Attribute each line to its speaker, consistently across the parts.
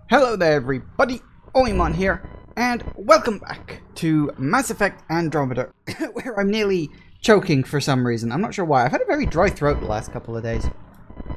Speaker 1: Hello there everybody, Oimon here, and welcome back to Mass Effect Andromeda, where I'm nearly choking for some reason. I'm not sure why. I've had a very dry throat the last couple of days.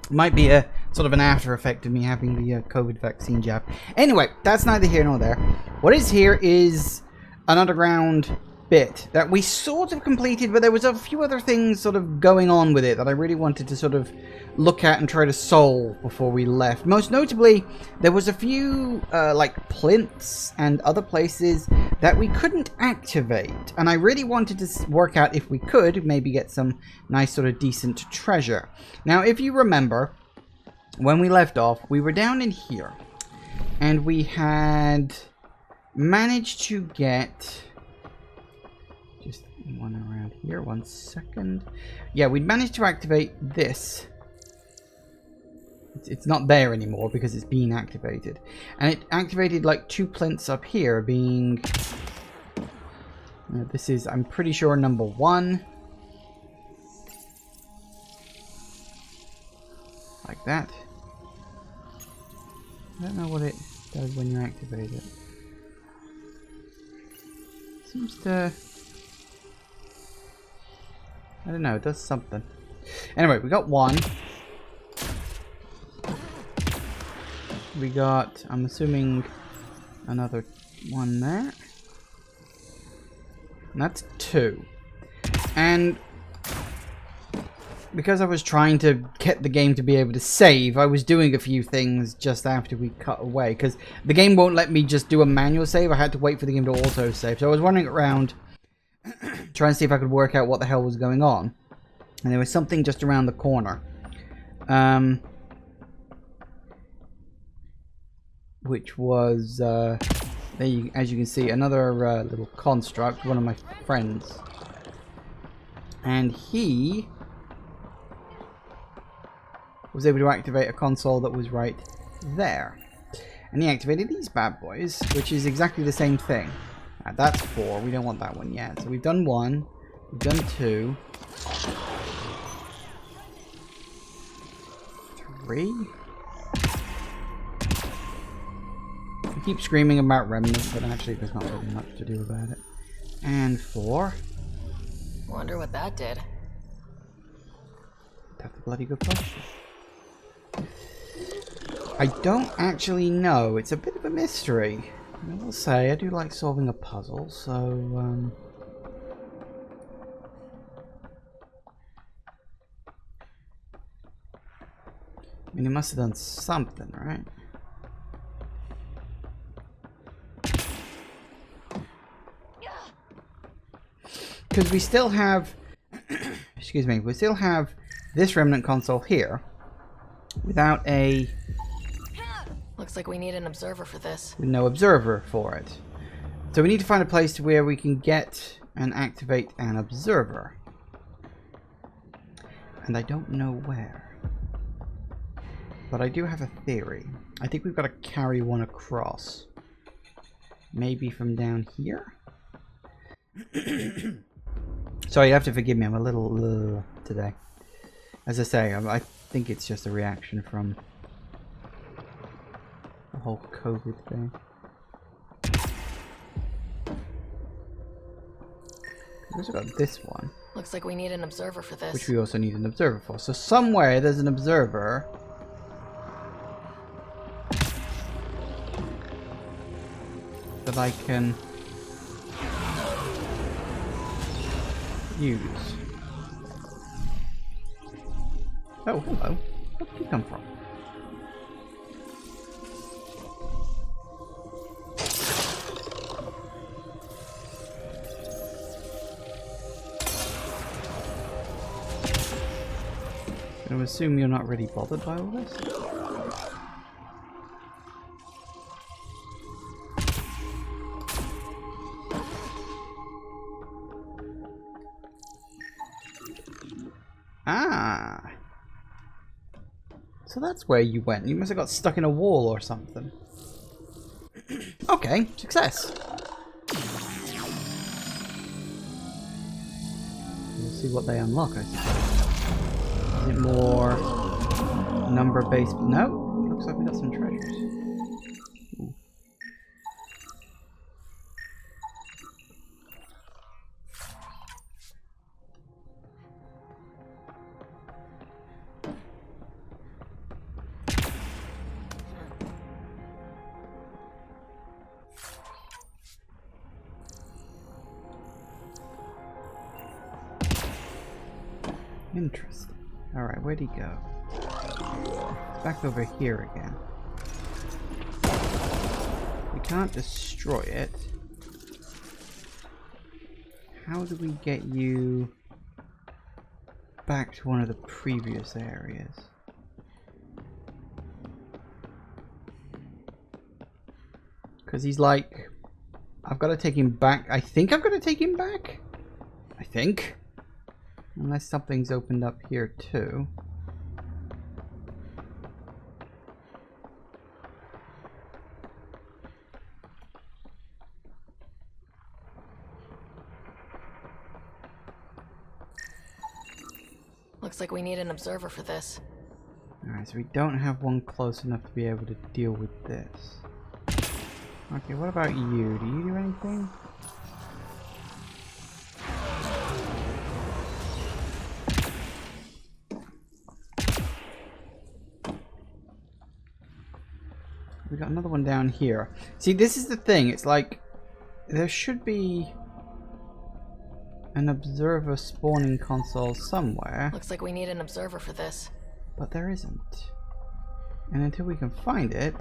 Speaker 1: Might be a sort of an after effect of me having the COVID vaccine jab. Anyway, that's neither here nor there. What is here is an underground bit that we sort of completed, but there was a few other things sort of going on with it that I really wanted to sort of look at and try to solve before we left. Most notably, there was a few like plinths and other places that we couldn't activate, and I really wanted to work out if we could maybe get some nice sort of decent treasure. Now, if you remember, when we left off, we were down in here, and we had managed to get just one around here. 1 second. Yeah, we'd managed to activate this. It's not there anymore because it's being activated. And it activated like 2 plinths up here, being... this is, I'm pretty sure, number 1. Like that. I don't know what it does when you activate it. Seems to... I don't know, it does something. Anyway, we got 1. We got, I'm assuming, another 1 there. And that's 2. And because I was trying to get the game to be able to save, I was doing a few things just after we cut away. Because the game won't let me just do a manual save. I had to wait for the game to auto-save. So I was wandering around trying to see if I could work out what the hell was going on. And there was something just around the corner. Which was, there you, as you can see, another little construct, one of my friends. And he was able to activate a console that was right there. And he activated these bad boys, which is exactly the same thing. That's 4. We don't want that one yet. So we've done 1. We've done 2. 3. We keep screaming about remnants, but actually there's not really much to do about it. And 4.
Speaker 2: Wonder what that did.
Speaker 1: That's a bloody good question. I don't actually know. It's a bit of a mystery. I will say, I do like solving a puzzle, so, I mean, it must have done something, right? Because we still have, excuse me, we still have this remnant console here without a...
Speaker 2: Looks like we need an observer for this.
Speaker 1: With no observer for it. So we need to find a place where we can get and activate an observer. And I don't know where. But I do have a theory. I think we've got to carry one across. Maybe from down here? Sorry, you have to forgive me. I'm a little today. As I say, I think it's just a reaction from the whole COVID thing. We've also got this one.
Speaker 2: Looks like we need an observer for this.
Speaker 1: Which we also need an observer for. So somewhere there's an observer. That I can use. Oh, hello. Where did you come from? I assume you're not really bothered by all this? Ah! So that's where you went. You must have got stuck in a wall or something. Okay, success. We'll see what they unlock, I suppose. Is it more number-based? No, looks like we got some treasures. Interesting. Alright, where'd he go? Back over here again. We can't destroy it. How do we get you back to one of the previous areas? Because he's like... I've got to take him back. I think I've got to take him back? I think. Unless something's opened up here too.
Speaker 2: Looks like we need an observer for this.
Speaker 1: Alright, so we don't have one close enough to be able to deal with this. Okay, what about you? Do you do anything? We got another one down here. See, this is the thing. It's like there should be an observer spawning console somewhere.
Speaker 2: Looks like we need an observer for this.
Speaker 1: But there isn't. And until we can find it,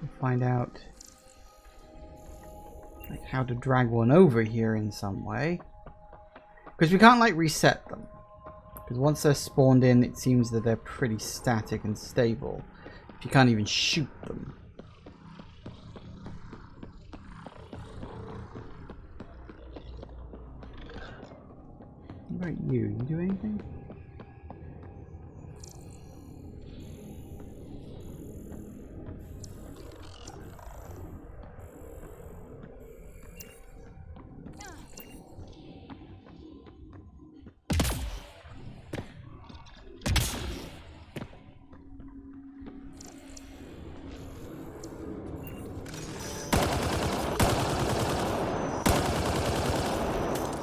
Speaker 1: we'll find out like how to drag one over here in some way. Because we can't like reset them. Because once they're spawned in, it seems that they're pretty static and stable. You can't even shoot them. What about you? You do anything?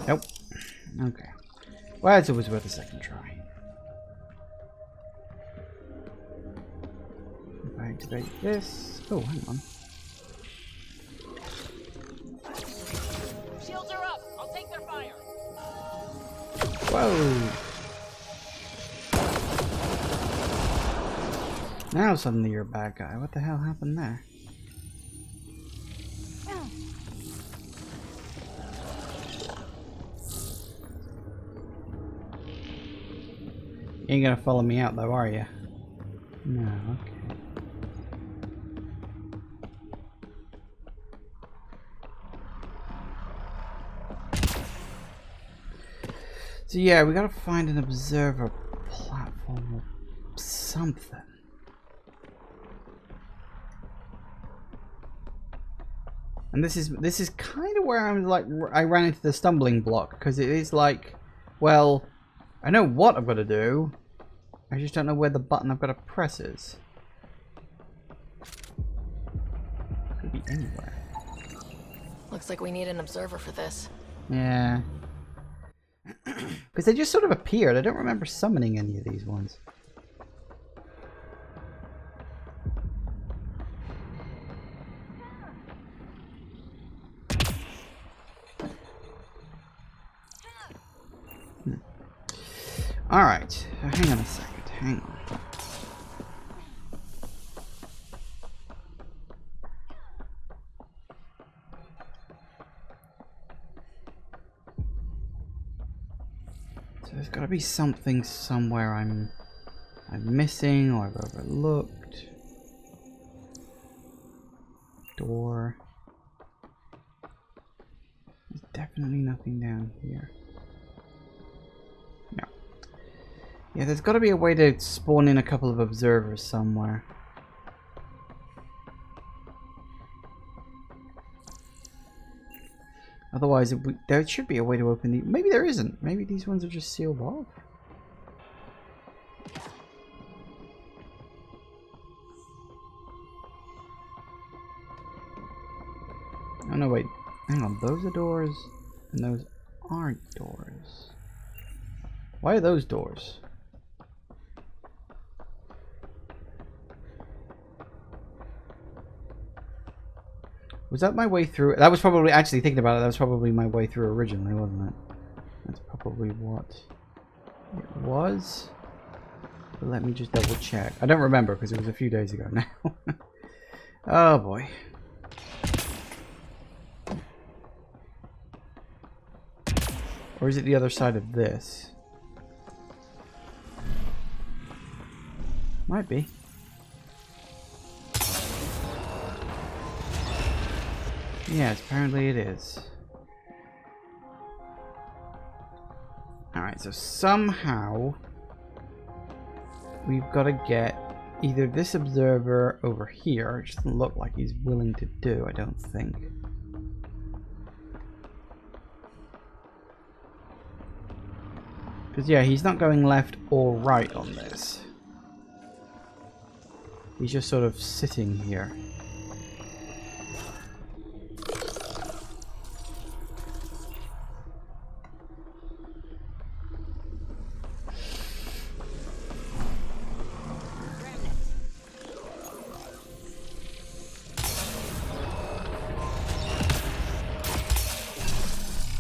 Speaker 1: Nope. Okay. Well, it's always worth a second try. If I activate this... Oh, hang on.
Speaker 3: Shields are up. I'll take their fire.
Speaker 1: Whoa! Now suddenly you're a bad guy. What the hell happened there? You ain't gonna follow me out though, are you? No, okay. So yeah, we gotta find an observer platform or something. And this is kind of where I'm like, I ran into the stumbling block, because it is like, well, I know what I've got to do, I just don't know where the button I've got to press is. Could be anywhere.
Speaker 2: Looks like we need an observer for this.
Speaker 1: Yeah. Because they just sort of appeared. I don't remember summoning any of these ones. Alright, hang on a second, hang on. So there's got to be something somewhere I'm missing or I've overlooked. Door. There's definitely nothing down here. No. Yeah, there's got to be a way to spawn in a couple of observers somewhere. Otherwise, there should be a way to open these. Maybe there isn't. Maybe these ones are just sealed off. Oh no, wait. Hang on. Those are doors, and those aren't doors. Why are those doors? Was that my way through? That was probably, actually thinking about it, that was probably my way through originally, wasn't it? That's probably what It was. But let me just double check. I don't remember because it was a few days ago now. Oh boy. Or is it the other side of this? Might be. Yes, apparently it is. Alright, so somehow we've got to get either this observer over here, which doesn't look like he's willing to do, I don't think. Because yeah, he's not going left or right on this. He's just sort of sitting here.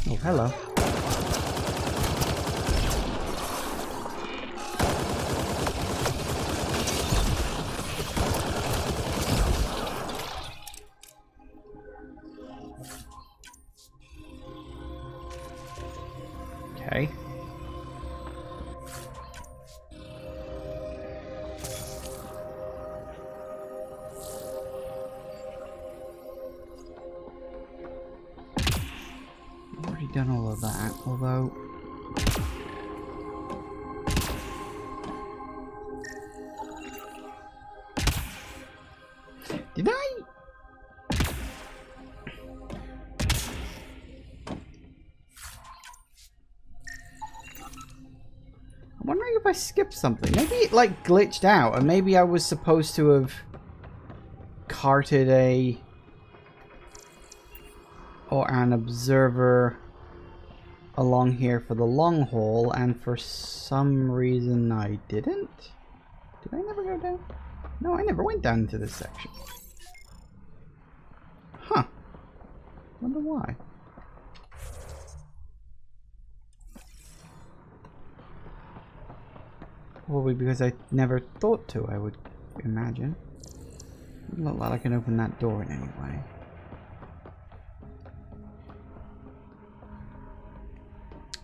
Speaker 1: Oh, hello. Okay. I've already done all of that, although did I? I'm wondering if I skipped something. Maybe it like glitched out, and maybe I was supposed to have carted an observer along here for the long haul, and for some reason I didn't. Did I never go down? No, I never went down into this section. Huh. Wonder why. Probably because I never thought to, I would imagine. Doesn't look like I can open that door in any way.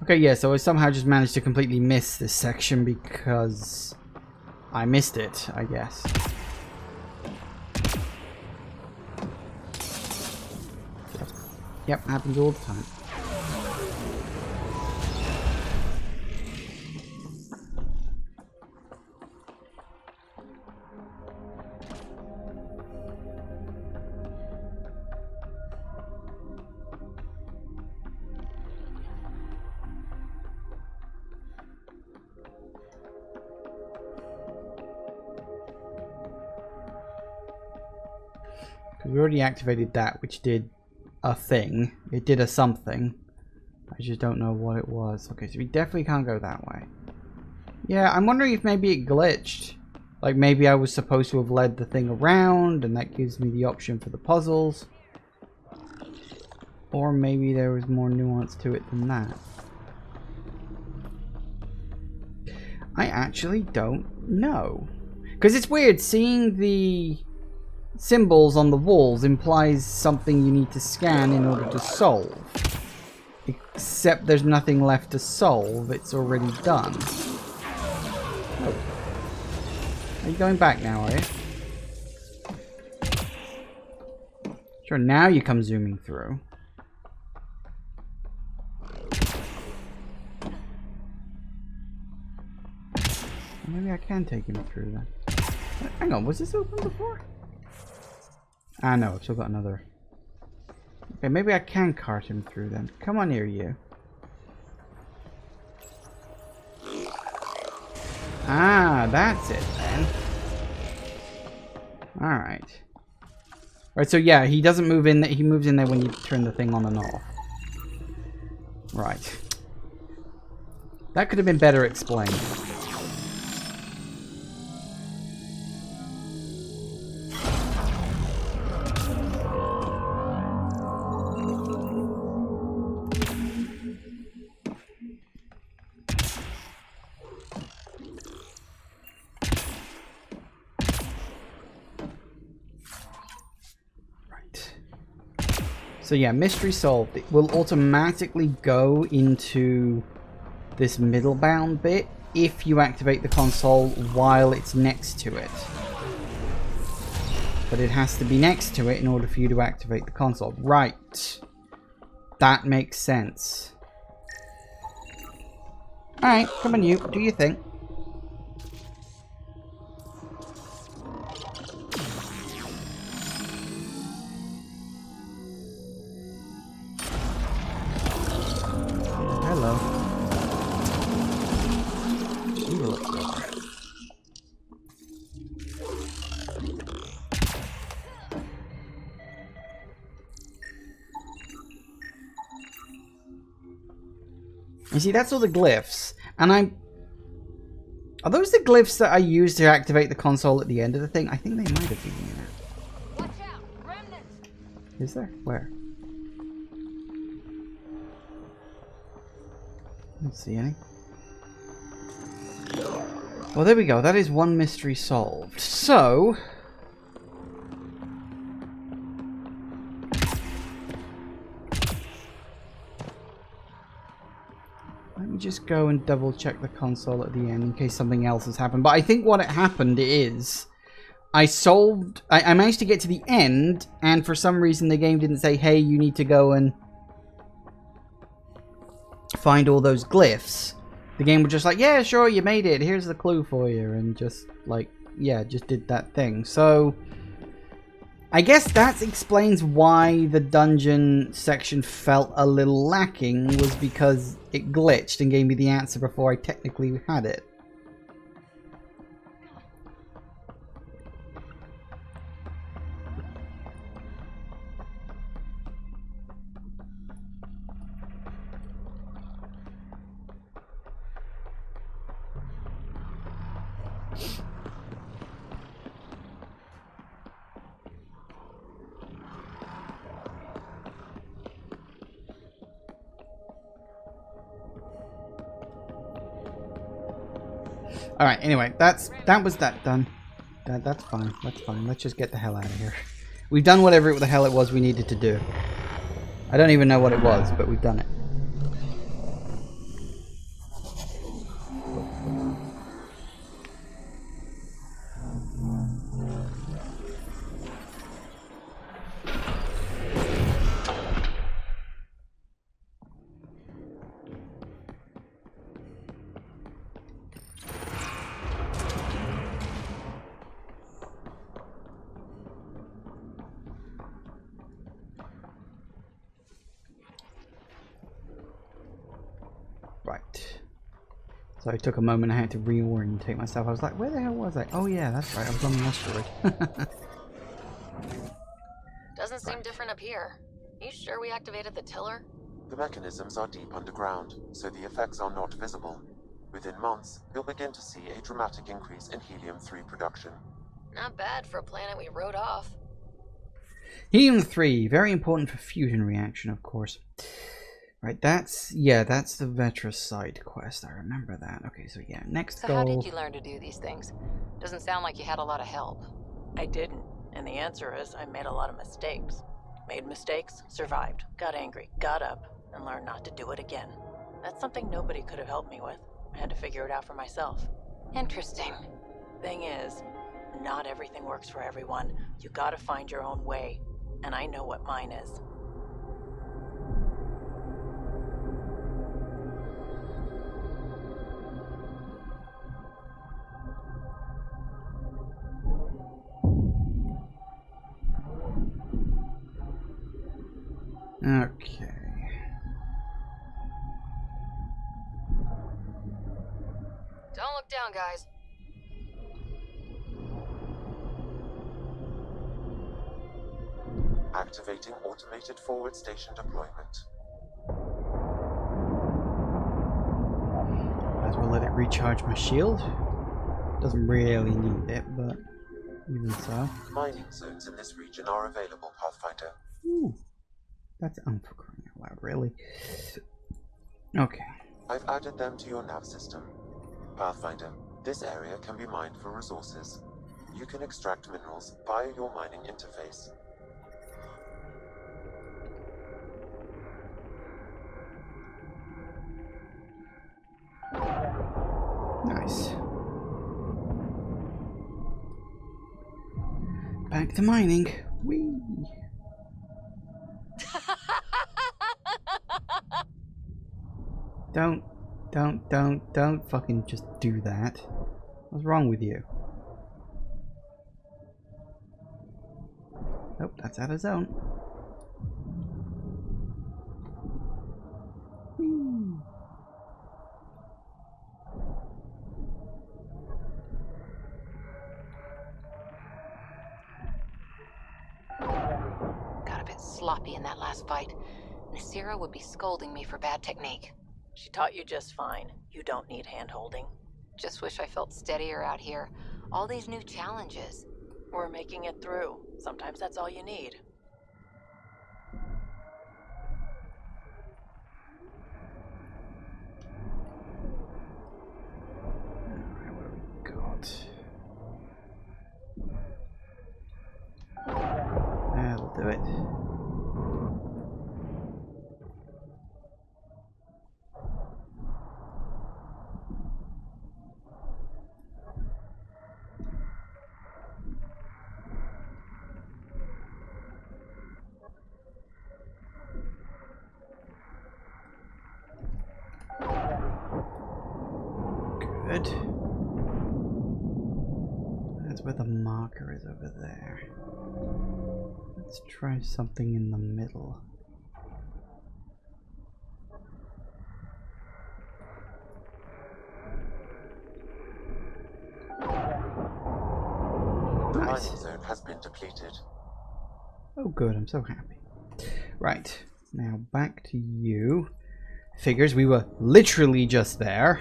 Speaker 1: Okay, yeah, so I somehow just managed to completely miss this section because I missed it, I guess. Yep, happens all the time. We already activated that, which did a thing. It did a something. I just don't know what it was. Okay, so we definitely can't go that way. Yeah, I'm wondering if maybe it glitched. Like maybe I was supposed to have led the thing around, and that gives me the option for the puzzles. Or maybe there was more nuance to it than that. I actually don't know. Because it's weird, seeing the symbols on the walls implies something you need to scan in order to solve. Except there's nothing left to solve, it's already done. Oh. Are you going back now, are you? Sure, now you come zooming through. Maybe I can take him through then. Hang on, was this open before? Ah, no, I've still got another. Okay, maybe I can cart him through then. Come on here, you. Ah, that's it then. Alright. Right, so yeah, he doesn't move in. He moves in there when you turn the thing on and off. Right. That could have been better explained. So yeah, mystery solved. It will automatically go into this middle bound bit if you activate the console while it's next to it. But it has to be next to it in order for you to activate the console. Right. That makes sense. Alright, come on you. Do your thing. Hello. You look good. You see, that's all the glyphs. And are those the glyphs that I used to activate the console at the end of the thing? I think they might have been in there.
Speaker 3: Watch out! Remnants!
Speaker 1: Is there? Where? I don't see any. Well, there we go. That is one mystery solved. So... let me just go and double check the console at the end in case something else has happened. But I think what happened is... I managed to get to the end, and for some reason the game didn't say, hey, you need to go and find all those glyphs. The game was just like, yeah, sure, you made it. Here's the clue for you. And just, like, yeah, just did that thing. So, I guess that explains why the dungeon section felt a little lacking, was because it glitched and gave me the answer before I technically had it. Alright, anyway, that was that done. That's fine, that's fine. Let's just get the hell out of here. We've done whatever the hell it was we needed to do. I don't even know what it was, but we've done it. Right. So I took a moment, I had to reorientate myself. I was like, where the hell was I? Oh yeah, that's right, I was on the asteroid.
Speaker 2: Doesn't seem different up here. You sure we activated the tiller?
Speaker 4: The mechanisms are deep underground, so the effects are not visible. Within months, you'll begin to see a dramatic increase in helium-3 production.
Speaker 2: Not bad for a planet we wrote off.
Speaker 1: Helium-3, very important for fusion reaction, of course. Right, that's the Vetra side quest. I remember that. Okay, so yeah, next
Speaker 2: So
Speaker 1: goal.
Speaker 2: how did you learn to do these things? Doesn't sound like you had a lot of help.
Speaker 5: I didn't, and the answer is I made a lot of mistakes. Made mistakes, survived, got angry, got up, and learned not to do it again. That's something nobody could have helped me with. I had to figure it out for myself.
Speaker 2: Interesting.
Speaker 5: Thing is, not everything works for everyone. You gotta find your own way, and I know what mine is.
Speaker 1: Okay.
Speaker 2: Don't look down, guys.
Speaker 4: Activating automated forward station deployment.
Speaker 1: Might as well let it recharge my shield. Doesn't really need it, but even so.
Speaker 4: Mining zones in this region are available, Pathfinder.
Speaker 1: Ooh. That's for crying out loud, really. Okay.
Speaker 4: I've added them to your nav system. Pathfinder, this area can be mined for resources. You can extract minerals via your mining interface.
Speaker 1: to mining. Whee! Don't fucking just do that. What's wrong with you? Oh, that's out of zone. Whee!
Speaker 2: Got a bit sloppy in that last fight. Nasira would be scolding me for bad technique.
Speaker 5: She taught you just fine. You don't need hand-holding.
Speaker 2: Just wish I felt steadier out here. All these new challenges.
Speaker 5: We're making it through. Sometimes that's all you need.
Speaker 1: Alright, what have we got? That'll do it. Good. That's where the marker is over there. Let's try something in the middle.
Speaker 4: The
Speaker 1: Nice.
Speaker 4: mining zone has been depleted.
Speaker 1: Oh good, I'm so happy. Right, now back to you. Figures, we were literally just there.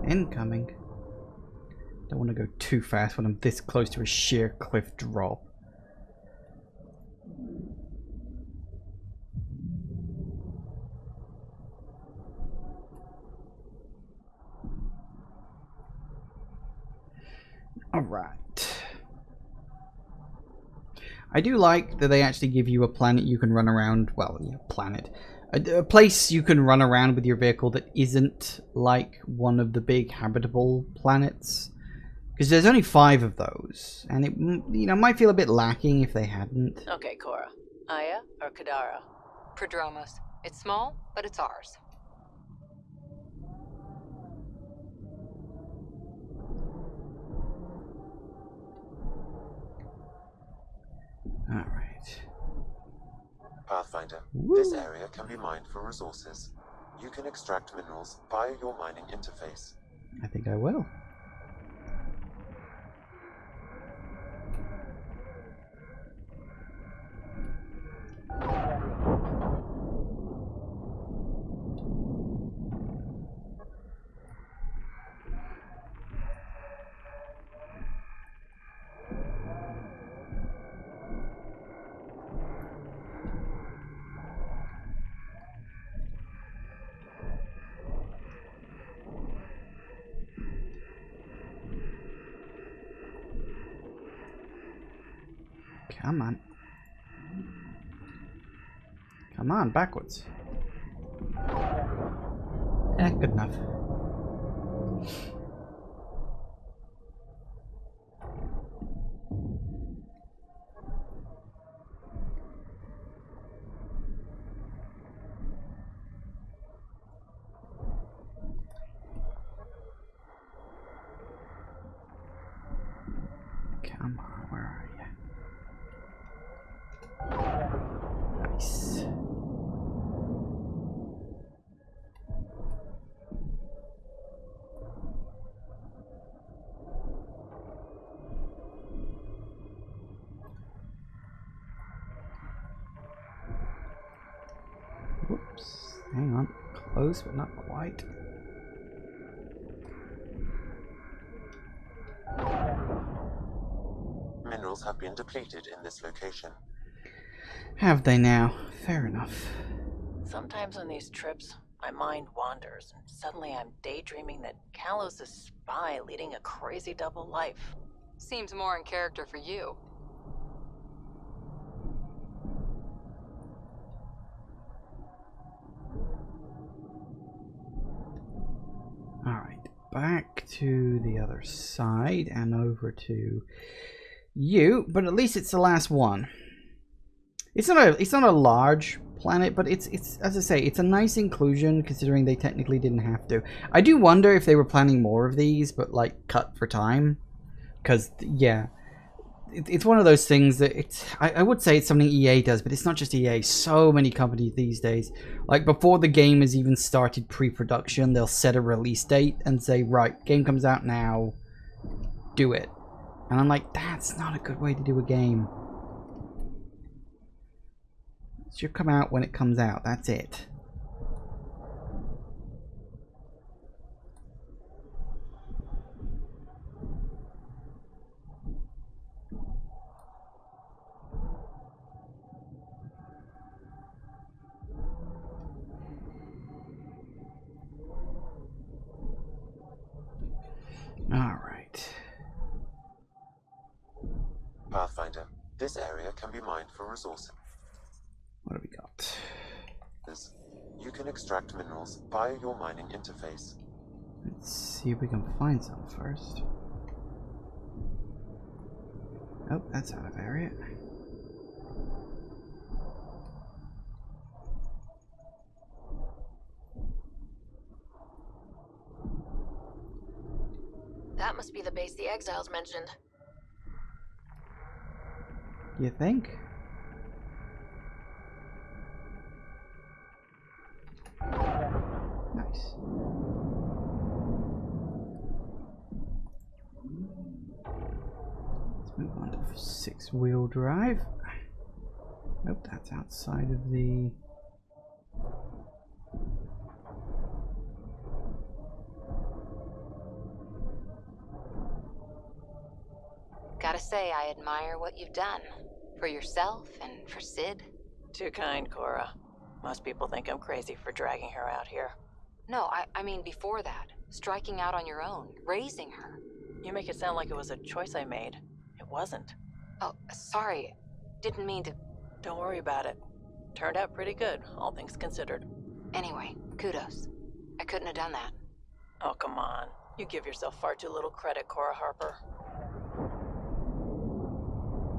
Speaker 1: Incoming. Don't want to go too fast when I'm this close to a sheer cliff drop. Alright. I do like that they actually give you a planet you can run around. Well, yeah, planet. A place you can run around with your vehicle that isn't like one of the big habitable planets. Because there's only 5 of those. And it, you know, might feel a bit lacking if they hadn't.
Speaker 5: Okay, Cora. Aya or Kadara?
Speaker 2: Prodromos. It's small, but it's ours.
Speaker 1: Alright.
Speaker 4: Pathfinder,
Speaker 1: Woo.
Speaker 4: this area can be mined for resources. You can extract minerals via your mining interface.
Speaker 1: I think I will. Come on. Come on, backwards. Eh, good enough. Come on, where are you? Nice. Whoops. Hang on. Close, but not quite.
Speaker 4: Minerals have been depleted in this location.
Speaker 1: Have they now? Fair enough.
Speaker 5: Sometimes on these trips, my mind wanders, and suddenly I'm daydreaming that Kalos is a spy leading a crazy double life.
Speaker 2: Seems more in character for you.
Speaker 1: Alright, back to the other side and over to you, but at least it's the last one. It's not a large planet, but it's as I say, it's a nice inclusion considering they technically didn't have to. I do wonder if they were planning more of these, but like cut for time, because yeah, it's one of those things that I would say it's something EA does, but it's not just EA. So many companies these days, like before the game has even started pre-production, they'll set a release date and say, right, game comes out now, do it. And I'm like, that's not a good way to do a game. It should come out when it comes out, that's it. Alright.
Speaker 4: Pathfinder, this area can be mined for resources.
Speaker 1: What have we got?
Speaker 4: You can extract minerals via your mining interface.
Speaker 1: Let's see if we can find some first. Oh, that's out of area.
Speaker 2: That must be the base the exiles mentioned.
Speaker 1: You think? Nice. Let's move on to 6-wheel drive. Nope, that's outside of the...
Speaker 2: Gotta say, I admire what you've done. For yourself and for Sid.
Speaker 5: Too kind, Cora. Most people think I'm crazy for dragging her out here.
Speaker 2: No, I mean before that. Striking out on your own. Raising her.
Speaker 5: You make it sound like it was a choice I made. It wasn't.
Speaker 2: Oh, sorry. Didn't mean to...
Speaker 5: Don't worry about it. Turned out pretty good, all things considered.
Speaker 2: Anyway, kudos. I couldn't have done that.
Speaker 5: Oh, come on. You give yourself far too little credit, Cora Harper.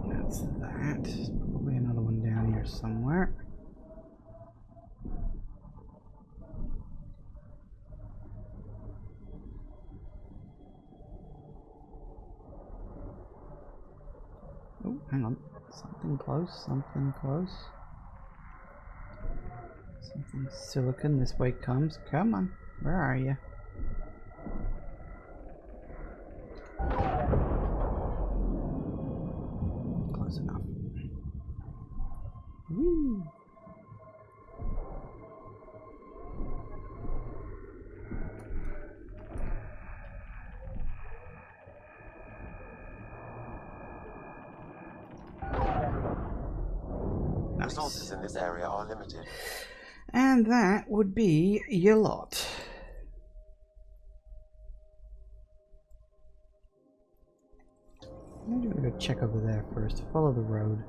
Speaker 1: That's that. There's probably another one down here somewhere. Oh, hang on. Something close, something close. Something silicon this way comes. Come on. Where are you? Close enough. Woo!
Speaker 4: Resources in this area are limited.
Speaker 1: And that would be your lot. Maybe we'll go check over there first. Follow the road.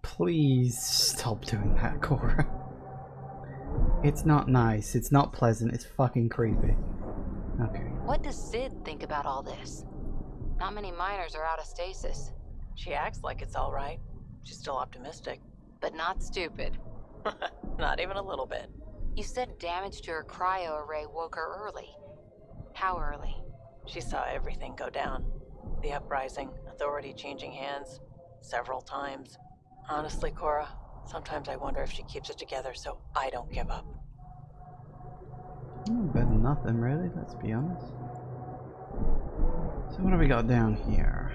Speaker 1: Please stop doing that, Cora. It's not nice. It's not pleasant. It's fucking creepy. Okay.
Speaker 2: What does Sid think about all this? Not many miners are out of stasis.
Speaker 5: She acts like it's all right. She's still optimistic.
Speaker 2: But not stupid.
Speaker 5: Not even a little bit.
Speaker 2: You said damage to her cryo array woke her early. How early?
Speaker 5: She saw everything go down. The uprising, authority changing hands, several times. Honestly, Cora, sometimes I wonder if she keeps it together so I don't give up.
Speaker 1: Better than nothing, really, let's be honest. So what have we got down here?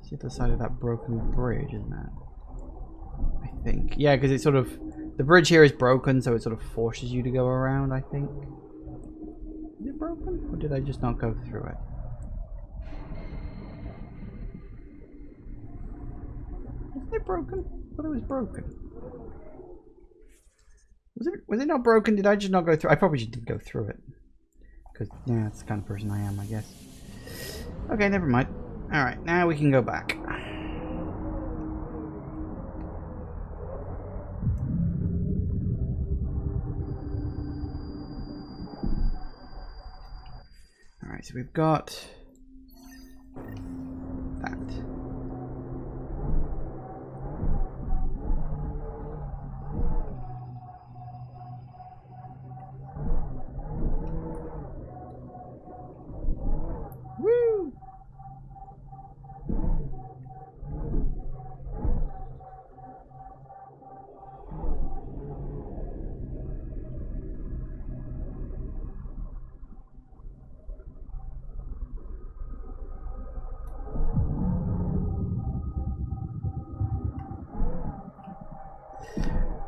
Speaker 1: It's the other side of that broken bridge, isn't it? I think. Yeah, because it sort of The bridge here is broken, so it sort of forces you to go around, I think. Is it broken? Or did I just not go through it? Isn't it broken? I thought it was broken. Was it not broken? Did I just not go through? I probably just didn't go through it. Because, yeah, that's the kind of person I am, I guess. Okay, never mind. Alright, now we can go back. Alright, so we've got that. Woo!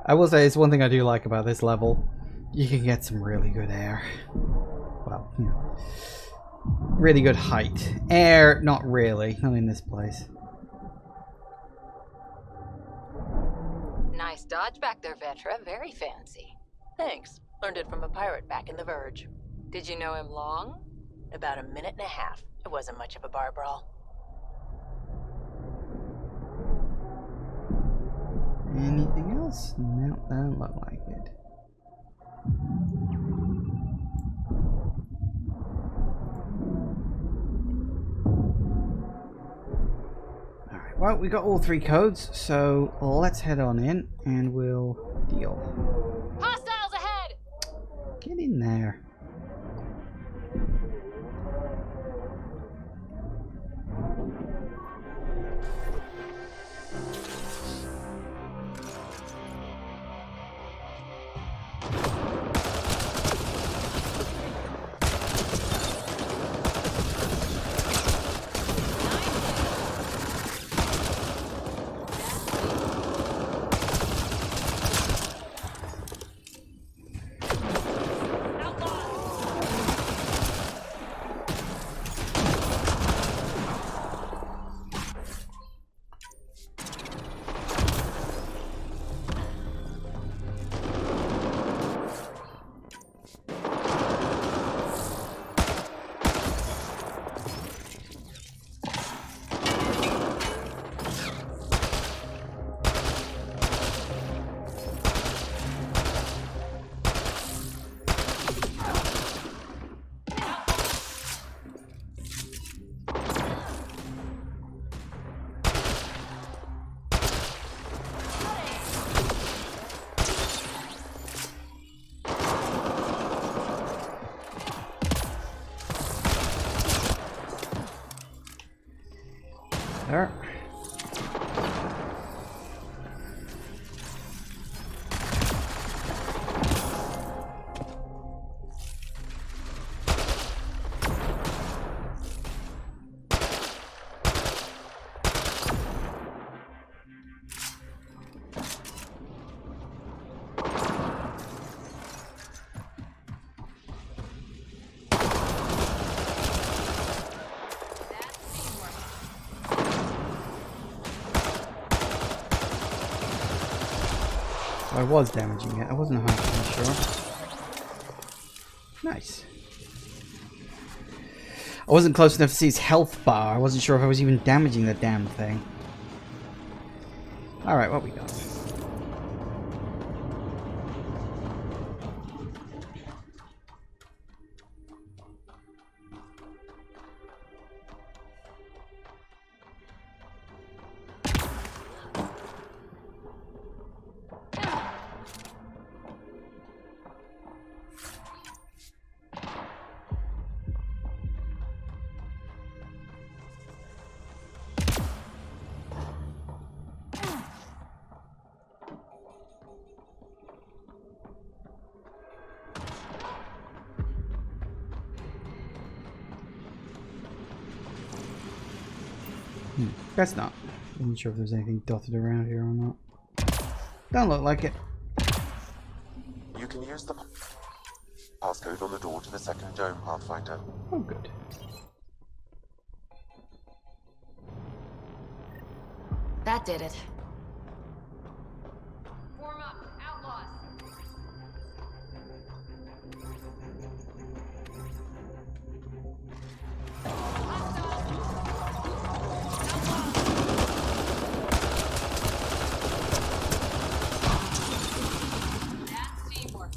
Speaker 1: I will say it's one thing I do like about this level. You can get some really good air. Well, you know, really good height. Air, not really. Not in this place.
Speaker 2: Nice dodge back there, Vetra. Very fancy.
Speaker 5: Thanks. Learned it from a pirate back in the Verge.
Speaker 2: Did you know him long?
Speaker 5: About a minute and a half. It wasn't much of a bar brawl.
Speaker 1: Anything else? No, doesn't look like it. Alright, well, we got all 3 codes, so let's head on in and we'll deal.
Speaker 3: Hostiles ahead!
Speaker 1: Get in there. There. I was damaging it. I wasn't 100% sure. Nice. I wasn't close enough to see his health bar. I wasn't sure if I was even damaging the damn thing. Alright, what we got? That's not. I'm not sure if there's anything dotted around here or not. Don't look like it.
Speaker 4: can use the passcode on the door to the second dome, Pathfinder.
Speaker 1: Oh, good.
Speaker 3: That did it.
Speaker 2: Form up, outlaws. That's teamwork.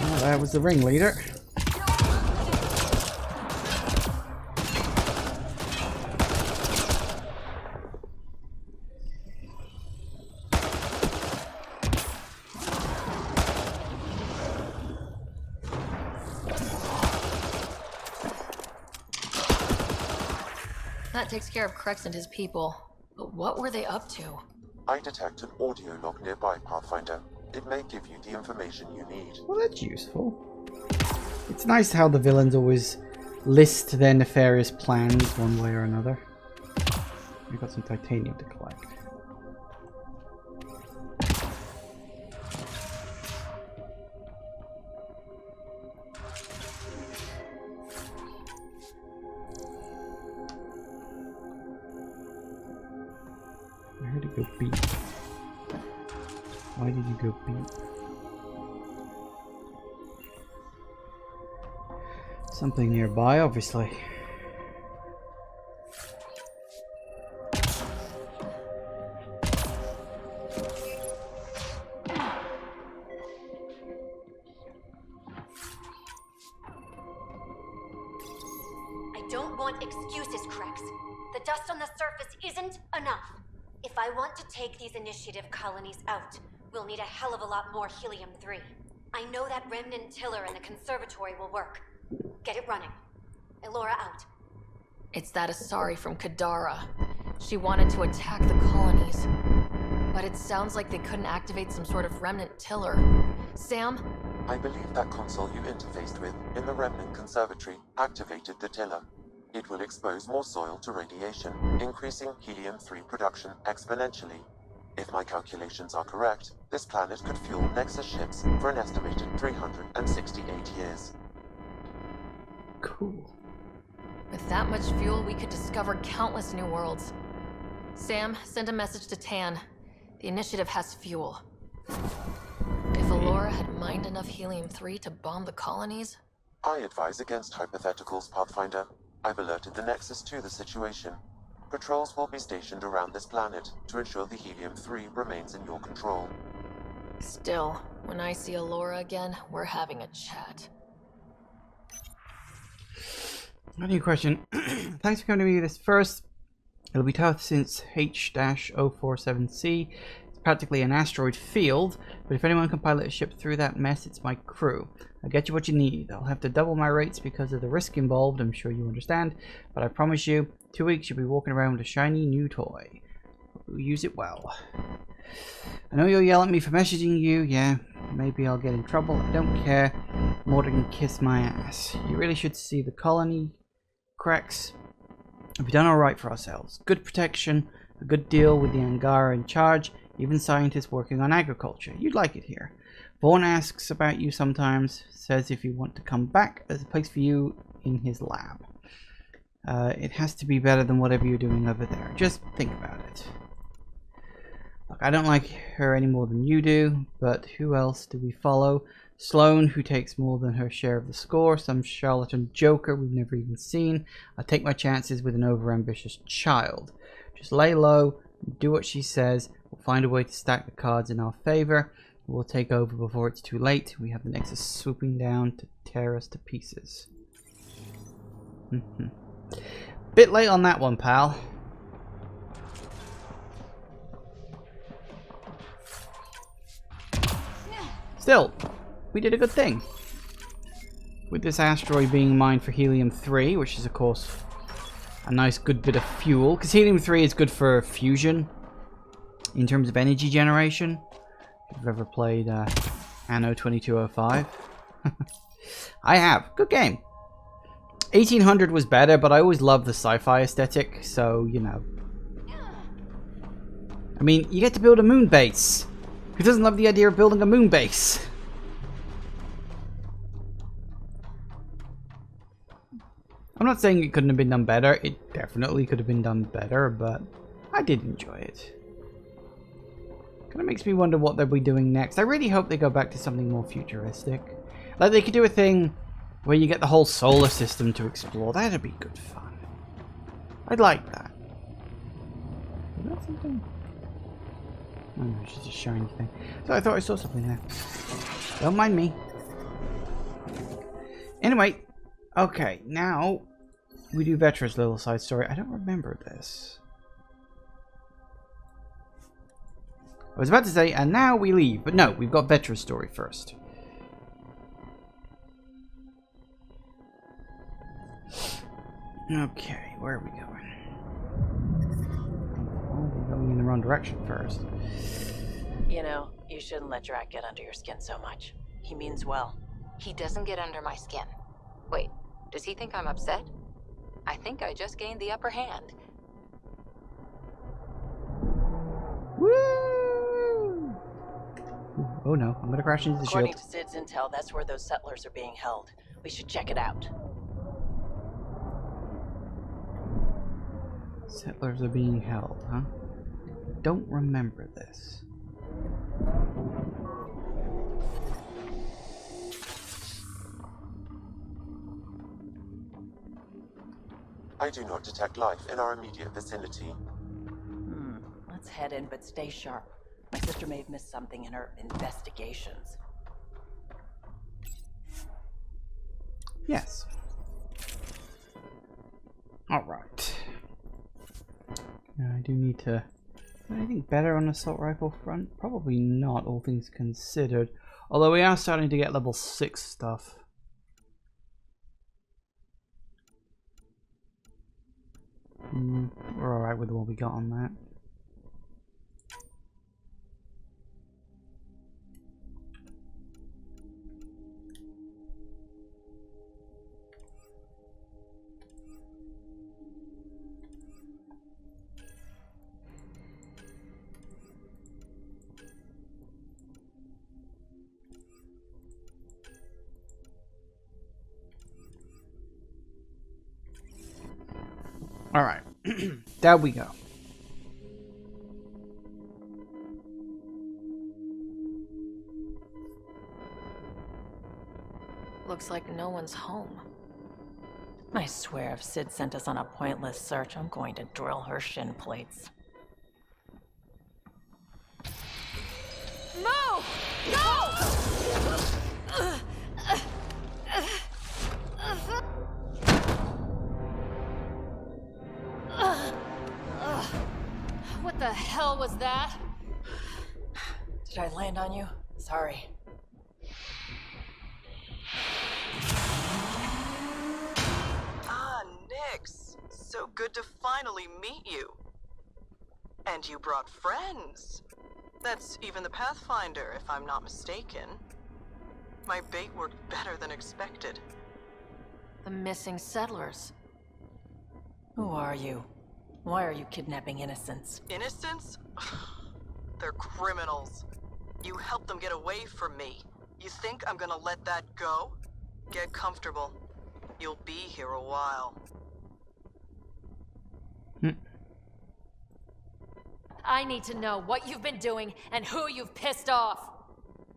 Speaker 1: Well, that was the ringleader.
Speaker 3: That takes care of Krex and his people. But what were they up to?
Speaker 4: I detect an audio log nearby, Pathfinder. It may give you the information you need.
Speaker 1: Well, that's useful. It's nice how the villains always list their nefarious plans one way or another. We've got some titanium to collect. I heard it go beep. Why did you go beep? Something nearby, obviously.
Speaker 6: I don't want excuses, Krex. The dust on the surface isn't enough. If I want to take these initiative colonies out, we'll need a hell of a lot more helium-3. I know that remnant tiller in the conservatory will work. Get it running. Elora out.
Speaker 3: It's that Asari from Kadara. She wanted to attack the colonies. But it sounds like they couldn't activate some sort of remnant tiller. Sam?
Speaker 4: I believe that console you interfaced with in the Remnant Conservatory activated the tiller. It will expose more soil to radiation, increasing helium-3 production exponentially. If my calculations are correct, this planet could fuel Nexus ships for an estimated 368 years.
Speaker 1: Cool.
Speaker 3: With that much fuel, we could discover countless new worlds. Sam, send a message to Tan. The initiative has fuel. If Elora had mined enough helium-3 to bomb the colonies...
Speaker 4: I advise against hypotheticals, Pathfinder. I've alerted the Nexus to the situation. Patrols will be stationed around this planet to ensure the helium-3 remains in your control.
Speaker 3: Still, when I see Elora again, we're having a chat.
Speaker 1: New question. Thanks for coming to me this first. It'll be tough since H-047C is practically an asteroid field, but if anyone can pilot a ship through that mess, it's my crew. I'll get you what you need. I'll have to double my rates because of the risk involved, I'm sure you understand, but I promise you, 2 weeks you'll be walking around with a shiny new toy. We'll use it well. I know you'll yell at me for messaging you, yeah, maybe I'll get in trouble, I don't care. Mortar can kiss my ass. You really should see the colony, Krex. We've done alright for ourselves. Good protection, a good deal with the Angara in charge, even scientists working on agriculture. You'd like it here. Vaughn asks about you sometimes, says if you want to come back, there's a place for you in his lab. It has to be better than whatever you're doing over there. Just think about it. Look, I don't like her any more than you do, but who else do we follow? Sloane, who takes more than her share of the score, some charlatan joker we've never even seen. I take my chances with an overambitious child. Just lay low, do what she says, we'll find a way to stack the cards in our favor. We'll take over before it's too late. We have the Nexus swooping down to tear us to pieces. Bit late on that one, pal. Still, we did a good thing. With this asteroid being mined for helium-3, which is of course a nice good bit of fuel. Because helium-3 is good for fusion in terms of energy generation. If you've ever played Anno 2205. I have. Good game. 1800 was better, but I always loved the sci-fi aesthetic, so, you know. I mean, you get to build a moon base. Who doesn't love the idea of building a moon base? I'm not saying it couldn't have been done better. It definitely could have been done better, but I did enjoy it. Kind of makes me wonder what they'll be doing next. I really hope they go back to something more futuristic. Like they could do a thing where you get the whole solar system to explore. That'd be good fun. I'd like that. Is that something? Oh, it's just a shiny thing. So I thought I saw something there. Don't mind me. Anyway, okay, now we do Vetra's little side story. I don't remember this. I was about to say, and now we leave, but no, we've got Vetra's story first. Okay, where are we going? Oh, we're going in the wrong direction first.
Speaker 5: You know, you shouldn't let Drac get under your skin so much. He means well.
Speaker 2: He doesn't get under my skin. Wait, does he think I'm upset? I think I just gained the upper hand.
Speaker 1: Woo! Oh no, I'm gonna crash into the
Speaker 5: According
Speaker 1: shield.
Speaker 5: to Sid's intel, that's where those settlers are being held. We should check it out.
Speaker 1: Settlers are being held, huh? Don't remember this.
Speaker 4: I do not detect life in our immediate vicinity.
Speaker 5: Let's head in, but stay sharp. My sister may have missed something in her investigations.
Speaker 1: Yes. Alright. I do need to... Anything better on assault rifle front? Probably not, all things considered. Although we are starting to get level 6 stuff. We're alright with what we got on that. Alright, there we go.
Speaker 3: Looks like no one's home.
Speaker 5: I swear if Sid sent us on a pointless search, I'm going to drill her shin plates.
Speaker 3: Move! Go! What the hell was that?
Speaker 5: Did I land on you? Sorry.
Speaker 7: Ah, Nix. So good to finally meet you. And you brought friends. That's even the Pathfinder, if I'm not mistaken. My bait worked better than expected.
Speaker 3: The missing settlers.
Speaker 5: Who are you? Why are you kidnapping innocents?
Speaker 7: Innocents? They're criminals. You helped them get away from me. You think I'm gonna let that go? Get comfortable. You'll be here a while.
Speaker 3: I need to know what you've been doing and who you've pissed off.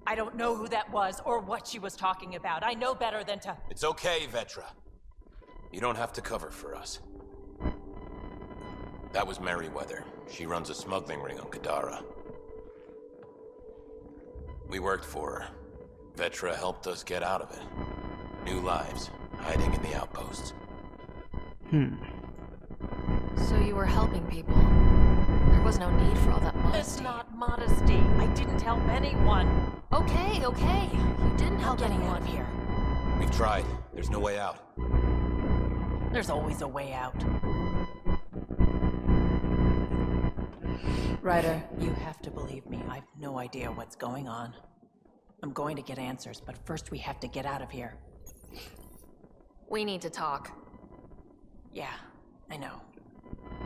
Speaker 8: I don't know who that was or what she was talking about. I know better than to...
Speaker 9: It's okay, Vetra. You don't have to cover for us. That was Merryweather. She runs a smuggling ring on Kadara. We worked for her. Vetra helped us get out of it. New lives, hiding in the outposts.
Speaker 3: So you were helping people. There was no need for all that modesty.
Speaker 8: It's not modesty. I didn't help anyone.
Speaker 3: Okay, okay. You didn't help
Speaker 5: Getting
Speaker 3: anyone.
Speaker 5: out of here.
Speaker 9: We've tried. There's no way out.
Speaker 5: There's always a way out. Ryder, you have to believe me. I've no idea what's going on. I'm going to get answers, but first we have to get out of here.
Speaker 3: We need to talk.
Speaker 5: Yeah, I know.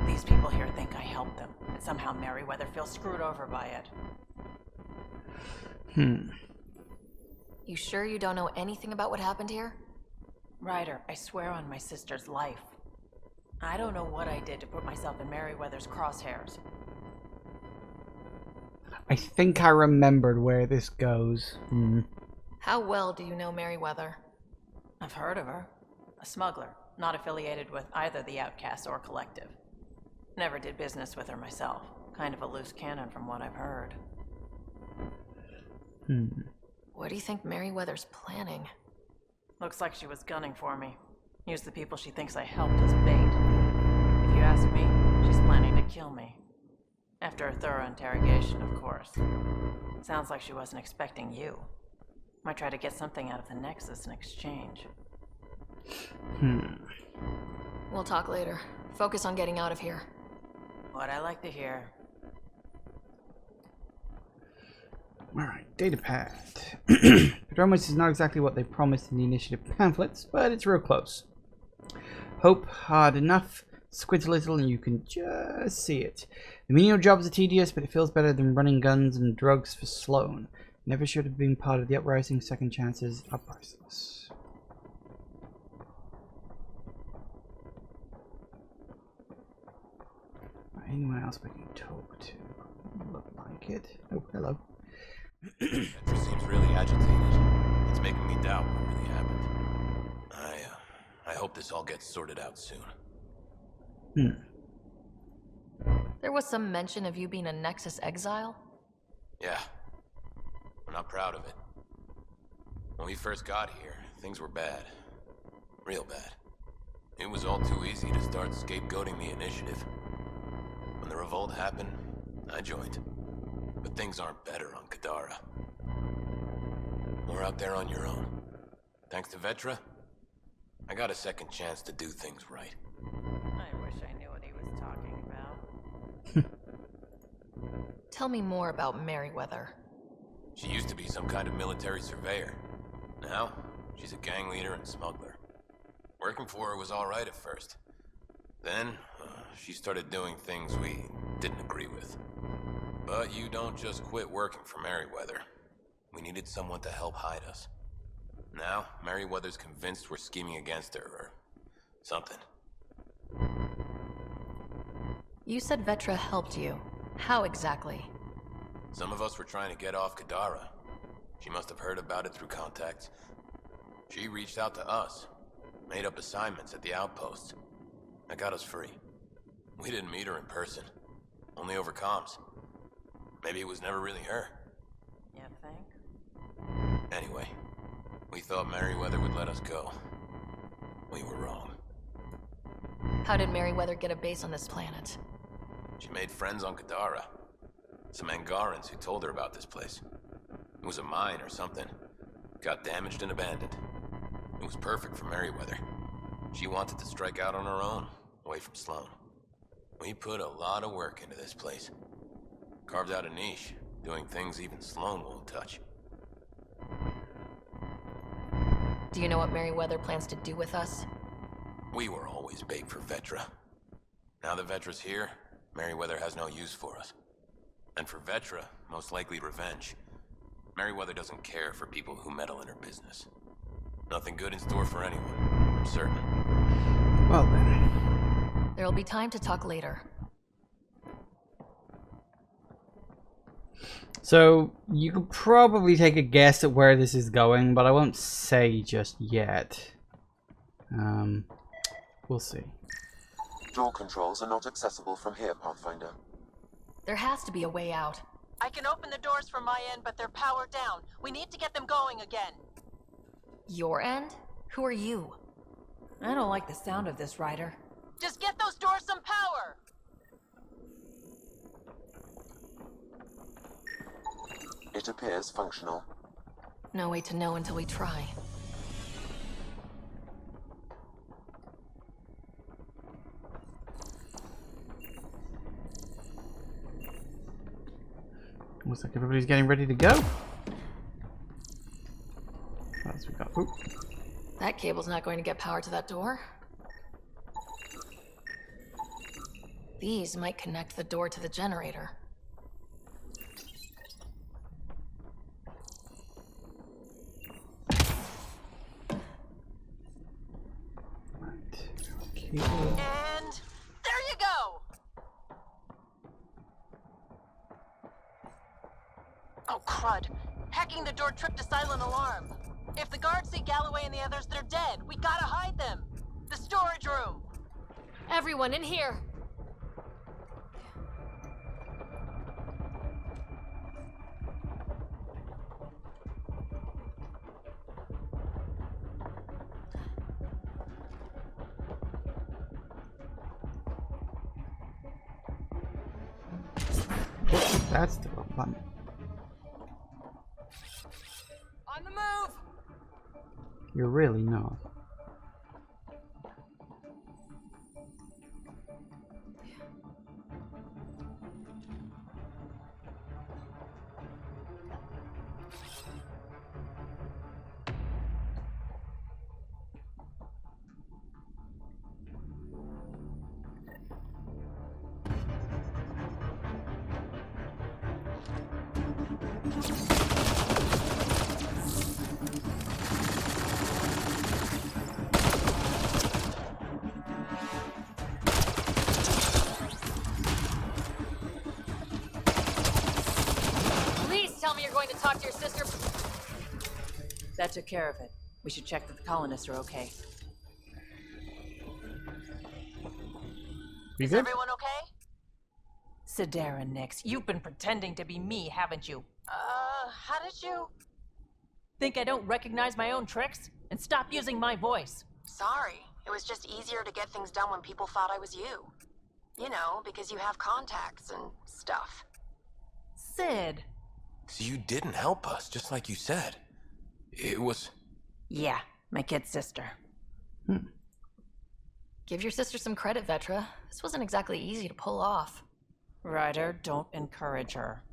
Speaker 5: These people here think I helped them, and somehow Merryweather feels screwed over by it.
Speaker 3: You sure you don't know anything about what happened here?
Speaker 5: Ryder, I swear on my sister's life. I don't know what I did to put myself in Merryweather's crosshairs.
Speaker 1: I think I remembered where this goes.
Speaker 3: How well do you know Merryweather?
Speaker 5: I've heard of her. A smuggler, not affiliated with either the Outcasts or Collective. Never did business with her myself. Kind of a loose cannon from what I've heard.
Speaker 3: What do you think Merryweather's planning?
Speaker 5: Looks like she was gunning for me. Use the people she thinks I helped as bait. If you ask me, she's planning to kill me. After a thorough interrogation, of course. Sounds like she wasn't expecting you. Might try to get something out of the Nexus in exchange.
Speaker 3: We'll talk later. Focus on getting out of here.
Speaker 5: What I like to hear.
Speaker 1: Alright, datapad. Andromeda is not exactly what they promised in the initiative pamphlets, but it's real close. Hope hard enough, squint a little, and you can just see it. The menial jobs are tedious, but it feels better than running guns and drugs for Sloan. Never should have been part of the uprising. Second chances are priceless. Anyone else we can talk to? Look like it. Oh, hello.
Speaker 9: Vetra seems really agitated. It's making me doubt what really happened. I hope this all gets sorted out soon.
Speaker 3: There was some mention of you being a Nexus exile?
Speaker 9: Yeah. I'm not proud of it. When we first got here, things were bad. Real bad. It was all too easy to start scapegoating the initiative. When the revolt happened, I joined. But things aren't better on Kadara. We're out there on your own. Thanks to Vetra, I got a second chance to do things right.
Speaker 5: I wish I knew what he was talking about.
Speaker 3: Tell me more about Merryweather.
Speaker 9: She used to be some kind of military surveyor. Now, she's a gang leader and smuggler. Working for her was alright at first. Then, she started doing things we didn't agree with. But you don't just quit working for Merryweather. We needed someone to help hide us. Now, Merryweather's convinced we're scheming against her, or something.
Speaker 3: You said Vetra helped you. How exactly?
Speaker 9: Some of us were trying to get off Kadara. She must have heard about it through contacts. She reached out to us, made up assignments at the outpost. That got us free. We didn't meet her in person, only over comms. Maybe it was never really her.
Speaker 5: You think?
Speaker 9: Anyway, we thought Merryweather would let us go. We were wrong.
Speaker 3: How did Merryweather get a base on this planet?
Speaker 9: She made friends on Kadara. Some Angarans who told her about this place. It was a mine or something. Got damaged and abandoned. It was perfect for Merryweather. She wanted to strike out on her own, away from Sloan. We put a lot of work into this place. Carved out a niche, doing things even Sloan won't touch.
Speaker 3: Do you know what Merryweather plans to do with us?
Speaker 9: We were always bait for Vetra. Now that Vetra's here, Merryweather has no use for us. And for Vetra, most likely revenge. Merryweather doesn't care for people who meddle in her business. Nothing good in store for anyone, I'm certain.
Speaker 1: Well then.
Speaker 3: There'll be time to talk later.
Speaker 1: So, you could probably take a guess at where this is going, but I won't say just yet. We'll see.
Speaker 4: Door controls are not accessible from here, Pathfinder.
Speaker 3: There has to be a way out.
Speaker 5: I can open the doors from my end, but they're powered down. We need to get them going again.
Speaker 3: Your end? Who are you?
Speaker 8: I don't like the sound of this, Ryder.
Speaker 5: Just get those doors some power!
Speaker 4: It appears functional.
Speaker 3: No way to know until we try.
Speaker 1: Looks like everybody's getting ready to go. What else we got? Oop.
Speaker 3: That cable's not going to get power to that door. These might connect the door to the generator.
Speaker 5: And there you go! Oh, crud. Hacking the door tripped a silent alarm. If the guards see Galloway and the others, they're dead. We gotta hide them. The storage room.
Speaker 3: Everyone in here!
Speaker 1: That's the wrong button.
Speaker 5: On the move!
Speaker 1: You're really not.
Speaker 3: Tell me you're going to talk to your sister.
Speaker 5: That took care of it. We should check that the colonists are okay.
Speaker 1: You
Speaker 5: Is
Speaker 1: good?
Speaker 5: everyone okay? Kadara, Nix, you've been pretending to be me, haven't you? How did you? Think I don't recognize my own tricks? And stop using my voice.
Speaker 10: Sorry. It was just easier to get things done when people thought I was you. You know, because you have contacts and stuff.
Speaker 5: Sid.
Speaker 9: So you didn't help us, just like you said. It was...
Speaker 5: Yeah, my kid's sister.
Speaker 3: Give your sister some credit, Vetra. This wasn't exactly easy to pull off.
Speaker 5: Ryder, don't encourage her.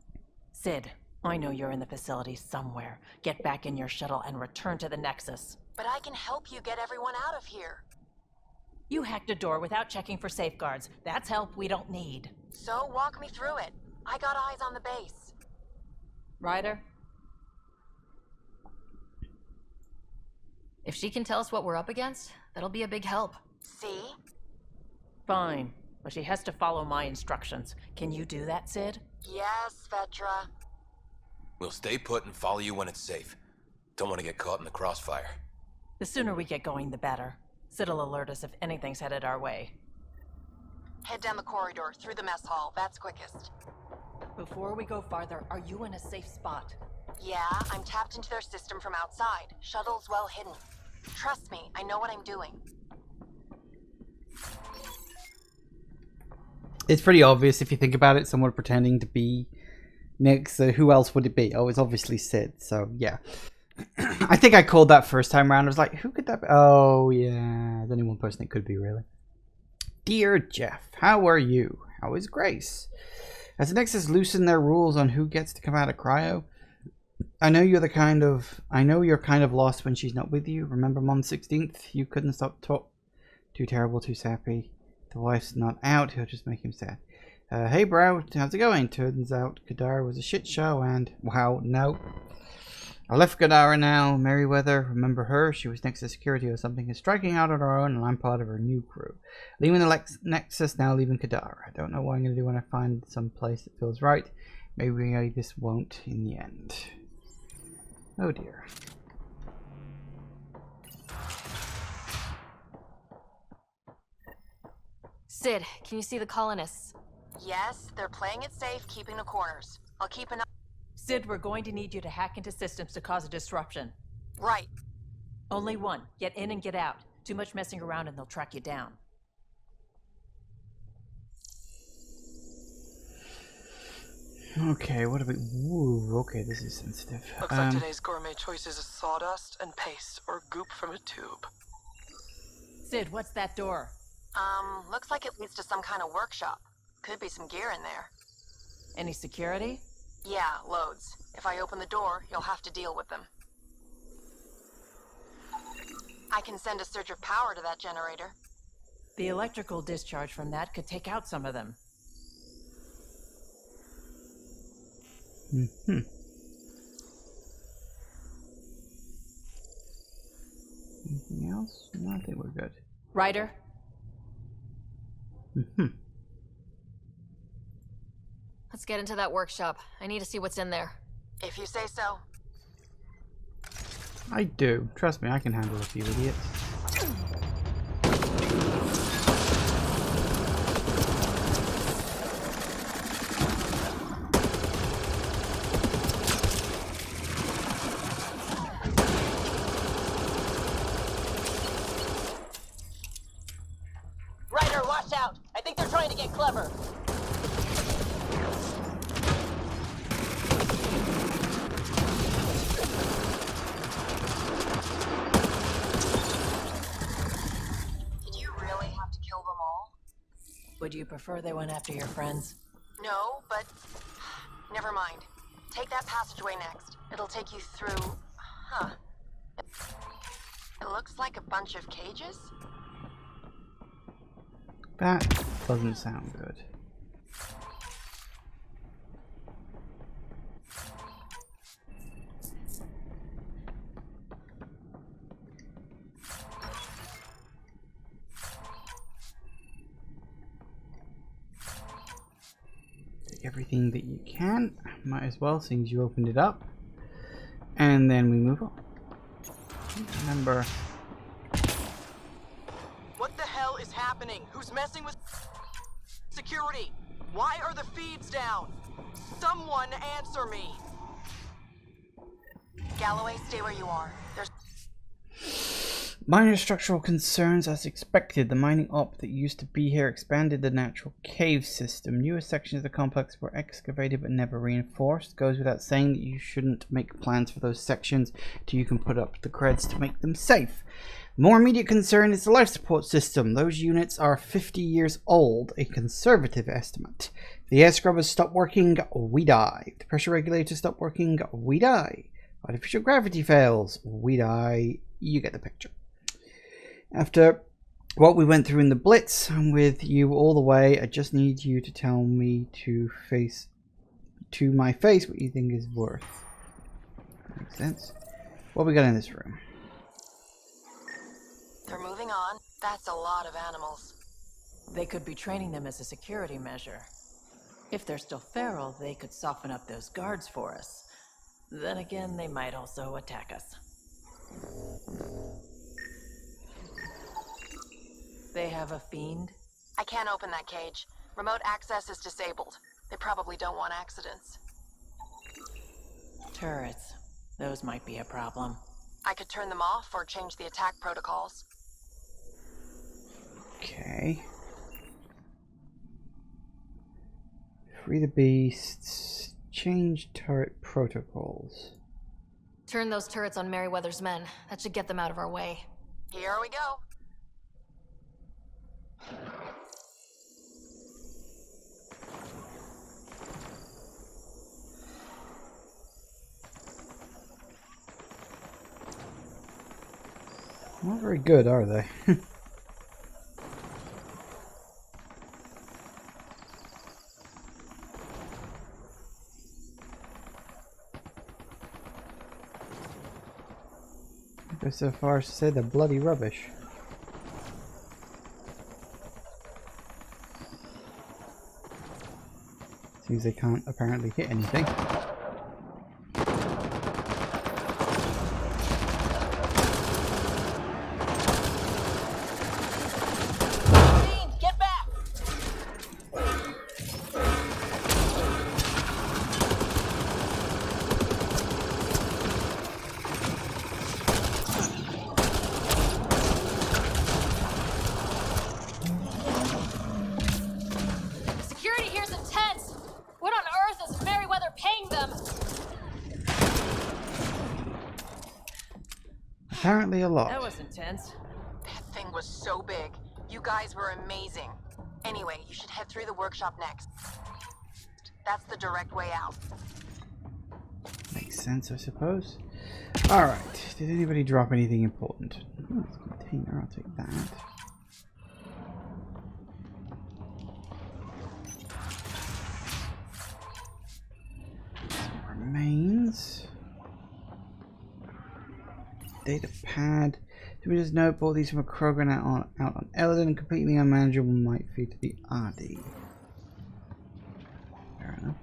Speaker 5: Sid, I know you're in the facility somewhere. Get back in your shuttle and return to the Nexus.
Speaker 10: But I can help you get everyone out of here.
Speaker 5: You hacked a door without checking for safeguards. That's help we don't need.
Speaker 10: So walk me through it. I got eyes on the base.
Speaker 5: Ryder?
Speaker 3: If she can tell us what we're up against, that'll be a big help.
Speaker 10: See?
Speaker 5: Fine, but she has to follow my instructions. Can you do that, Sid?
Speaker 10: Yes, Vetra.
Speaker 9: We'll stay put and follow you when it's safe. Don't want to get caught in the crossfire.
Speaker 5: The sooner we get going, the better. Sid'll alert us if anything's headed our way.
Speaker 10: Head down the corridor, through the mess hall. That's quickest.
Speaker 5: Before we go farther, are you in a safe spot?
Speaker 10: Yeah, I'm tapped into their system from outside. Shuttle's well hidden. Trust me, I know what I'm doing.
Speaker 1: It's pretty obvious if you think about it. Someone pretending to be Nick, so who else would it be? Oh, it's obviously Sid, so yeah. I think I called that first time around. I was like, who could that be? Oh, yeah. There's only one person it could be, really. Dear Jeff, how are you? How is Grace? Has the Nexus loosened their rules on who gets to come out of cryo? I know you're kind of lost when she's not with you. Remember on the 16th? You couldn't stop talk. Too terrible, too sappy. The wife's not out. He'll just make him sad. Hey, bro. How's it going? Turns out Kadara was a shit show and... Wow, no. I left Kadara now. Merryweather, remember her? She was Nexus security or something. Is striking out on her own, and I'm part of her new crew. Leaving the Nexus, now leaving Kadara. I don't know what I'm going to do when I find some place that feels right. Maybe I just won't in the end. Oh dear.
Speaker 3: Sid, can you see the colonists?
Speaker 10: Yes, they're playing it safe, keeping the corners. I'll keep an eye.
Speaker 5: Sid, we're going to need you to hack into systems to cause a disruption.
Speaker 10: Right.
Speaker 5: Only one. Get in and get out. Too much messing around and they'll track you down.
Speaker 1: Okay, what do we... Ooh, okay, this is sensitive.
Speaker 7: Looks like today's gourmet choices is sawdust and paste or goop from a tube.
Speaker 5: Sid, what's that door?
Speaker 10: Looks like it leads to some kind of workshop. Could be some gear in there.
Speaker 5: Any security?
Speaker 10: Yeah, loads. If I open the door, you'll have to deal with them. I can send a surge of power to that generator.
Speaker 8: The electrical discharge from that could take out some of them.
Speaker 1: Mm-hmm. Anything else? No, I think we're good.
Speaker 3: Ryder?
Speaker 1: Mm-hmm.
Speaker 3: Let's get into that workshop. I need to see what's in there.
Speaker 10: If you say so.
Speaker 1: I do. Trust me, I can handle a few idiots.
Speaker 5: Ryder, watch out! I think they're trying to get clever.
Speaker 10: Did you really have to kill them all?
Speaker 5: Would you prefer they went after your friends?
Speaker 10: No, but never mind. Take that passageway next. It'll take you through... Huh. It looks like a bunch of cages?
Speaker 1: That doesn't sound good. Take everything that you can. Might as well, since you opened it up. And then we move on. Remember...
Speaker 7: What the hell is happening? Who's messing with security? Why are the feeds down? Someone answer me!
Speaker 10: Galloway, stay where you are. There's...
Speaker 1: Minor structural concerns as expected. The mining op that used to be here expanded the natural cave system. Newer sections of the complex were excavated but never reinforced. Goes without saying that you shouldn't make plans for those sections till you can put up the creds to make them safe. More immediate concern is the life support system. Those units are 50 years old, a conservative estimate. If the air scrubbers stop working, we die. If the pressure regulators stop working, we die. Artificial gravity fails, we die. You get the picture. After what we went through in the Blitz, I'm with you all the way. I just need you to tell me to my face what you think is worth. Makes sense. What we got in this room?
Speaker 10: They're moving on. That's a lot of animals.
Speaker 5: They could be training them as a security measure. If they're still feral, they could soften up those guards for us. Then again, they might also attack us. They have a fiend?
Speaker 10: I can't open that cage. Remote access is disabled. They probably don't want accidents.
Speaker 5: Turrets. Those might be a problem.
Speaker 10: I could turn them off or change the attack protocols.
Speaker 1: Okay. Free the beasts. Change turret protocols.
Speaker 3: Turn those turrets on Merryweather's men. That should get them out of our way.
Speaker 10: Here we go.
Speaker 1: Not very good, are they? I go so far as to say they're bloody rubbish. Seems they can't apparently hit anything.
Speaker 5: Get back!
Speaker 3: Security here's intense! What on earth is Merryweather paying them?
Speaker 1: Apparently a lot.
Speaker 5: That was intense.
Speaker 10: That thing was so big. You guys were amazing. Anyway, you should head through the workshop next. That's the direct way out.
Speaker 1: Makes sense, I suppose. Alright, did anybody drop anything important? Oh, it's a container, I'll take that. Some remains. Data pad. Do we just know bought these from a Krogan out on Elaaden and completely unmanageable might feed to the RD? Fair enough.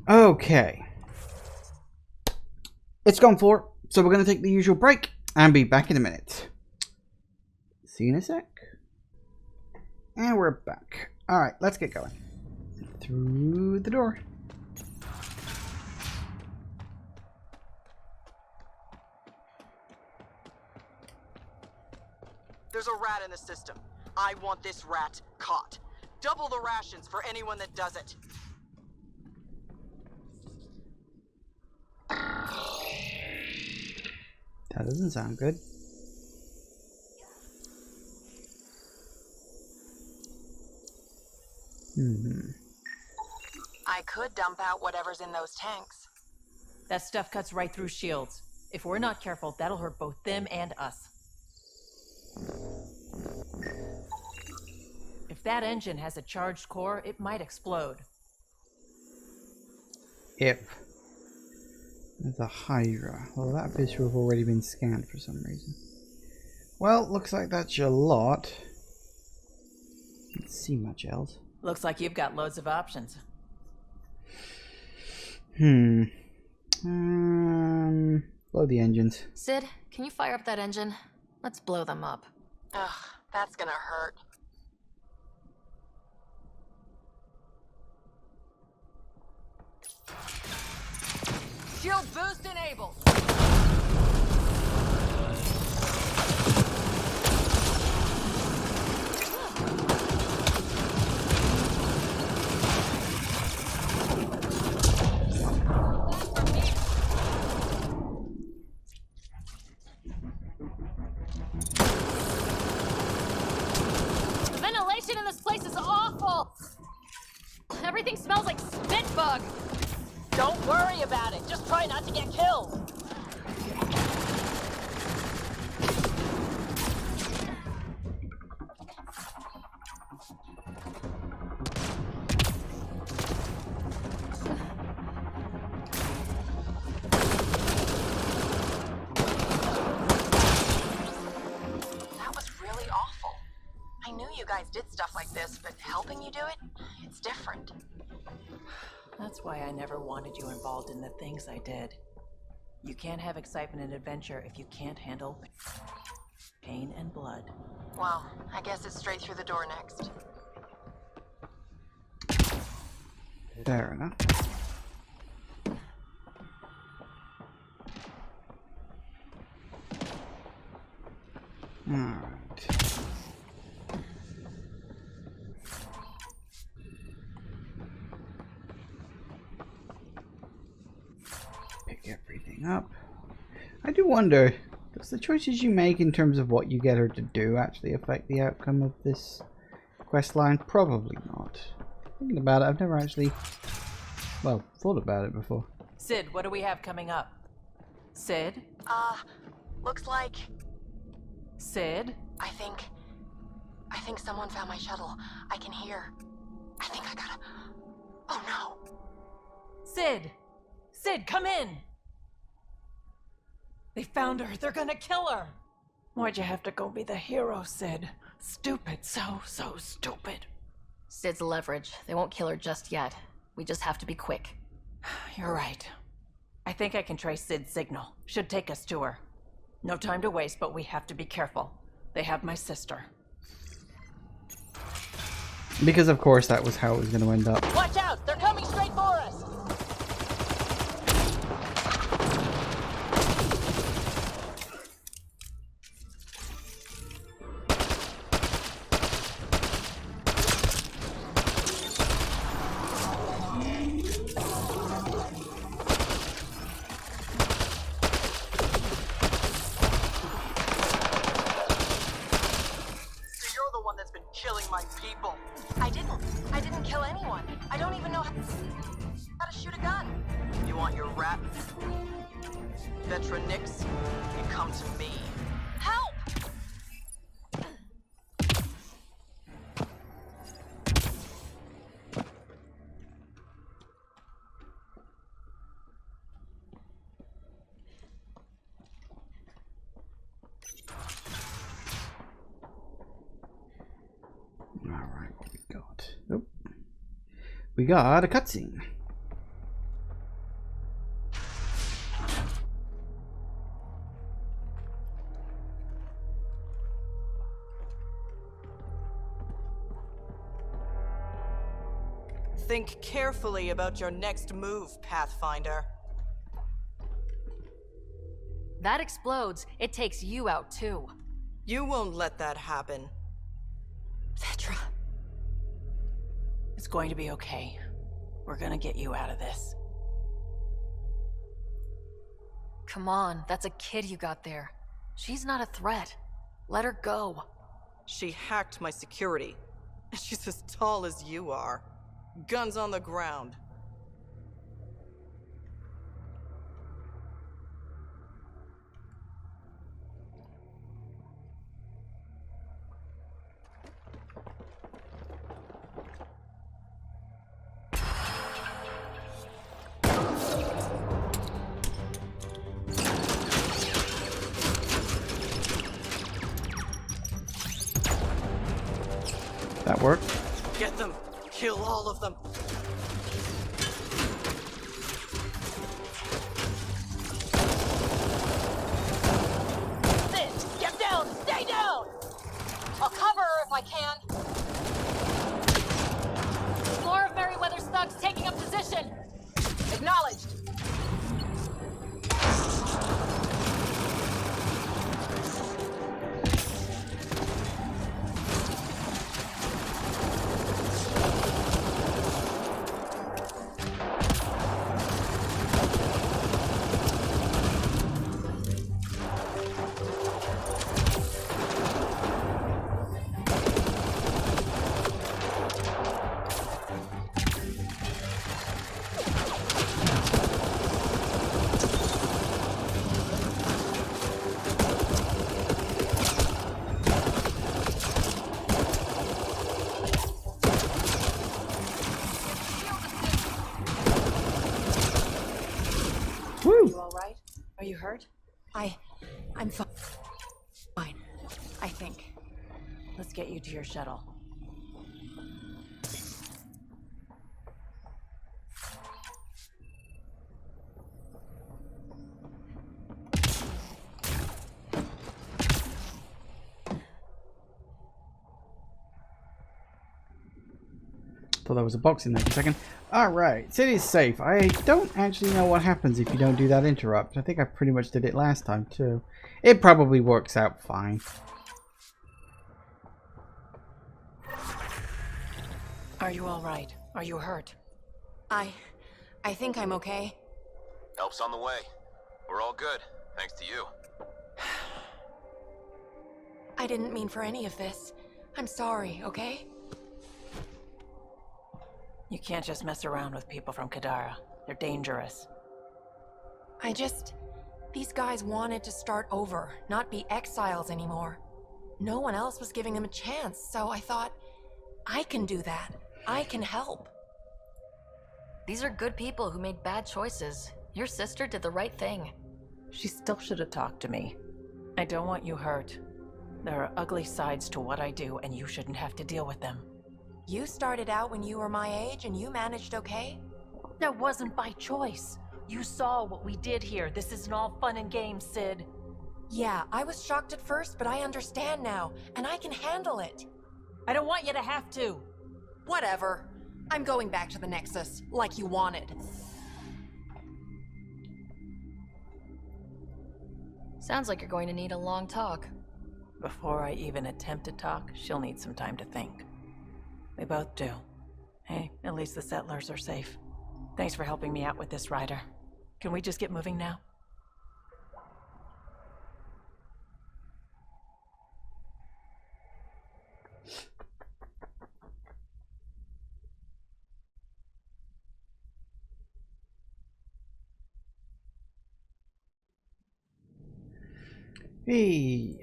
Speaker 1: Okay. It's gone 4, so we're going to take the usual break and be back in a minute. See you in a sec. And we're back. Alright, let's get going. Through the door.
Speaker 7: There's a rat in the system. I want this rat caught. Double the rations for anyone that does it.
Speaker 1: That doesn't sound good.
Speaker 10: I could dump out whatever's in those tanks.
Speaker 8: That stuff cuts right through shields. If we're not careful, that'll hurt both them and us. If that engine has a charged core, it might explode.
Speaker 1: If there's a Hydra. Well, that appears to have already been scanned for some reason. Well, looks like that's your lot. Can't see much else.
Speaker 8: Looks like you've got loads of options.
Speaker 1: Blow the engines.
Speaker 3: Sid, can you fire up that engine? Let's blow them up.
Speaker 10: Ugh, that's gonna hurt.
Speaker 8: Shield boost enabled!
Speaker 3: The ventilation in this place is awful! Everything smells like spit bug!
Speaker 8: Don't worry about it. Just try not to get killed.
Speaker 10: That was really awful. I knew you guys did stuff like this, but helping you do it, it's different.
Speaker 5: That's why I never wanted you involved in the things I did. You can't have excitement and adventure if you can't handle pain and blood.
Speaker 10: Well, I guess it's straight through the door next.
Speaker 1: Fair enough. Alright. Pick everything up. I do wonder, does the choices you make in terms of what you get her to do actually affect the outcome of this quest line? Probably not. Thinking about it, I've never actually, well, thought about it before.
Speaker 8: Sid, what do we have coming up? Sid?
Speaker 10: Looks like...
Speaker 8: Sid?
Speaker 10: I think someone found my shuttle. I can hear. I think I gotta... Oh no!
Speaker 8: Sid! Sid, come in! They found her. They're gonna kill her.
Speaker 5: Why'd you have to go be the hero, Sid? Stupid. So stupid.
Speaker 3: Sid's leverage. They won't kill her just yet. We just have to be quick.
Speaker 5: You're right. I think I can trace Sid's signal. Should take us to her. No time to waste, but we have to be careful. They have my sister.
Speaker 1: Because of course that was how it was going to end up.
Speaker 8: Watch out! They're coming straight for us!
Speaker 7: want your rat? Vetra Nix, you come to me.
Speaker 6: Help!
Speaker 1: Alright, what we got? Nope. We got a cutscene.
Speaker 7: Think carefully about your next move, Pathfinder.
Speaker 3: That explodes, it takes you out too.
Speaker 7: You won't let that happen.
Speaker 8: Vetra. It's going to be okay. We're gonna get you out of this.
Speaker 3: Come on, that's a kid you got there. She's not a threat. Let her go.
Speaker 7: She hacked my security. She's as tall as you are. Guns on the ground.
Speaker 1: That worked.
Speaker 7: Get them! Kill all of them!
Speaker 2: Sid, get down! Stay down! I'll cover her if I can.
Speaker 3: More of Merryweather's thugs taking up position!
Speaker 2: Acknowledged.
Speaker 8: You all right? Are you hurt? I'm fine. I think. Let's get you to your shuttle.
Speaker 1: Thought there was a box in there for a second. Alright, city's safe. I don't actually know what happens if you don't do that interrupt. I think I pretty much did it last time too. It probably works out fine.
Speaker 8: Are you all right? Are you hurt?
Speaker 10: I think I'm okay.
Speaker 9: Help's on the way. We're all good, thanks to you.
Speaker 10: I didn't mean for any of this. I'm sorry, okay?
Speaker 8: You can't just mess around with people from Kadara. They're dangerous.
Speaker 10: These guys wanted to start over, not be exiles anymore. No one else was giving them a chance, so I thought, I can do that. I can help.
Speaker 3: These are good people who made bad choices. Your sister did the right thing.
Speaker 8: She still should have talked to me. I don't want you hurt. There are ugly sides to what I do, and you shouldn't have to deal with them.
Speaker 10: You started out when you were my age and you managed okay?
Speaker 8: That wasn't by choice. You saw what we did here. This isn't all fun and games, Sid.
Speaker 10: Yeah, I was shocked at first, but I understand now, and I can handle it.
Speaker 8: I don't want you to have to.
Speaker 10: Whatever. I'm going back to the Nexus, like you wanted.
Speaker 3: Sounds like you're going to need a long talk.
Speaker 8: Before I even attempt to talk, she'll need some time to think. We both do. Hey, at least the settlers are safe. Thanks for helping me out with this, Ryder. Can we just get moving now?
Speaker 1: Hey,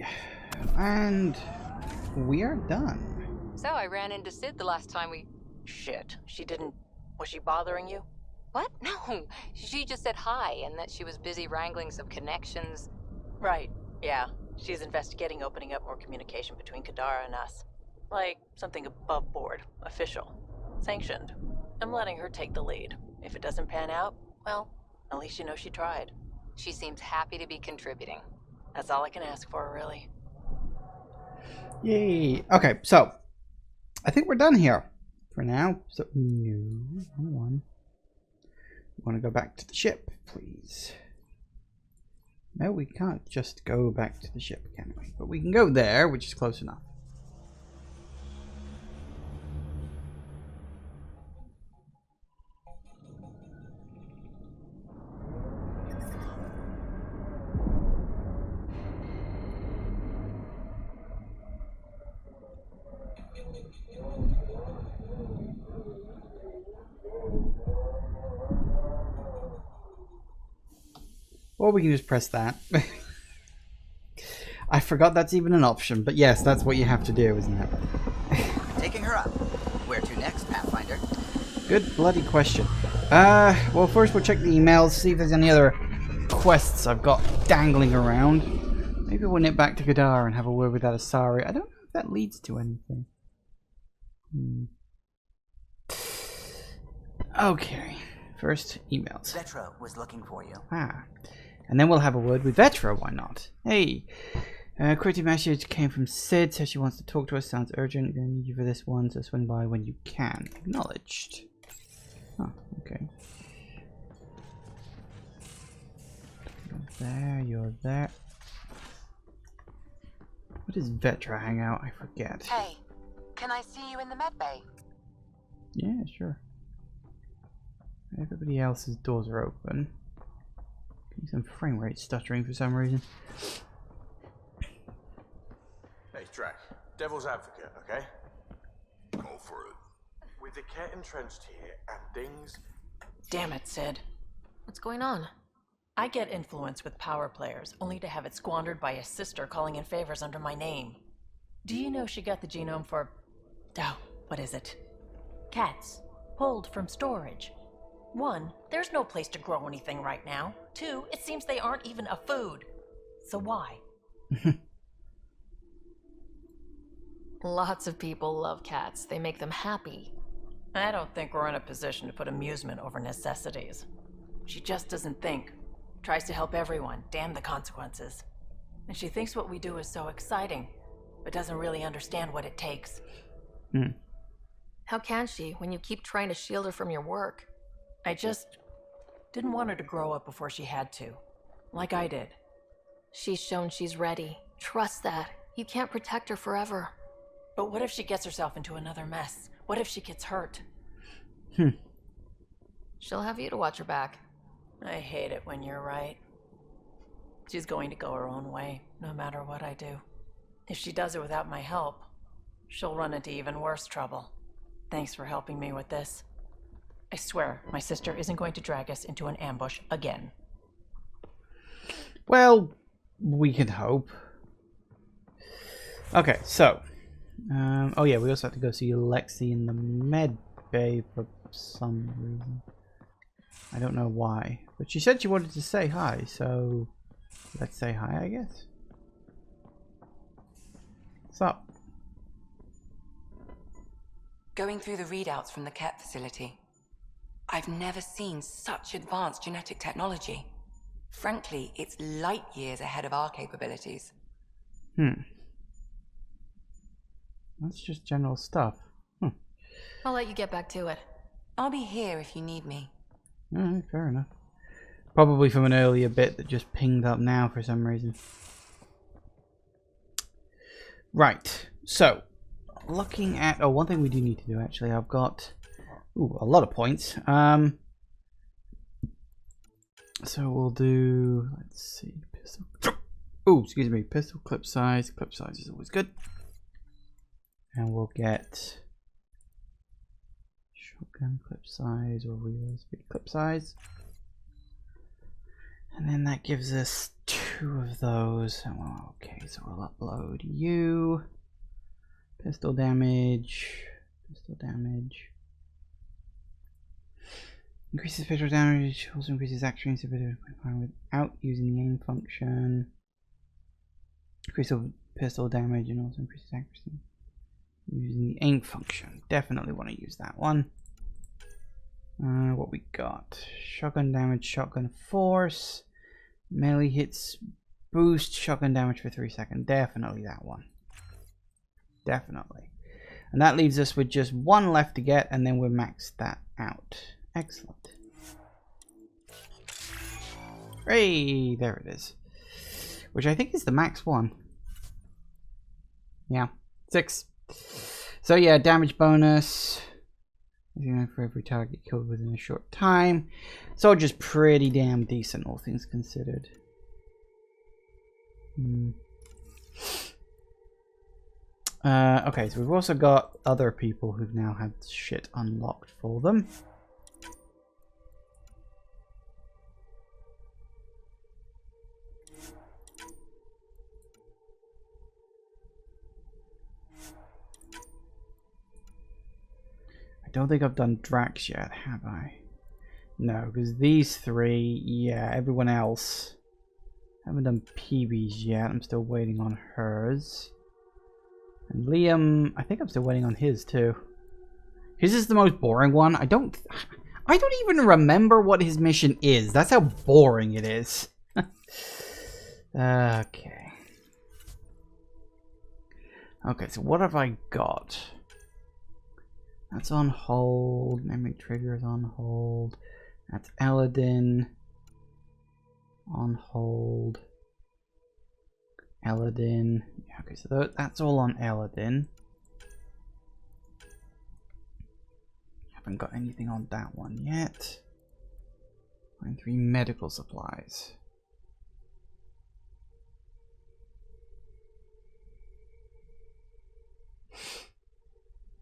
Speaker 1: and we are done.
Speaker 2: So I ran into Sid the last time we...
Speaker 5: Shit. She didn't... Was she bothering you?
Speaker 2: What? No. She just said hi and that she was busy wrangling some connections.
Speaker 5: Right. Yeah. She's investigating opening up more communication between Kadara and us. Like, something above board. Official. Sanctioned. I'm letting her take the lead. If it doesn't pan out, well, at least you know she tried.
Speaker 2: She seems happy to be contributing.
Speaker 5: That's all I can ask for, really.
Speaker 1: Yay. Okay, so I think we're done here for now. So, no, hold on. Want to go back to the ship, please? No, we can't just go back to the ship, can we? But we can go there, which is close enough. Or we can just press that. I forgot that's even an option, but yes, that's what you have to do, isn't it?
Speaker 11: Taking her up. Where to next, Pathfinder?
Speaker 1: Good bloody question. Well, first we'll check the emails, see if there's any other quests I've got dangling around. Maybe we'll nip back to Kadara and have a word with that Asari. I don't know if that leads to anything. Okay, first emails.
Speaker 11: Vetra was looking for you.
Speaker 1: Ah, and then we'll have a word with Vetra, why not? Hey, query message came from Sid, says she wants to talk to us, sounds urgent, gonna need you for this one, so swing by when you can. Acknowledged. Oh, okay. You're there. What does Vetra hang out? I forget.
Speaker 10: Hey, can I see you in the med bay?
Speaker 1: Yeah, sure. Everybody else's doors are open. Some frame rate stuttering for some reason.
Speaker 12: Hey, Drac. Devil's advocate, okay? Go for it. With the cat entrenched here and things...
Speaker 5: Damn it, Sid.
Speaker 3: What's going on?
Speaker 5: I get influence with power players, only to have it squandered by a sister calling in favors under my name. Do you know she got the genome for... Oh, what is it? Cats. Pulled from storage. 1, there's no place to grow anything right now. 2, it seems they aren't even a food. So why?
Speaker 3: Lots of people love cats. They make them happy.
Speaker 5: I don't think we're in a position to put amusement over necessities. She just doesn't think. Tries to help everyone, damn the consequences. And she thinks what we do is so exciting, but doesn't really understand what it takes.
Speaker 3: How can she when you keep trying to shield her from your work?
Speaker 5: I just didn't want her to grow up before she had to, like I did.
Speaker 3: She's shown she's ready. Trust that. You can't protect her forever.
Speaker 5: But what if she gets herself into another mess? What if she gets hurt?
Speaker 3: She'll have you to watch her back.
Speaker 5: I hate it when you're right. She's going to go her own way, no matter what I do. If she does it without my help, she'll run into even worse trouble. Thanks for helping me with this. I swear, my sister isn't going to drag us into an ambush again.
Speaker 1: Well, we can hope. Okay, so... oh yeah, we also have to go see Lexi in the med bay for some reason. I don't know why. But she said she wanted to say hi, so... let's say hi, I guess. What's up?
Speaker 2: Going through the readouts from the Ket facility. I've never seen such advanced genetic technology. Frankly, it's light years ahead of our capabilities.
Speaker 1: That's just general stuff.
Speaker 3: I'll let you get back to it.
Speaker 2: I'll be here if you need me.
Speaker 1: Alright, fair enough. Probably from an earlier bit that just pinged up now for some reason. Right, so looking at... oh, one thing we do need to do actually. I've got a lot of points. So we'll do... let's see. Pistol... oh, excuse me. Pistol clip size. Clip size is always good. And we'll get... shotgun clip size or reload speed clip size. And then that gives us 2 2 of those. Oh, okay, so we'll upload you. Pistol damage. Pistol damage. Increases pistol damage. Also increases action without using the aim function. Increase of pistol damage and also increases accuracy using the aim function. Definitely want to use that one. What we got? Shotgun damage, shotgun force, melee hits boost, shotgun damage for 3 seconds. Definitely that one. Definitely. And that leaves us with just 1 left to get, and then we'll max that out. Excellent. Hey, there it is. Which I think is the max one. Yeah, 6. So yeah, damage bonus. For every target killed within a short time. Soldier's pretty damn decent, all things considered. Okay, so we've also got other people who've now had shit unlocked for them. I don't think I've done Drax yet, have I? No, because these 3, yeah, everyone else. I haven't done PB's yet. I'm still waiting on hers. And Liam, I think I'm still waiting on his too. His is the most boring one. I don't even remember what his mission is. That's how boring it is. Okay. Okay, so what have I got? That's on hold. Memory trigger is on hold. That's Elaaden. On hold. Elaaden. Yeah, okay, so that's all on Elaaden. Haven't got anything on that one yet. Find 3 medical supplies.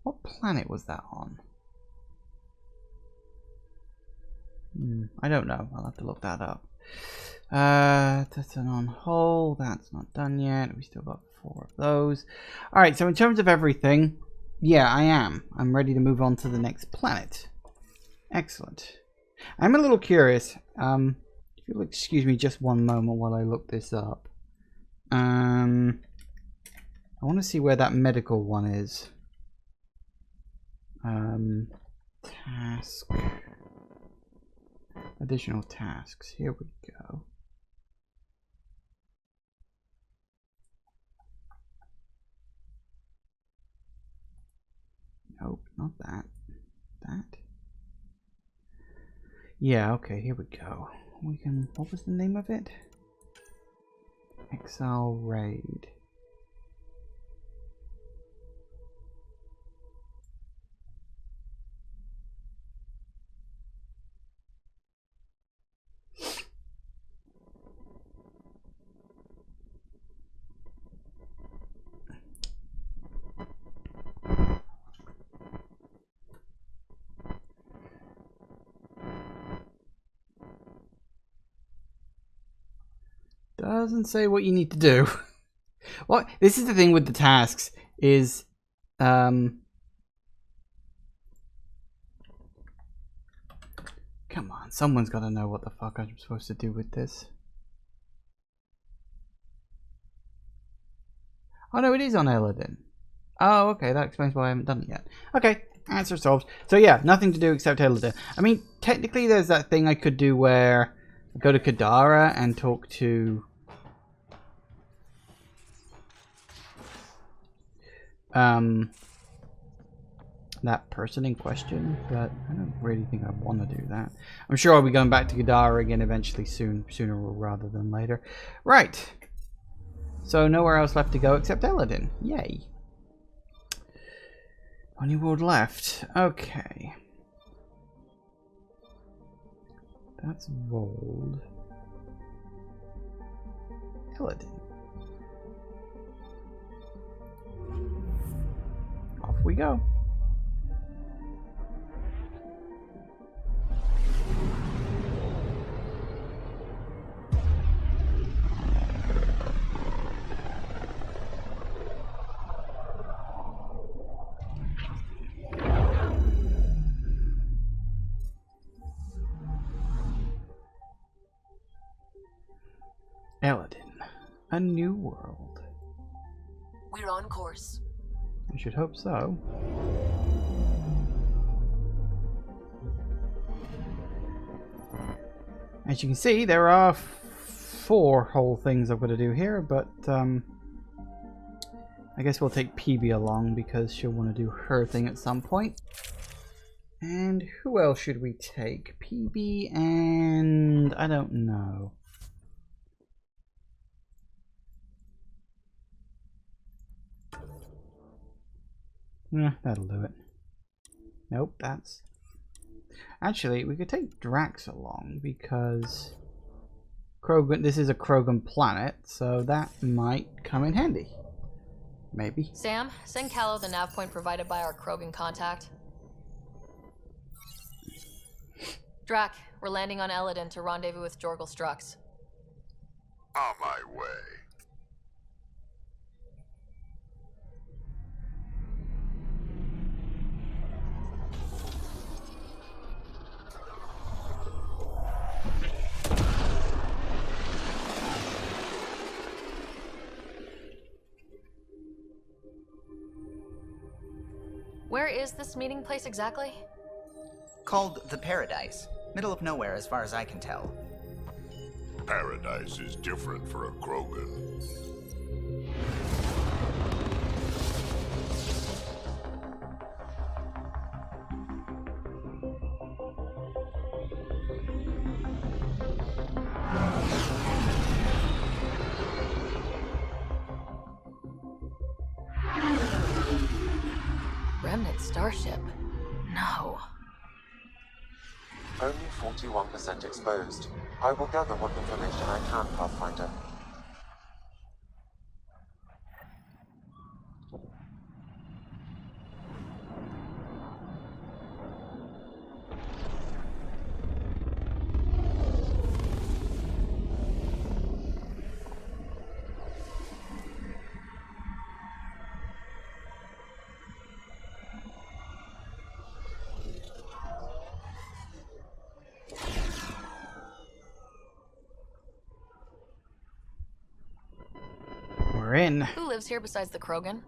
Speaker 1: What planet was that on? I don't know. I'll have to look that up. That's on hold. That's not done yet. We still got 4 of those. Alright, so in terms of everything, yeah, I am. I'm ready to move on to the next planet. Excellent. I'm a little curious. If you'll excuse me just one moment while I look this up. I want to see where that medical one is. Task. Additional tasks. Here we go. Nope, not that. That. Yeah, okay, here we go. We can. What was the name of it? Exile Raid. Doesn't say what you need to do. What? This is the thing with the tasks is come on, someone's got to know what the fuck I'm supposed to do with this. Oh no, it is on Elaaden. Oh, okay, that explains why I haven't done it yet. Okay, answer solved. So yeah, nothing to do except Elaaden. I mean, technically there's that thing I could do where I go to Kadara and talk to that person in question, but I don't really think I want to do that. I'm sure I'll be going back to Kadara again eventually sooner rather than later. Right. So nowhere else left to go except Elaaden. Yay. Only world left. Okay. That's Vold. Elaaden. Off we go. Elaaden, a new world.
Speaker 3: We're on course.
Speaker 1: I should hope so. As you can see, there are 4 whole things I've got to do here, but I guess we'll take PB along because she'll want to do her thing at some point. And who else should we take? PB and... I don't know. That'll do it. Nope, that's... Actually, we could take Drax along because Krogan. This is a Krogan planet, so that might come in handy. Maybe.
Speaker 3: Sam, send Callow the nav point provided by our Krogan contact. Drac, we're landing on Elaaden to rendezvous with Jorgal Strux.
Speaker 13: On my way.
Speaker 3: Where is this meeting place exactly?
Speaker 11: Called the Paradise. Middle of nowhere as far as I can tell.
Speaker 13: Paradise is different for a Krogan.
Speaker 3: Remnant starship? No.
Speaker 4: Only 41% exposed. I will gather what information I can, Pathfinder.
Speaker 1: We're in.
Speaker 3: Who lives here besides the Krogan?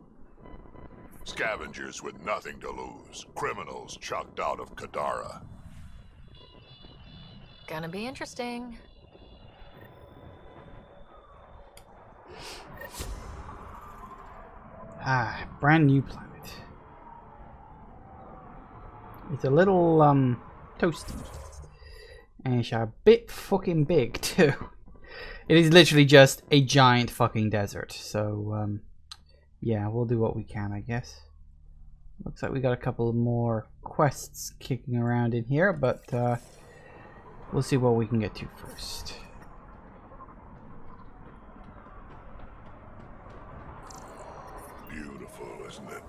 Speaker 13: Scavengers with nothing to lose. Criminals chucked out of Kadara.
Speaker 3: Gonna be interesting.
Speaker 1: Brand new planet. It's a little toasty. And it's a bit fucking big too. It is literally just a giant fucking desert. So yeah, we'll do what we can, I guess. Looks like we got a couple more quests kicking around in here, but we'll see what we can get to first.
Speaker 13: Beautiful, isn't it?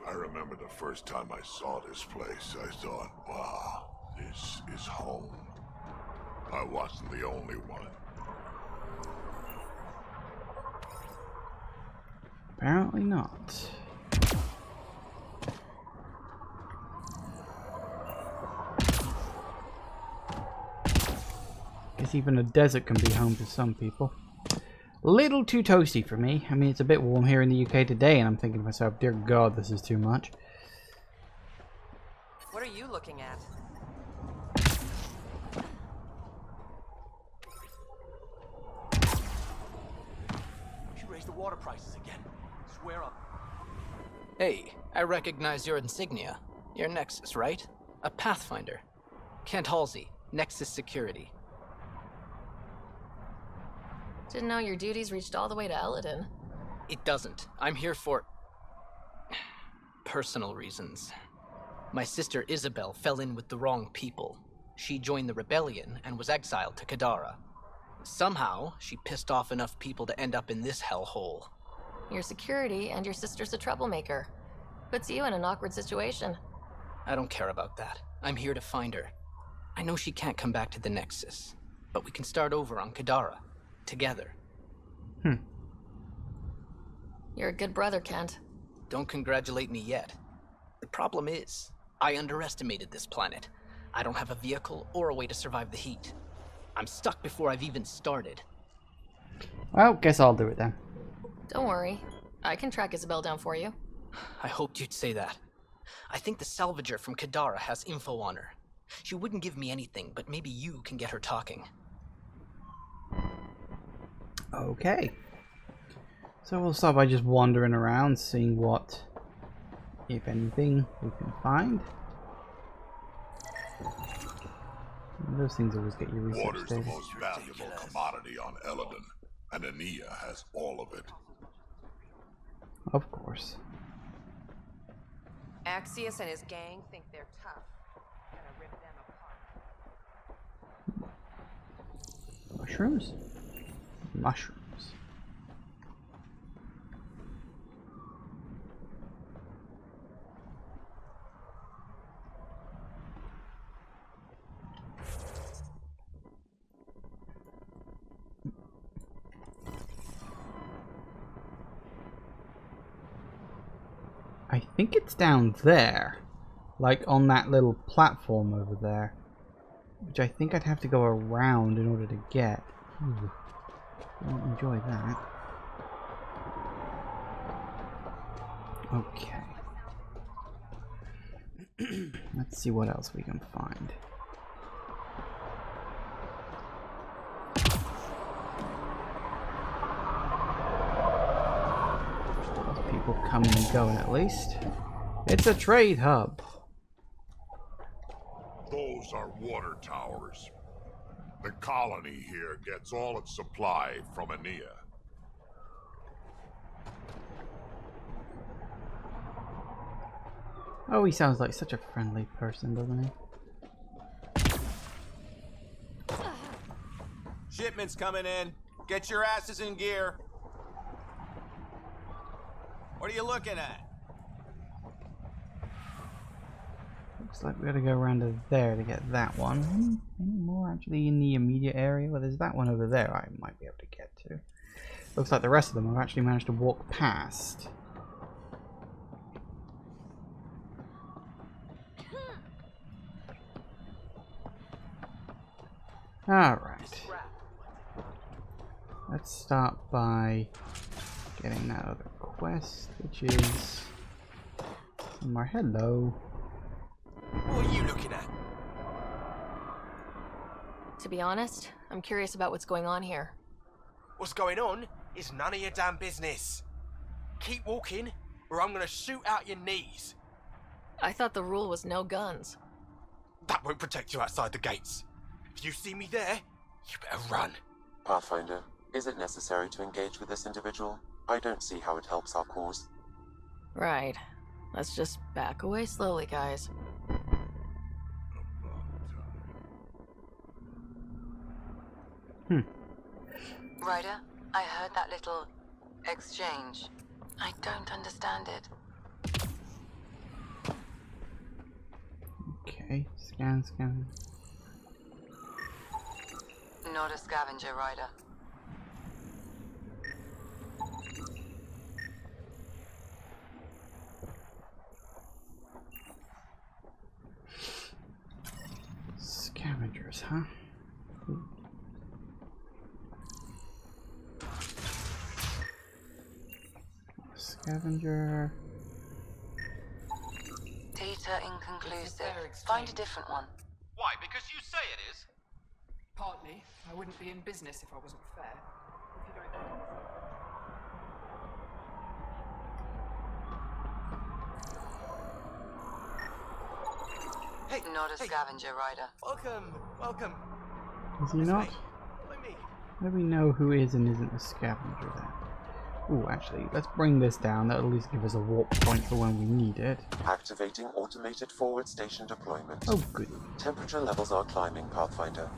Speaker 13: I remember the first time I saw this place, I thought, wow, this is home. I wasn't the only one.
Speaker 1: Apparently not. Guess even a desert can be home to some people. A little too toasty for me. I mean, it's a bit warm here in the UK today, and I'm thinking to myself, dear God, this is too much.
Speaker 14: What are you looking at?
Speaker 15: You should raise the water prices again. Swear up.
Speaker 14: Hey, I recognize your insignia. You're Nexus, right? A Pathfinder. Kent Halsey, Nexus Security.
Speaker 3: Didn't know your duties reached all the way to Elaaden.
Speaker 14: It doesn't. I'm here for... personal reasons. My sister Isabel fell in with the wrong people. She joined the rebellion and was exiled to Kadara. Somehow, she pissed off enough people to end up in this hellhole.
Speaker 3: Your security and your sister's a troublemaker. Puts you in an awkward situation.
Speaker 14: I don't care about that. I'm here to find her. I know she can't come back to the Nexus, but we can start over on Kadara. Together.
Speaker 3: You're a good brother, Kent.
Speaker 14: Don't congratulate me yet. The problem is, I underestimated this planet. I don't have a vehicle or a way to survive the heat. I'm stuck before I've even started.
Speaker 1: Well, guess I'll do it then.
Speaker 3: Don't worry. I can track Isabel down for you.
Speaker 14: I hoped you'd say that. I think the salvager from Kadara has info on her. She wouldn't give me anything, but maybe you can get her talking.
Speaker 1: Okay. So we'll start by just wandering around, seeing what, if anything, we can find. Those things always get you research
Speaker 13: Water's the
Speaker 1: data.
Speaker 13: most valuable commodity on Elaaden, and Ania has all of it.
Speaker 1: Of course.
Speaker 10: Axios and his gang think they're tough. Gonna rip them apart.
Speaker 1: Mushrooms? Mushrooms. I think it's down there, like on that little platform over there, which I think I'd have to go around in order to get. Ooh, I don't enjoy that. Okay. Let's see what else we can find. People coming and going at least. It's a trade hub.
Speaker 13: Those are water towers. The colony here gets all its supply from Ania.
Speaker 1: Oh, he sounds like such a friendly person, doesn't he?
Speaker 12: Shipment's coming in. Get your asses in gear. What are you looking at?
Speaker 1: Looks like we gotta go around to there to get that one. Any more actually in the immediate area? Well, there's that one over there I might be able to get to. Looks like the rest of them I've actually managed to walk past. Alright. Let's start by getting that other quest, which is somewhere. Hello.
Speaker 15: What are you looking at?
Speaker 3: To be honest, I'm curious about what's going on here.
Speaker 15: What's going on is none of your damn business. Keep walking, or I'm gonna shoot out your knees.
Speaker 3: I thought the rule was no guns.
Speaker 15: That won't protect you outside the gates. If you see me there, you better run.
Speaker 4: Pathfinder, is it necessary to engage with this individual? I don't see how it helps our cause.
Speaker 3: Right. Let's just back away slowly, guys.
Speaker 2: Ryder, I heard that little exchange. I don't understand it.
Speaker 1: Okay, scan.
Speaker 2: Not a scavenger, Ryder.
Speaker 1: Scavengers, huh? Ooh. Scavenger.
Speaker 2: Data inconclusive. Find a different one.
Speaker 16: Why? Because you say it is?
Speaker 17: Partly. I wouldn't be in business if I wasn't fair. If you don't...
Speaker 15: Hey,
Speaker 2: not a scavenger, Ryder.
Speaker 15: Welcome.
Speaker 1: Is he not?
Speaker 15: Follow me.
Speaker 1: Let me know who is and isn't a scavenger then. Ooh, actually, let's bring this down. That'll at least give us a warp point for when we need it.
Speaker 4: Activating automated forward station deployment.
Speaker 1: Oh, good.
Speaker 4: Temperature levels are climbing, Pathfinder.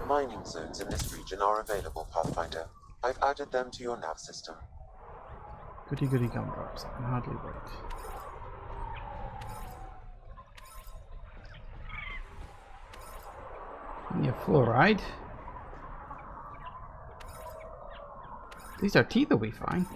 Speaker 4: Mining zones in this region are available, Pathfinder. I've added them to your nav system.
Speaker 1: Goody gumdrops. I can hardly wait. Yeah, fluoride. These are teeth that we find.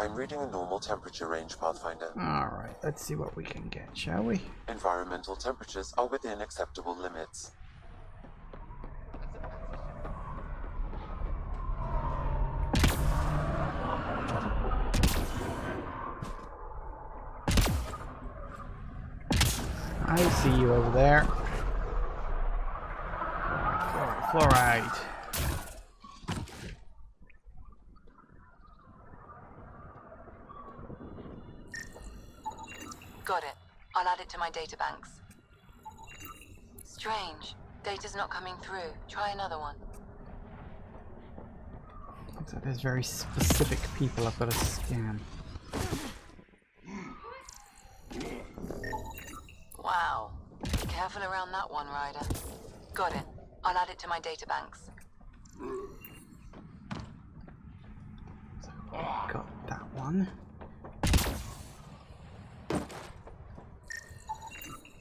Speaker 4: I'm reading a normal temperature range, Pathfinder.
Speaker 1: Alright, let's see what we can get, shall we?
Speaker 4: Environmental temperatures are within acceptable limits.
Speaker 1: I see you over there. Fluoride.
Speaker 2: Got it. I'll add it to my databanks. Strange. Data's not coming through. Try another one.
Speaker 1: Looks like there's very specific people I've got to scam.
Speaker 2: Wow. Be careful around that one, Ryder. Got it. I'll add it to my databanks.
Speaker 1: Got that one.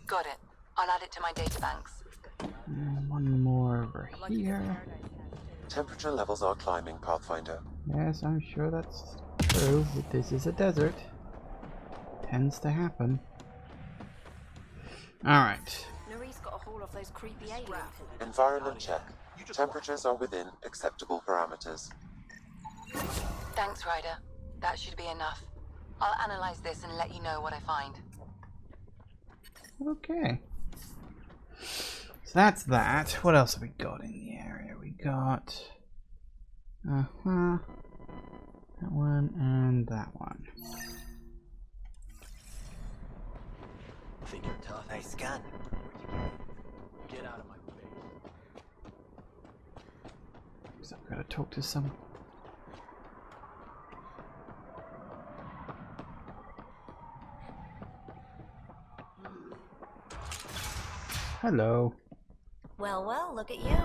Speaker 2: Got it. I'll add it to my databanks.
Speaker 1: And one more over here.
Speaker 4: Temperature levels are climbing, Pathfinder.
Speaker 1: Yes, I'm sure that's true. This is a desert. Tends to happen. Alright.
Speaker 6: Nuri's got a haul of those creepy aliens.
Speaker 4: Environment check. Temperatures are within acceptable parameters.
Speaker 2: Thanks, Ryder. That should be enough. I'll analyze this and let you know what I find.
Speaker 1: Okay. So that's that. What else have we got in the area? We got... that one and that one.
Speaker 11: Think you're tough. Nice gun.
Speaker 14: Get out of my face.
Speaker 1: So I've got to talk to some... Hello.
Speaker 18: Well, well, look at you.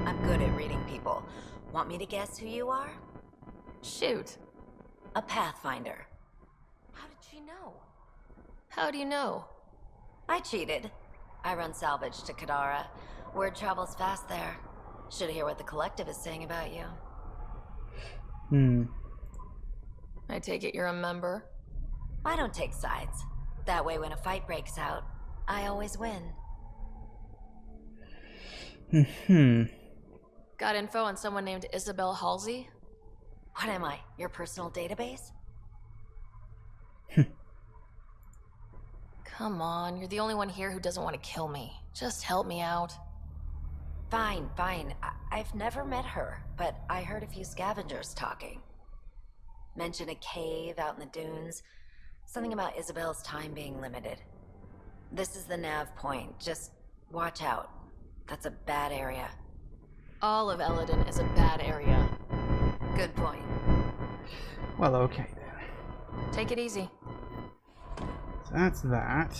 Speaker 18: I'm good at reading people. Want me to guess who you are?
Speaker 3: Shoot.
Speaker 18: A Pathfinder.
Speaker 6: How did she know?
Speaker 3: How do you know?
Speaker 18: I cheated. I run salvage to Kadara. Word travels fast there. Should hear what the collective is saying about you.
Speaker 3: I take it you're a member?
Speaker 18: I don't take sides. That way when a fight breaks out, I always win.
Speaker 3: Got info on someone named Isabel Halsey?
Speaker 18: What am I, your personal database?
Speaker 3: Come on, you're the only one here who doesn't want to kill me. Just help me out.
Speaker 18: Fine, fine. I've never met her, but I heard a few scavengers talking. Mentioned a cave out in the dunes. Something about Isabel's time being limited. This is the nav point. Just watch out. That's a bad area.
Speaker 3: All of Elaaden is a bad area.
Speaker 18: Good point.
Speaker 1: Well, okay then.
Speaker 3: Take it easy.
Speaker 1: So that's that.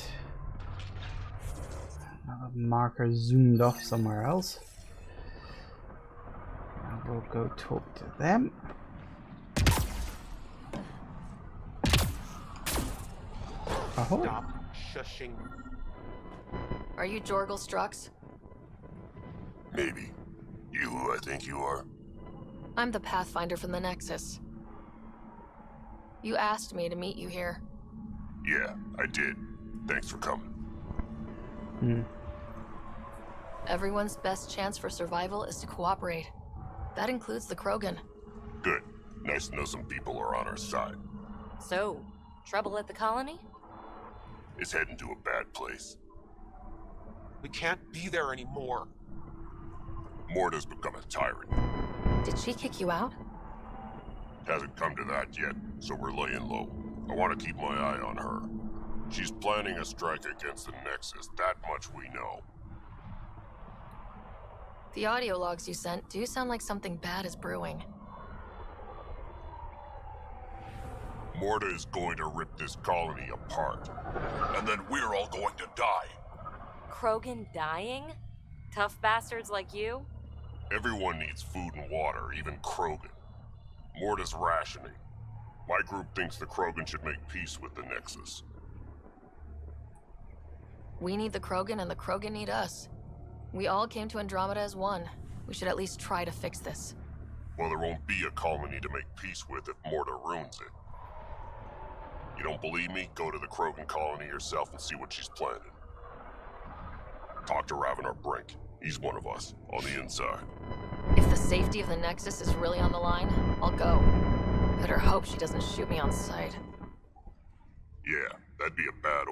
Speaker 1: Another marker zoomed off somewhere else. And we'll go talk to them. Oh.
Speaker 15: Stop shushing.
Speaker 3: Are you Jorgal Strux?
Speaker 13: Maybe. You who I think you are?
Speaker 3: I'm the Pathfinder from the Nexus. You asked me to meet you here.
Speaker 13: Yeah, I did. Thanks for coming.
Speaker 3: Everyone's best chance for survival is to cooperate. That includes the Krogan.
Speaker 13: Good. Nice to know some people are on our side.
Speaker 18: So, trouble at the colony?
Speaker 13: It's heading to a bad place.
Speaker 15: We can't be there anymore.
Speaker 13: Morta's become a tyrant.
Speaker 3: Did she kick you out?
Speaker 13: Hasn't come to that yet, so we're laying low. I want to keep my eye on her. She's planning a strike against the Nexus, that much we know.
Speaker 3: The audio logs you sent do sound like something bad is brewing.
Speaker 13: Morta is going to rip this colony apart. And then we're all going to die.
Speaker 6: Krogan dying? Tough bastards like you?
Speaker 13: Everyone needs food and water, even Krogan. Morta's rationing. My group thinks the Krogan should make peace with the Nexus.
Speaker 3: We need the Krogan and the Krogan need us. We all came to Andromeda as one. We should at least try to fix this.
Speaker 13: Well, there won't be a colony to make peace with if Morta ruins it. You don't believe me? Go to the Krogan colony yourself and see what she's planning. Talk to Ravenar Brink. He's one of us, on the inside.
Speaker 3: If the safety of the Nexus is really on the line, I'll go. Better hope she doesn't shoot me on sight.
Speaker 13: Yeah, that'd be a bad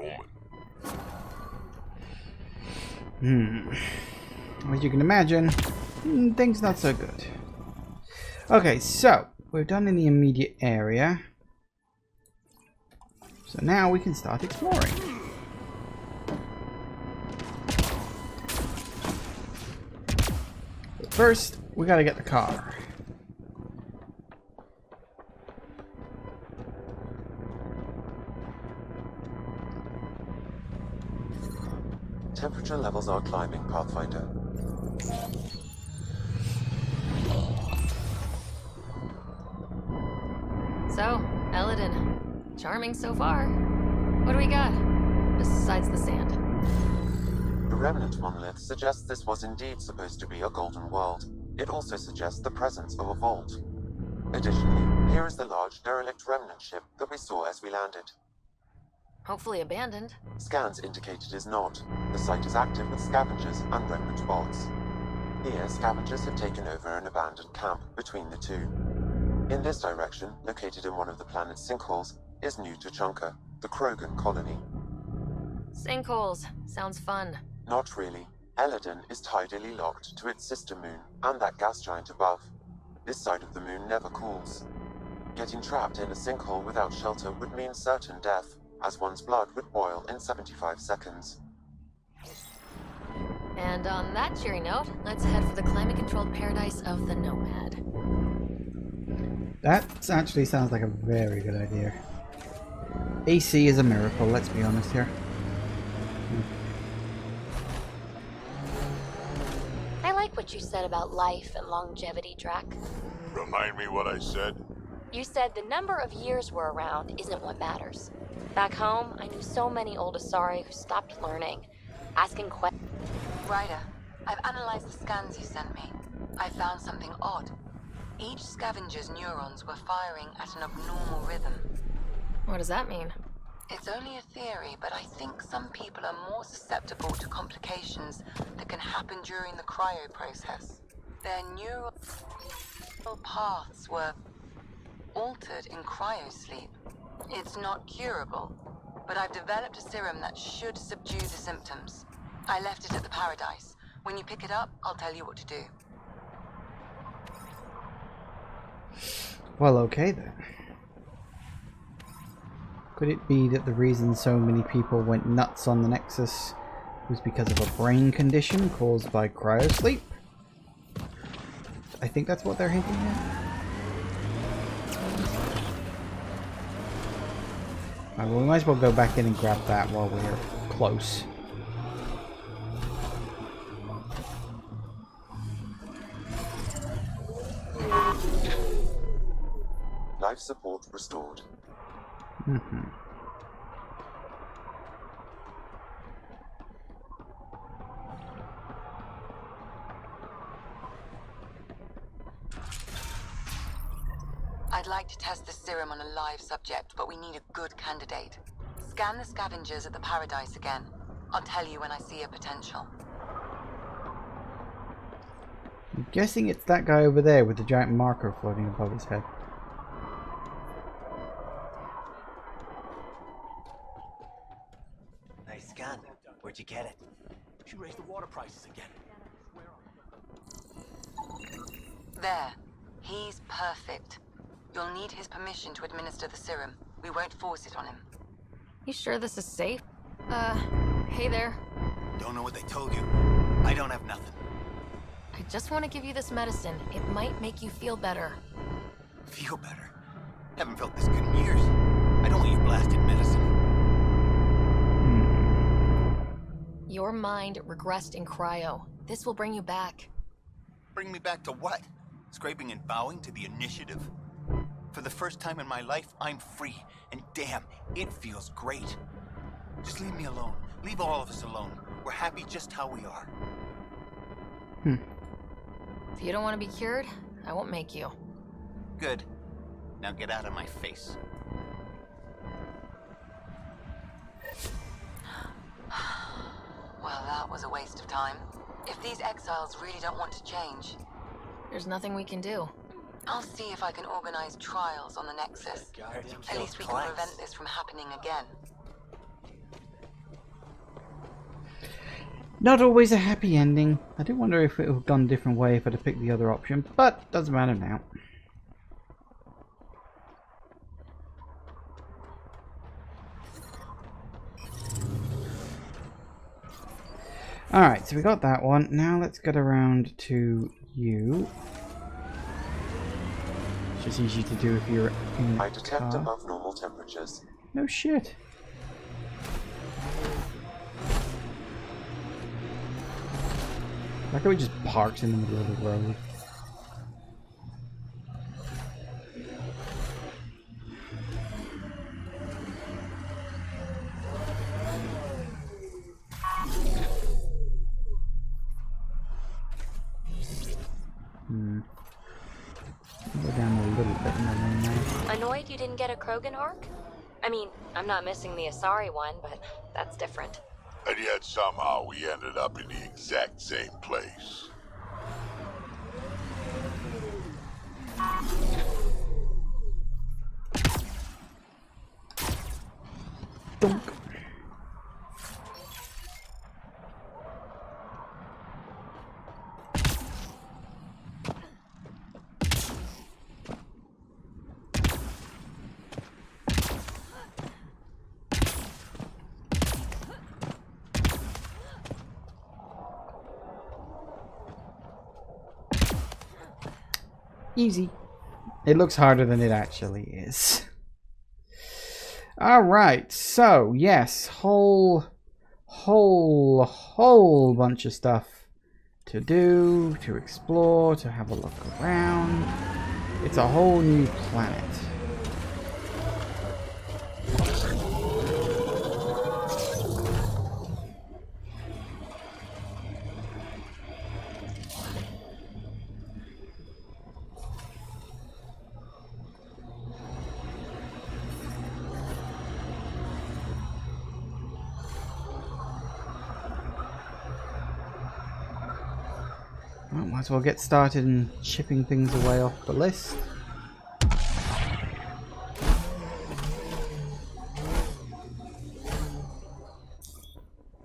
Speaker 13: omen.
Speaker 1: As you can imagine, things not so good. Okay, so we're done in the immediate area. So now we can start exploring. But first, we gotta get the car.
Speaker 4: Temperature levels are climbing, Pathfinder.
Speaker 3: So, Elaaden. Charming so far. What do we got? Besides the sand.
Speaker 4: The remnant monolith suggests this was indeed supposed to be a golden world. It also suggests the presence of a vault. Additionally, here is the large derelict remnant ship that we saw as we landed.
Speaker 3: Hopefully abandoned.
Speaker 4: Scans indicate it is not. The site is active with scavengers and remnant bots. Here, scavengers have taken over an abandoned camp between the two. In this direction, located in one of the planet's sinkholes, is New Tuchanka, the Krogan colony.
Speaker 3: Sinkholes. Sounds fun.
Speaker 4: Not really. Elaaden is tidally locked to its sister moon and that gas giant above. This side of the moon never cools. Getting trapped in a sinkhole without shelter would mean certain death, as one's blood would boil in 75 seconds.
Speaker 3: And on that cheery note, let's head for the climate-controlled paradise of the Nomad.
Speaker 1: That actually sounds like a very good idea. AC is a miracle, let's be honest here.
Speaker 6: I like what you said about life and longevity, Drac.
Speaker 13: Remind me what I said?
Speaker 6: You said the number of years we're around isn't what matters. Back home, I knew so many old Asari who stopped learning, asking questions.
Speaker 2: Ryder, I've analyzed the scans you sent me. I found something odd. Each scavenger's neurons were firing at an abnormal rhythm.
Speaker 3: What does that mean?
Speaker 2: It's only a theory, but I think some people are more susceptible to complications that can happen during the cryo process. Their neural paths were altered in cryosleep. It's not curable, but I've developed a serum that should subdue the symptoms. I left it at the Paradise. When you pick it up, I'll tell you what to do.
Speaker 1: Well, okay then. Could it be that the reason so many people went nuts on the Nexus was because of a brain condition caused by cryosleep? I think that's what they're hinting at. Right, well, we might as well go back in and grab that while we're close.
Speaker 4: Life support restored.
Speaker 2: I'd like to test the serum on a live subject, but we need a good candidate. Scan the scavengers at the Paradise again. I'll tell you when I see a potential.
Speaker 1: I'm guessing it's that guy over there with the giant marker floating above his head.
Speaker 19: Nice gun. Where'd you get it?
Speaker 15: She raised the water prices again.
Speaker 2: There. He's perfect. You'll need his permission to administer the serum. We won't force it on him.
Speaker 3: You sure this is safe? Hey there.
Speaker 19: Don't know what they told you. I don't have nothing.
Speaker 3: I just want to give you this medicine. It might make you feel better.
Speaker 19: Feel better? Haven't felt this good in years. I don't want your blasted medicine.
Speaker 3: Your mind regressed in cryo. This will bring you back.
Speaker 19: Bring me back to what? Scraping and bowing to the initiative? For the first time in my life, I'm free. And damn, it feels great. Just leave me alone. Leave all of us alone. We're happy just how we are.
Speaker 3: If you don't want to be cured, I won't make you.
Speaker 19: Good. Now get out of my face.
Speaker 2: that was a waste of time. If these exiles really don't want to change,
Speaker 3: There's nothing we can do.
Speaker 2: I'll see if I can organize trials on the Nexus. At least we can prevent this from happening again.
Speaker 1: Not always a happy ending. I do wonder if it would have gone a different way if I'd have picked the other option, but doesn't matter now. Alright, so we got that one. Now let's get around to you. It's just easy to do if you're in the
Speaker 4: I detect
Speaker 1: car.
Speaker 4: above normal temperatures.
Speaker 1: No shit. Like how we just parked in the middle of the road. Go down a little bit more than that.
Speaker 6: Annoyed you didn't get a Krogan arc? I mean, I'm not missing the Asari one, but that's different.
Speaker 13: And yet somehow we ended up in the exact same place.
Speaker 1: Dunk. Easy. It looks harder than it actually is. Alright, so yes, whole bunch of stuff to do, to explore, to have a look around. It's a whole new planet. Well, might as well get started and chipping things away off the list.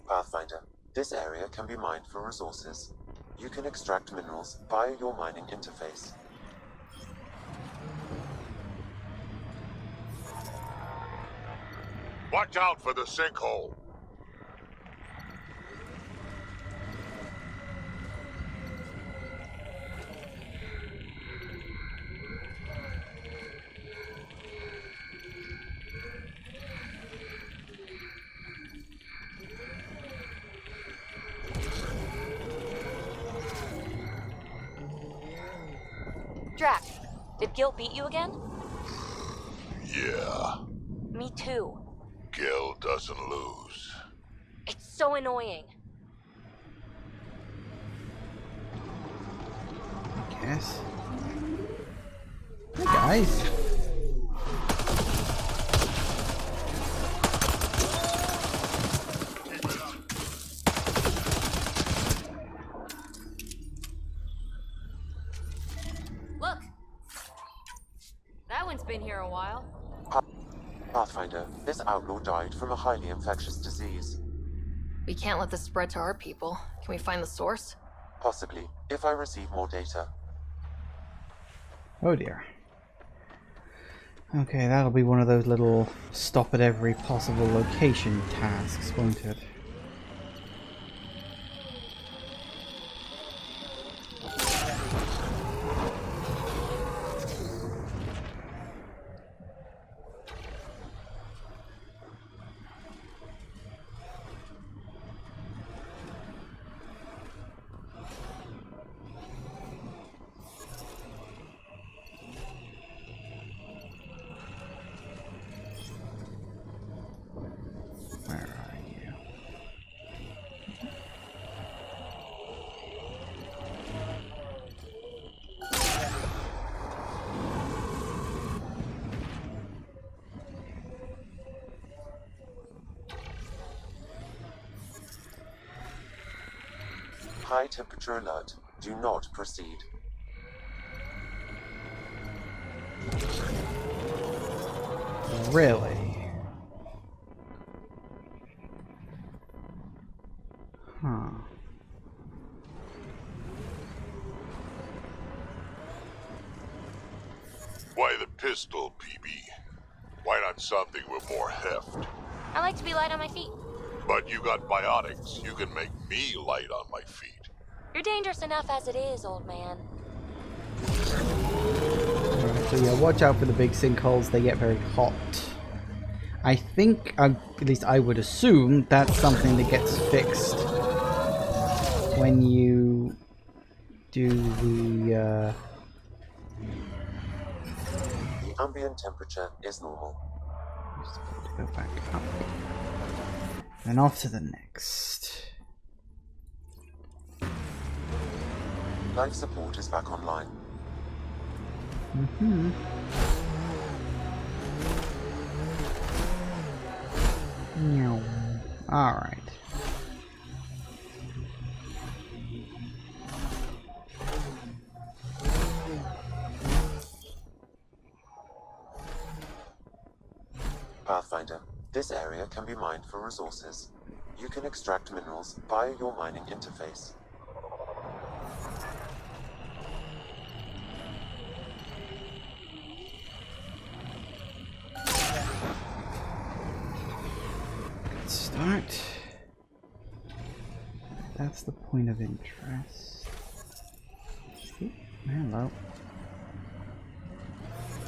Speaker 4: Pathfinder, this area can be mined for resources. You can extract minerals via your mining interface.
Speaker 13: Watch out for the sinkhole.
Speaker 6: Drac, did Gil beat you again?
Speaker 13: Yeah,
Speaker 6: Me too.
Speaker 13: Gil doesn't lose.
Speaker 6: It's so annoying.
Speaker 1: I guess. Hey guys.
Speaker 3: Look! That one's been here a while.
Speaker 4: Pathfinder, this outlaw died from a highly infectious disease.
Speaker 3: We can't let this spread to our people. Can we find the source?
Speaker 4: Possibly, if I receive more data.
Speaker 1: Oh dear. Okay, that'll be one of those little stop at every possible location tasks, won't it? Where are you?
Speaker 4: High temperature alert. Do not proceed.
Speaker 1: Really? Huh.
Speaker 13: Why the pistol, PB? Why not something with more heft?
Speaker 6: I like to be light on my feet.
Speaker 13: But you got biotics. You can make me light on my feet.
Speaker 6: You're dangerous enough as it is, old man.
Speaker 1: Alright, so yeah, watch out for the big sinkholes. They get very hot. I think, at least I would assume, that's something that gets fixed when you do the,
Speaker 4: Ambient temperature is normal.
Speaker 1: Go back up. And off to the next.
Speaker 4: Life support is back online.
Speaker 1: Mm-hmm. No. Alright.
Speaker 4: Pathfinder, this area can be mined for resources. You can extract minerals via your mining interface.
Speaker 1: Good start. That's the point of interest. Ooh, hello.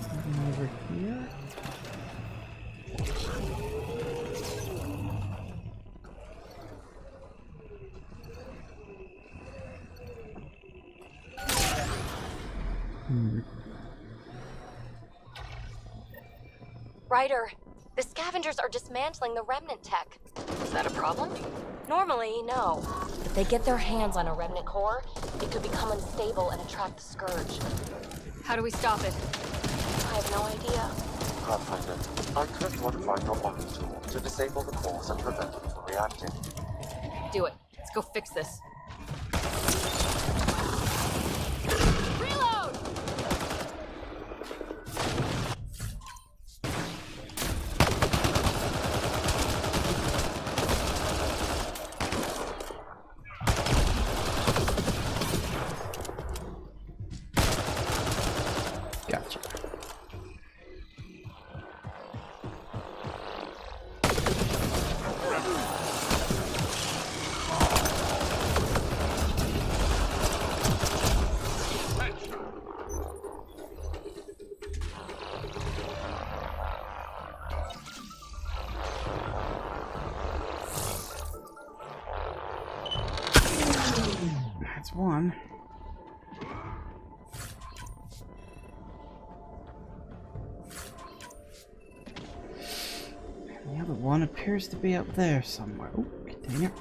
Speaker 1: Something over here.
Speaker 6: Ryder, the scavengers are dismantling the remnant tech.
Speaker 3: Is that a problem?
Speaker 6: Normally, no. If they get their hands on a remnant core, it could become unstable and attract the scourge.
Speaker 3: How do we stop it?
Speaker 6: I have no idea.
Speaker 4: Pathfinder, I could modify your Omni tool to disable the cores and prevent them from reacting.
Speaker 3: Do it. Let's go fix this.
Speaker 6: Reload!
Speaker 1: Gotcha. That's one. And the other one appears to be up there somewhere. Oh, container.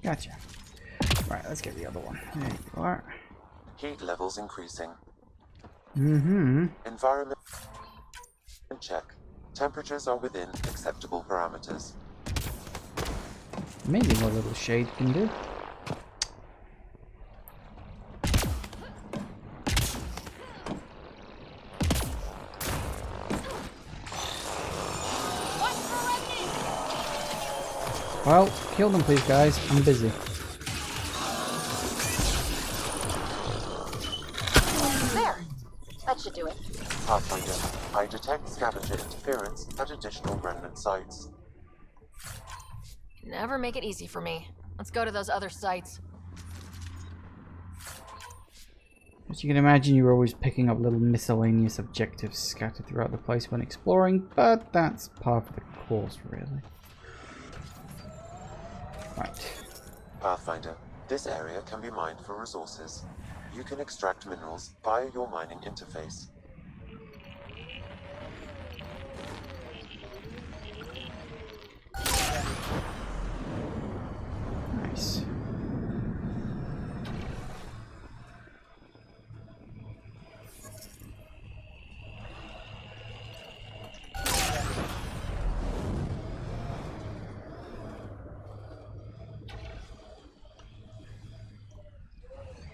Speaker 1: Gotcha. Right, let's get the other one. There you are.
Speaker 4: Heat levels increasing.
Speaker 1: Mm-hmm.
Speaker 4: Environment check. Temperatures are within acceptable parameters.
Speaker 1: Amazing what a little shade can do. Well, kill them please guys, I'm busy.
Speaker 6: There. That should do it.
Speaker 4: Pathfinder, I detect scavenger interference at additional remnant sites.
Speaker 3: Never make it easy for me. Let's go to those other sites.
Speaker 1: As you can imagine, you're always picking up little miscellaneous objectives scattered throughout the place when exploring, but that's part of the course, really. Right.
Speaker 4: Pathfinder, this area can be mined for resources. You can extract minerals via your mining interface.
Speaker 1: Nice.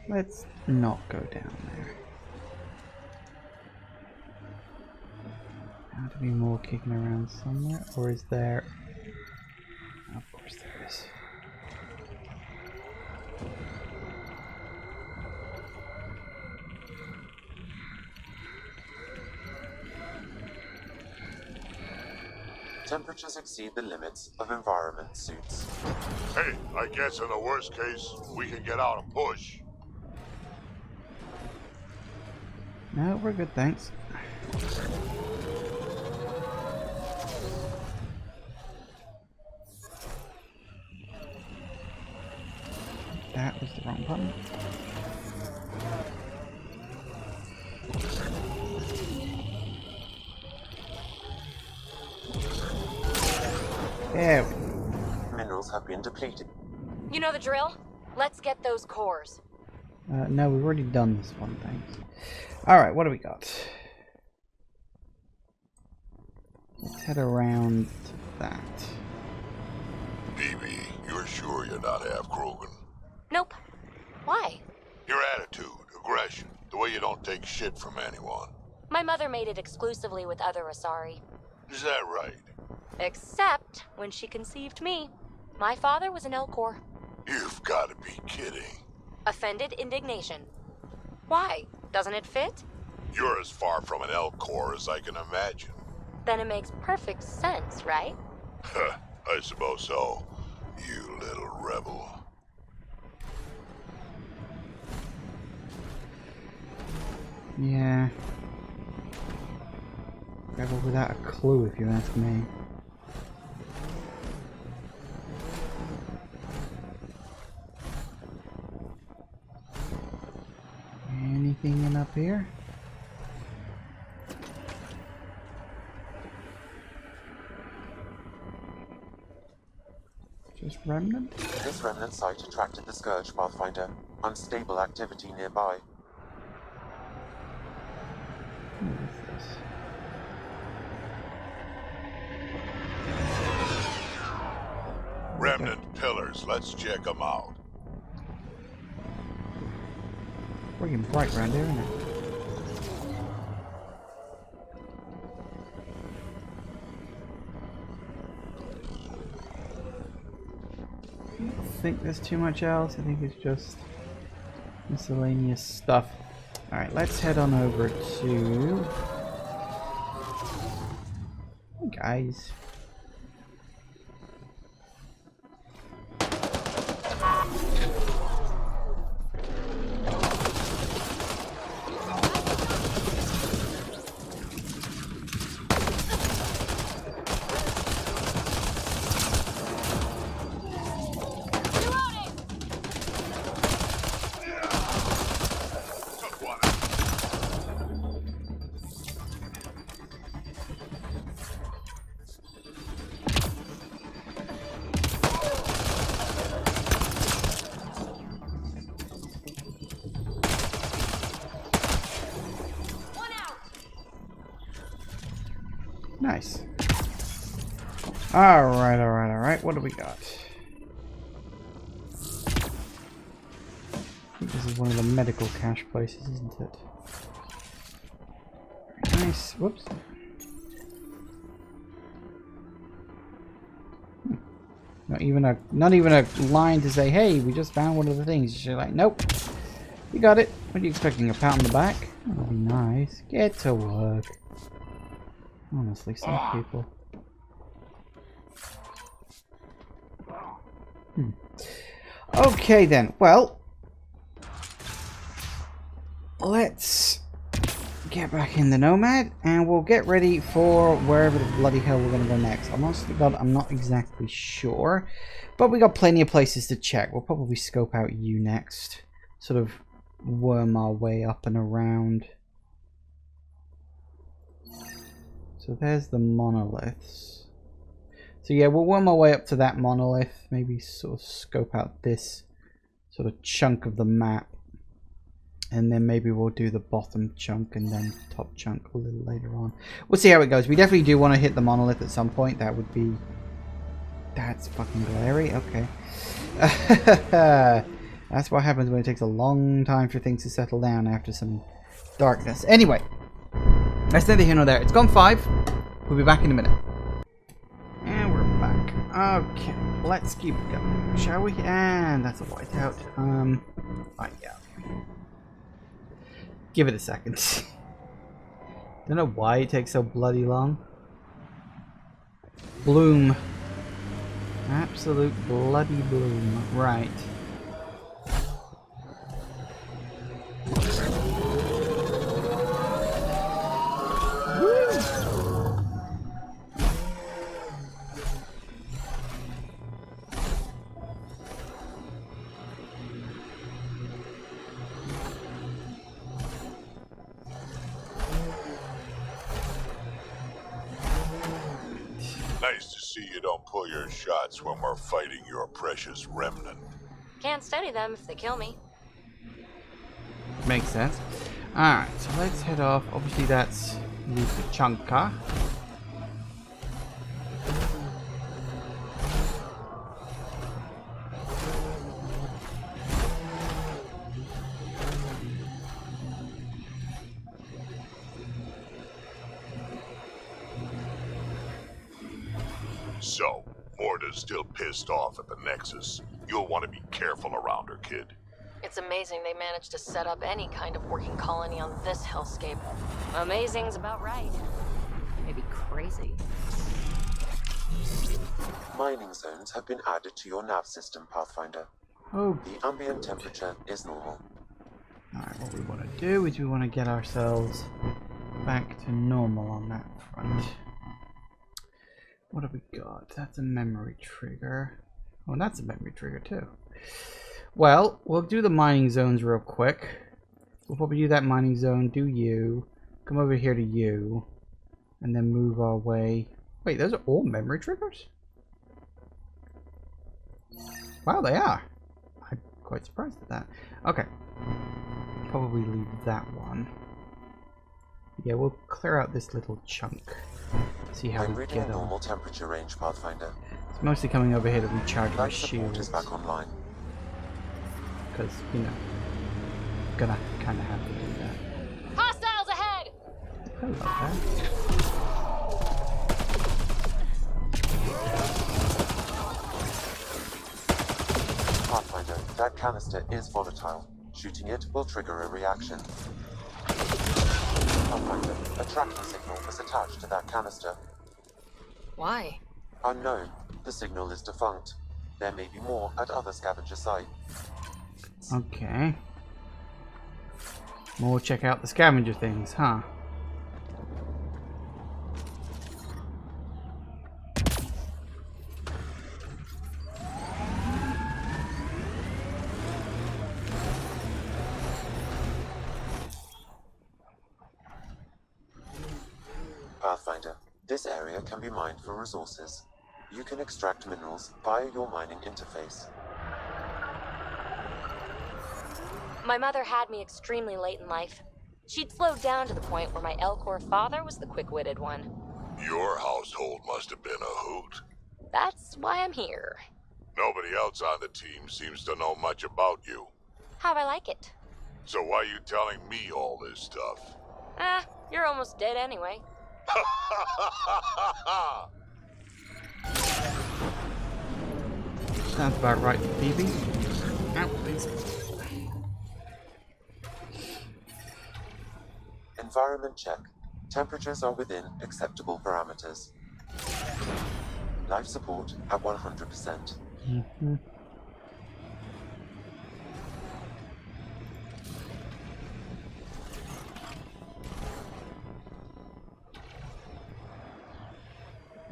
Speaker 1: Let's not go down there. How to be more kicking around somewhere, or is there? Of course there is.
Speaker 4: Temperatures exceed the limits of environment suits.
Speaker 13: Hey, I guess in the worst case, we can get out and push.
Speaker 1: No, we're good, thanks. That was the wrong button. There we go.
Speaker 4: Minerals have been depleted.
Speaker 6: You know the drill? Let's get those cores.
Speaker 1: No, we've already done this one, thanks. Alright, what do we got? Let's head around to that.
Speaker 13: BB, you're sure you're not half Krogan?
Speaker 6: Nope. Why?
Speaker 13: Your attitude, aggression, the way you don't take shit from anyone.
Speaker 6: My mother made it exclusively with other Asari.
Speaker 13: Is that right?
Speaker 6: Except when she conceived me. My father was an Elcor.
Speaker 13: You've got to be kidding.
Speaker 6: Offended indignation. Why? Doesn't it fit?
Speaker 13: You're as far from an Elcor as I can imagine.
Speaker 6: Then it makes perfect sense, right?
Speaker 13: I suppose so. You little rebel.
Speaker 1: Yeah. Rebel without a clue, if you ask me. Anything in up here? Just remnant?
Speaker 4: This remnant site attracted the Scourge, Pathfinder. Unstable activity nearby.
Speaker 1: What is this?
Speaker 13: Remnant pillars, let's check them out.
Speaker 1: Friggin' bright around here, isn't it? I don't think there's too much else. I think it's just miscellaneous stuff. Alright, let's head on over to... Hey guys. Nice. Alright. What do we got? I think this is one of the medical cache places, isn't it? Very nice. Whoops. Not even a line to say, hey, we just found one of the things. You're like, nope. You got it. What are you expecting? A pat on the back? That'll be nice. Get to work. Honestly, some people. Okay then. Well, let's get back in the Nomad and we'll get ready for wherever the bloody hell we're going to go next. Honestly, God, I'm not exactly sure, but we got plenty of places to check. We'll probably scope out you next, sort of worm our way up and around. So there's the monoliths. So yeah, we'll worm our way up to that monolith, maybe sort of scope out this sort of chunk of the map. And then maybe we'll do the bottom chunk and then top chunk a little later on. We'll see how it goes. We definitely do want to hit the monolith at some point. That would be... That's fucking glary. Okay. That's what happens when it takes a long time for things to settle down after some darkness. Anyway. That's neither here nor there. It's gone 5. We'll be back in a minute. And we're back. Okay. Let's keep going, shall we? And that's a whiteout. Right, yeah. Give it a second. Don't know why it takes so bloody long. Bloom. Absolute bloody bloom. Right.
Speaker 13: Nice to see you don't pull your shots when we're fighting your precious remnant.
Speaker 6: Can't study them if they kill me.
Speaker 1: Makes sense. Alright, so let's head off. Obviously that's Chunka.
Speaker 13: So, Morta's still pissed off at the Nexus. You'll want to be careful around her, kid.
Speaker 3: It's amazing they managed to set up any kind of working colony on this hellscape.
Speaker 6: Amazing's about right.
Speaker 3: Maybe crazy.
Speaker 4: Mining zones have been added to your nav system, Pathfinder.
Speaker 1: Oh.
Speaker 4: The ambient temperature is normal.
Speaker 1: Alright, what we want to do is we want to get ourselves back to normal on that front. What have we got? That's a memory trigger. Oh, and that's a memory trigger too. Well, we'll do the mining zones real quick. We'll probably do that mining zone, do you, come over here to you, and then move our way. Wait, those are all memory triggers? Wow, they are. I'm quite surprised at that. Okay. Probably leave that one. Yeah, we'll clear out this little chunk. See how
Speaker 4: I'm
Speaker 1: we
Speaker 4: reading
Speaker 1: get
Speaker 4: a
Speaker 1: on.
Speaker 4: normal temperature range, Pathfinder.
Speaker 1: It's mostly coming over here to recharge my
Speaker 4: Life support
Speaker 1: shield.
Speaker 4: is back online.
Speaker 1: Because, you know, gonna kind of have to do that.
Speaker 3: Hostiles ahead!
Speaker 1: Hello there.
Speaker 4: Pathfinder, that canister is volatile. Shooting it will trigger a reaction. Pathfinder, a tracking signal was attached to that canister.
Speaker 3: Why?
Speaker 4: Unknown. The signal is defunct. There may be more at other scavenger sites.
Speaker 1: Okay. We'll check out the scavenger things, huh?
Speaker 4: Pathfinder, this area can be mined for resources. You can extract minerals via your mining interface.
Speaker 6: My mother had me extremely late in life. She'd slowed down to the point where my Elcor father was the quick-witted one.
Speaker 13: Your household must have been a hoot.
Speaker 6: That's why I'm here.
Speaker 13: Nobody else on the team seems to know much about you.
Speaker 6: How'd I like it?
Speaker 13: So why are you telling me all this stuff?
Speaker 6: You're almost dead anyway.
Speaker 1: Sounds about right, BB. Ow, please.
Speaker 4: Environment check. Temperatures are within acceptable parameters. Life support at 100%.
Speaker 1: Mm-hmm.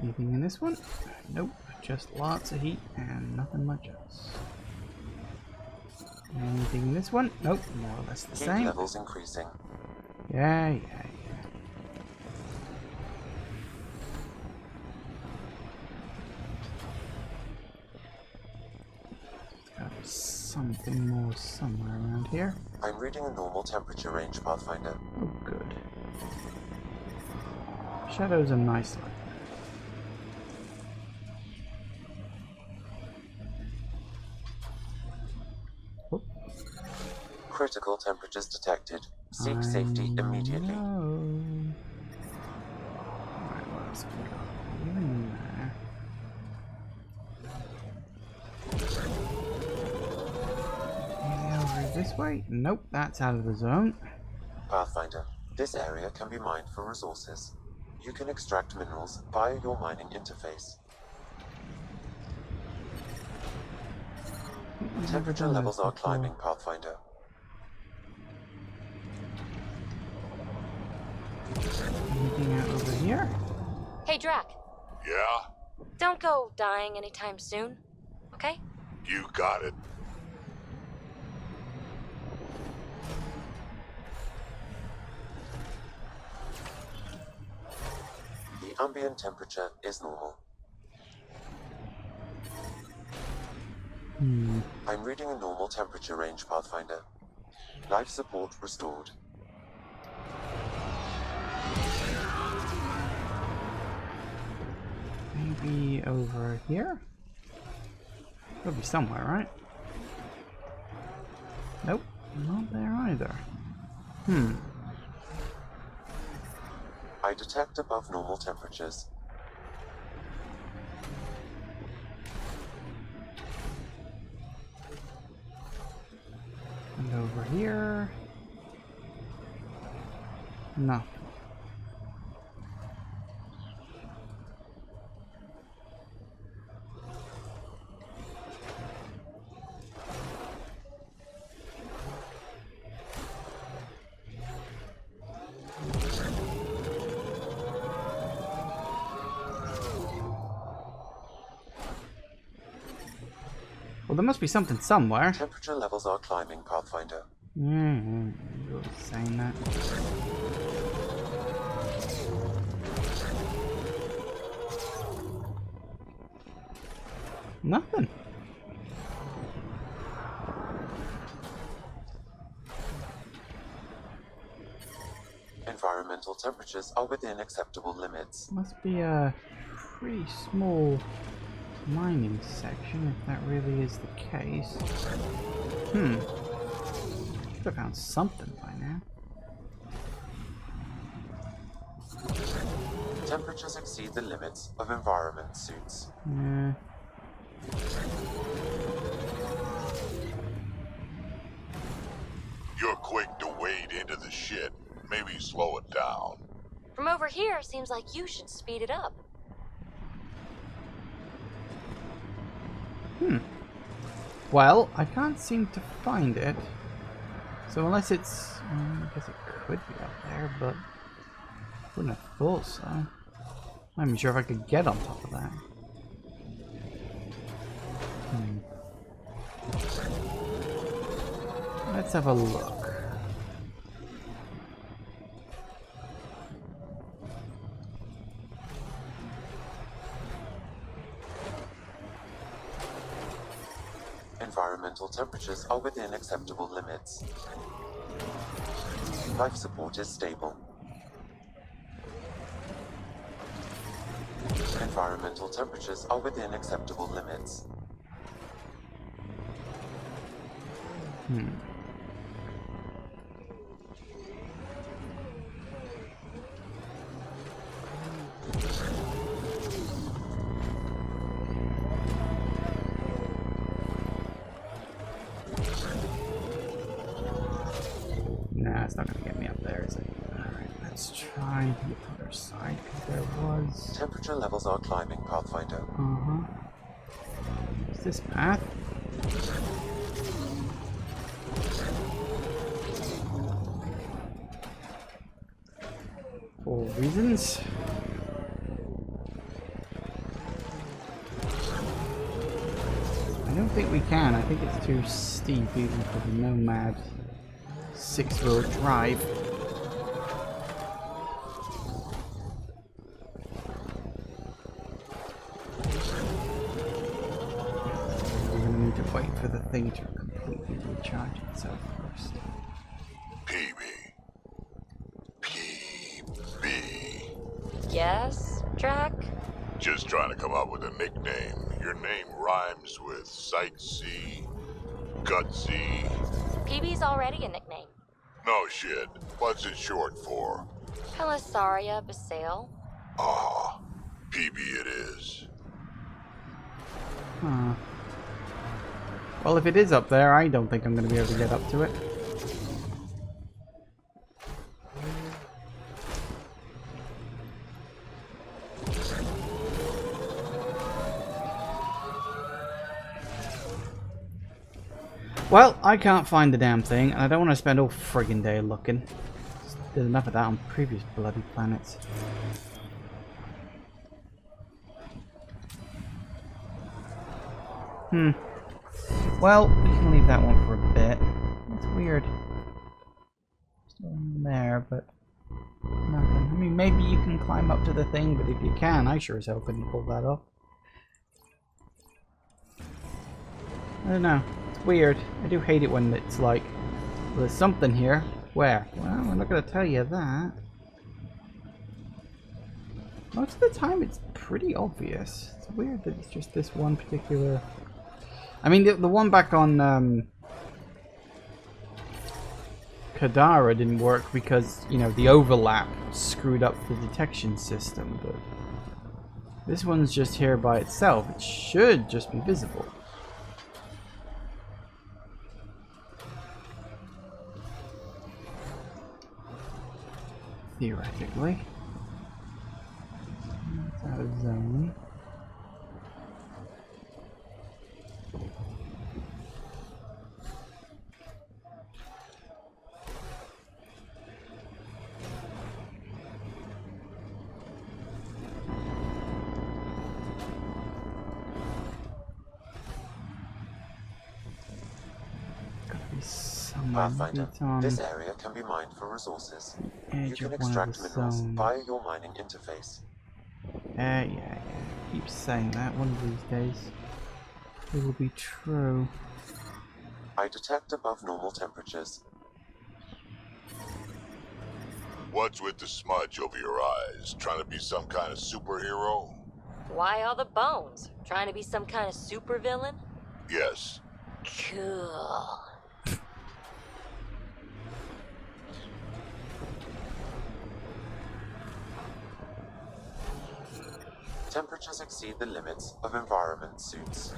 Speaker 1: Anything in this one? Nope. Just lots of heat and nothing much else. Anything in this one? Nope. More or less the same.
Speaker 4: Heat levels increasing.
Speaker 1: Yeah. Gotta be something more somewhere around here.
Speaker 4: I'm reading a normal temperature range, Pathfinder.
Speaker 1: Oh, good. Shadows are nice like that.
Speaker 4: Critical temperatures detected. Seek safety immediately.
Speaker 1: Alright, what else can we go? You in there. Maybe over this way? Nope, that's out of the zone.
Speaker 4: Pathfinder, this area can be mined for resources. You can extract minerals via your mining interface. Temperature levels are climbing, Pathfinder.
Speaker 1: Anything out over here?
Speaker 6: Hey, Drac.
Speaker 13: Yeah?
Speaker 6: Don't go dying anytime soon, okay?
Speaker 13: You got it.
Speaker 4: The ambient temperature is normal. I'm reading a normal temperature range, Pathfinder. Life support restored.
Speaker 1: Maybe over here? Could be somewhere, right? Nope, not there either.
Speaker 4: I detect above normal temperatures.
Speaker 1: And over here? No. Well, there must be something somewhere.
Speaker 4: Temperature levels are climbing, Pathfinder.
Speaker 1: You're saying that. Nothing.
Speaker 4: Environmental temperatures are within acceptable limits.
Speaker 1: Must be a pretty small mining section, if that really is the case. Should have found something by now.
Speaker 4: Temperatures exceed the limits of environment suits.
Speaker 1: Yeah.
Speaker 13: You're quick to wade into the shit. Maybe slow it down.
Speaker 6: From over here, seems like you should speed it up.
Speaker 1: Well, I can't seem to find it. So unless it's... I guess it could be up there, but... wouldn't have thought so. I'm not even sure if I could get on top of that. Let's have a look.
Speaker 4: Environmental temperatures are within acceptable limits. Life support is stable. Environmental temperatures are within acceptable limits.
Speaker 1: Nah, it's not gonna get me up there, is it? Alright, let's try the other side, because there was...
Speaker 4: Temperature levels are climbing, Pathfinder.
Speaker 1: Is this path? For reasons? think we can. I think it's too steep even for the Nomad 6-wheel drive. We're going to need to wait for the thing to completely recharge itself first.
Speaker 6: Yes, Drac?
Speaker 13: Just trying to come up with a nickname. Your name rhymes with sightsee, gutsy.
Speaker 6: PB's already a nickname.
Speaker 13: No shit. What's it short for?
Speaker 6: Pelisaria Basale.
Speaker 13: Ah, PB it is.
Speaker 1: Huh. Well, if it is up there, I don't think I'm going to be able to get up to it. Well, I can't find the damn thing, and I don't want to spend all friggin' day looking. There's enough of that on previous bloody planets. Well, we can leave that one for a bit. It's weird. Still in there, but nothing. I mean, maybe you can climb up to the thing, but if you can, I sure as hell couldn't pull that off. I don't know. It's weird. I do hate it when it's like, well, there's something here. Where? Well, I'm not going to tell you that. Most of the time, it's pretty obvious. It's weird that it's just this one particular... I mean, the one back on Kadara didn't work because, you know, the overlap screwed up the detection system, but this one's just here by itself. It should just be visible. Theoretically. It's out of zone.
Speaker 4: Pathfinder, this area can be mined for resources. You can extract minerals via your mining interface.
Speaker 1: Yeah. Keep saying that. One of these days it will be true.
Speaker 4: I detect above normal temperatures.
Speaker 13: What's with the smudge over your eyes? Trying to be some kind of superhero?
Speaker 6: Why all the bones? Trying to be some kind of supervillain?
Speaker 13: Yes.
Speaker 6: Cool.
Speaker 4: Temperatures exceed the limits of environment suits.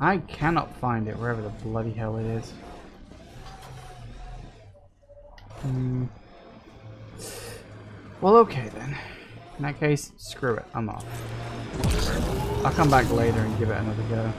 Speaker 1: I cannot find it wherever the bloody hell it is. Well, okay then. In that case, screw it. I'm off. I'll come back later and give it another go.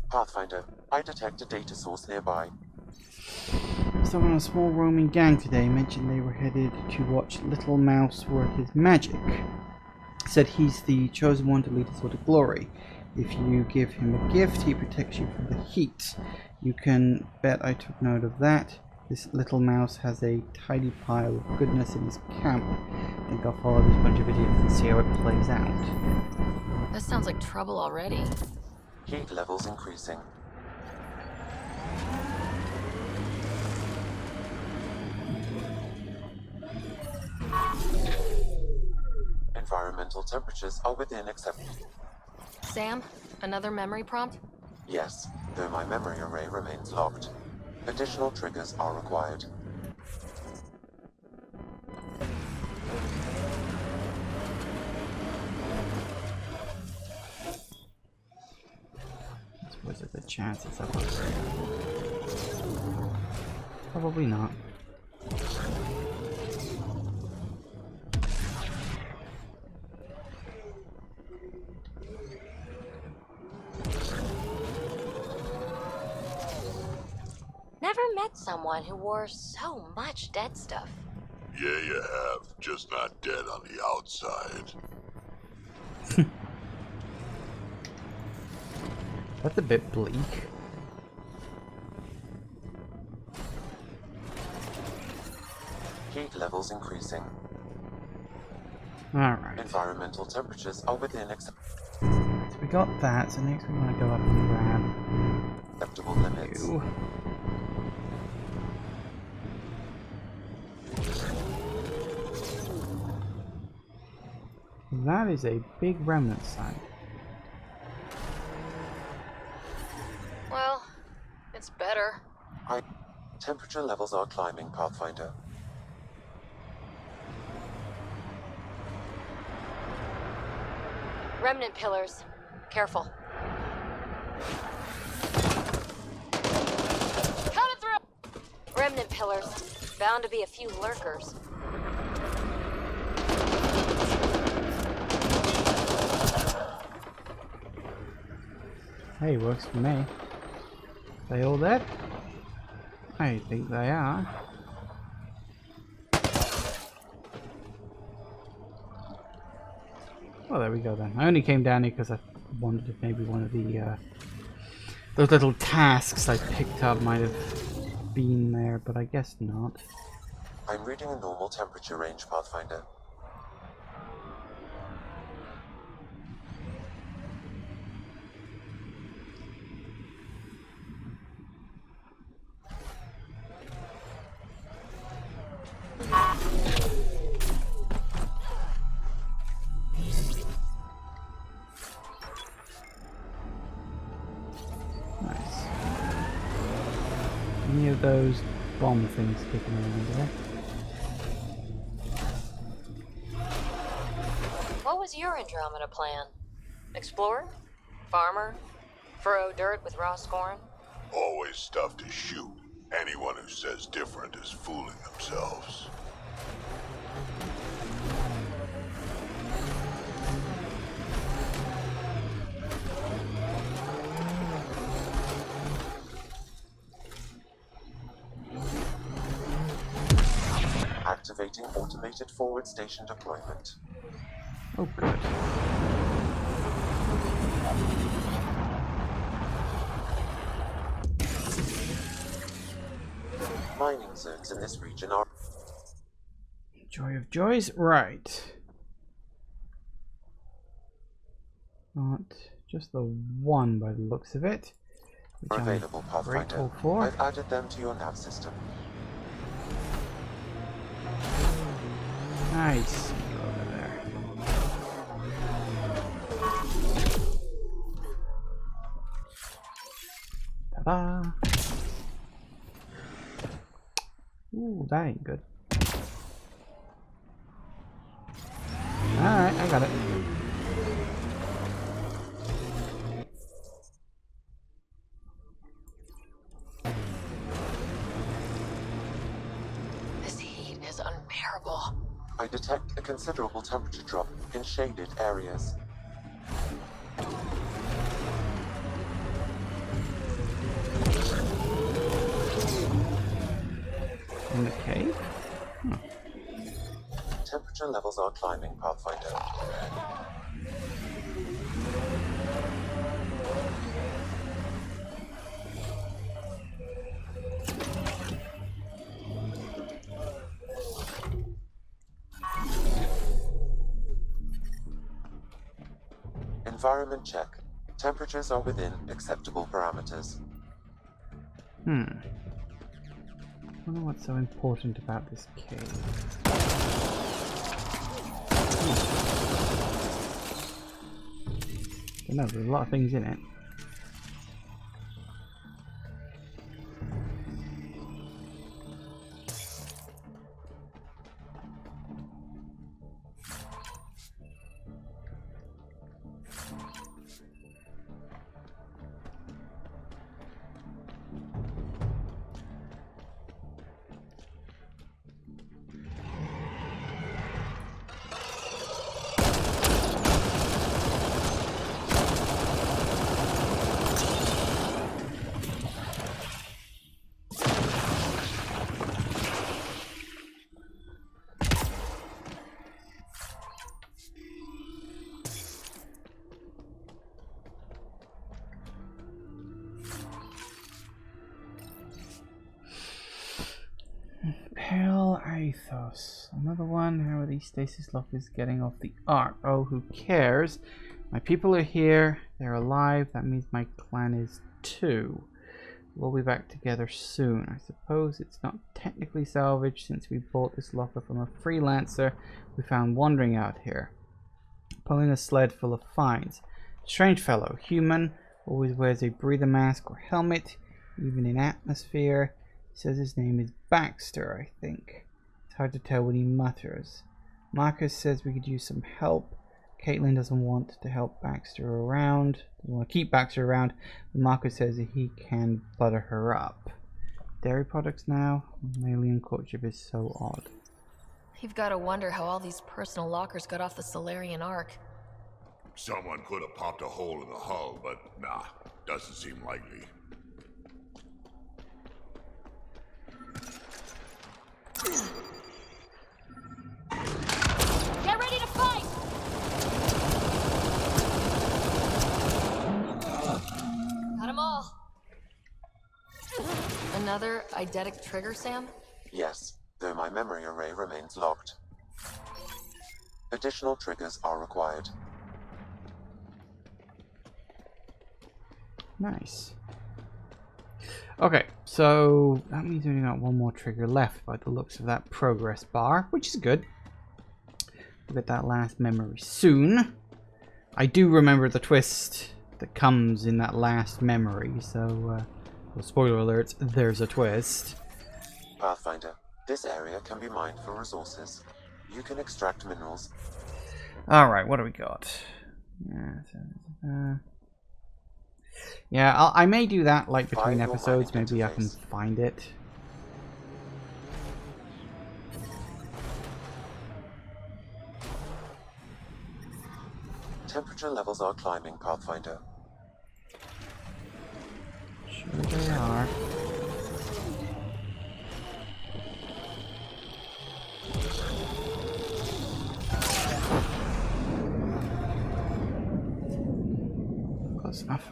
Speaker 4: Pathfinder, I detect a data source nearby.
Speaker 1: Someone on a small roaming gang today mentioned they were headed to watch Little Mouse work his magic. Said he's the chosen one to lead us all to glory. If you give him a gift, he protects you from the heat. You can bet I took note of that. This Little Mouse has a tidy pile of goodness in his camp. I think I'll follow this bunch of idiots and see how it plays out.
Speaker 3: This sounds like trouble already.
Speaker 4: Heat levels increasing. Environmental temperatures are within acceptable.
Speaker 3: Sam, another memory prompt?
Speaker 4: Yes, though my memory array remains locked. Additional triggers are required.
Speaker 1: Was it the chances of upgrade? Probably not.
Speaker 6: Never met someone who wore so much dead stuff.
Speaker 13: Yeah, you have. Just not dead on the outside.
Speaker 1: That's a bit bleak.
Speaker 4: Heat levels increasing.
Speaker 1: Alright.
Speaker 4: Environmental temperatures are within
Speaker 1: So we got that, so next we want to go up and grab
Speaker 4: acceptable limits.
Speaker 1: you. That is a big remnant site.
Speaker 3: Well, it's better.
Speaker 4: High temperature levels are climbing, Pathfinder.
Speaker 6: Remnant pillars. Careful. Coming through! Remnant pillars. Bound to be a few lurkers.
Speaker 1: Hey, works for me. They all dead? I think they are. Well, there we go then. I only came down here because I wondered if maybe one of the those little tasks I picked up might have been there, but I guess not.
Speaker 4: I'm reading a normal temperature range, Pathfinder.
Speaker 1: Nice. Any of those bomb things kicking around there?
Speaker 6: What was your Andromeda plan? Explorer? Farmer? Furrow dirt with raw scorn?
Speaker 13: Always stuff to shoot. Anyone who says different is fooling themselves.
Speaker 4: Activating automated forward station deployment.
Speaker 1: Oh, good.
Speaker 4: Mining zones in this region are...
Speaker 1: Joy of joys, right. Not just the one by the looks of it. Which I'm
Speaker 4: available, Pathfinder.
Speaker 1: grateful for.
Speaker 4: I've added them to your nav system.
Speaker 1: Nice. Go over there. Ta-da! Ooh, that ain't good. Alright, I got it.
Speaker 3: This heat is unbearable.
Speaker 4: I detect a considerable temperature drop in shaded areas.
Speaker 1: In the cave? Huh.
Speaker 4: Temperature levels are climbing, Pathfinder. Environment check. Temperatures are within acceptable parameters.
Speaker 1: I wonder what's so important about this cave. Don't know, there's a lot of things in it. ethos. Another one. How are these stasis lockers getting off the ark? Oh, who cares? My people are here. They're alive. That means my clan is too. We'll be back together soon. I suppose it's not technically salvage since we bought this locker from a freelancer we found wandering out here, pulling a sled full of finds. Strange fellow, human, always wears a breather mask or helmet, even in atmosphere. Says his name is Baxter, I think. It's hard to tell what he mutters. Marcus says we could use some help. Caitlin doesn't want to help Baxter around. Doesn't want to keep Baxter around. But Marcus says that he can butter her up. Dairy products now? Alien courtship is so odd.
Speaker 3: You've got to wonder how all these personal lockers got off the Solarian Ark.
Speaker 13: Someone could have popped a hole in the hull, but nah, doesn't seem likely.
Speaker 3: Get ready to fight! Got them all. Another eidetic trigger, Sam?
Speaker 4: Yes, though my memory array remains locked. Additional triggers are required.
Speaker 1: Nice. Okay, so that means we only got one more trigger left by the looks of that progress bar, which is good. We'll get that last memory soon. I do remember the twist that comes in that last memory, so well, spoiler alerts, there's a twist.
Speaker 4: Pathfinder, this area can be mined for resources. You can extract minerals.
Speaker 1: Alright, what do we got? Yeah, I may do that like between episodes. Maybe I can find it.
Speaker 4: Temperature levels are climbing, Pathfinder.
Speaker 1: Sure they are. Close enough.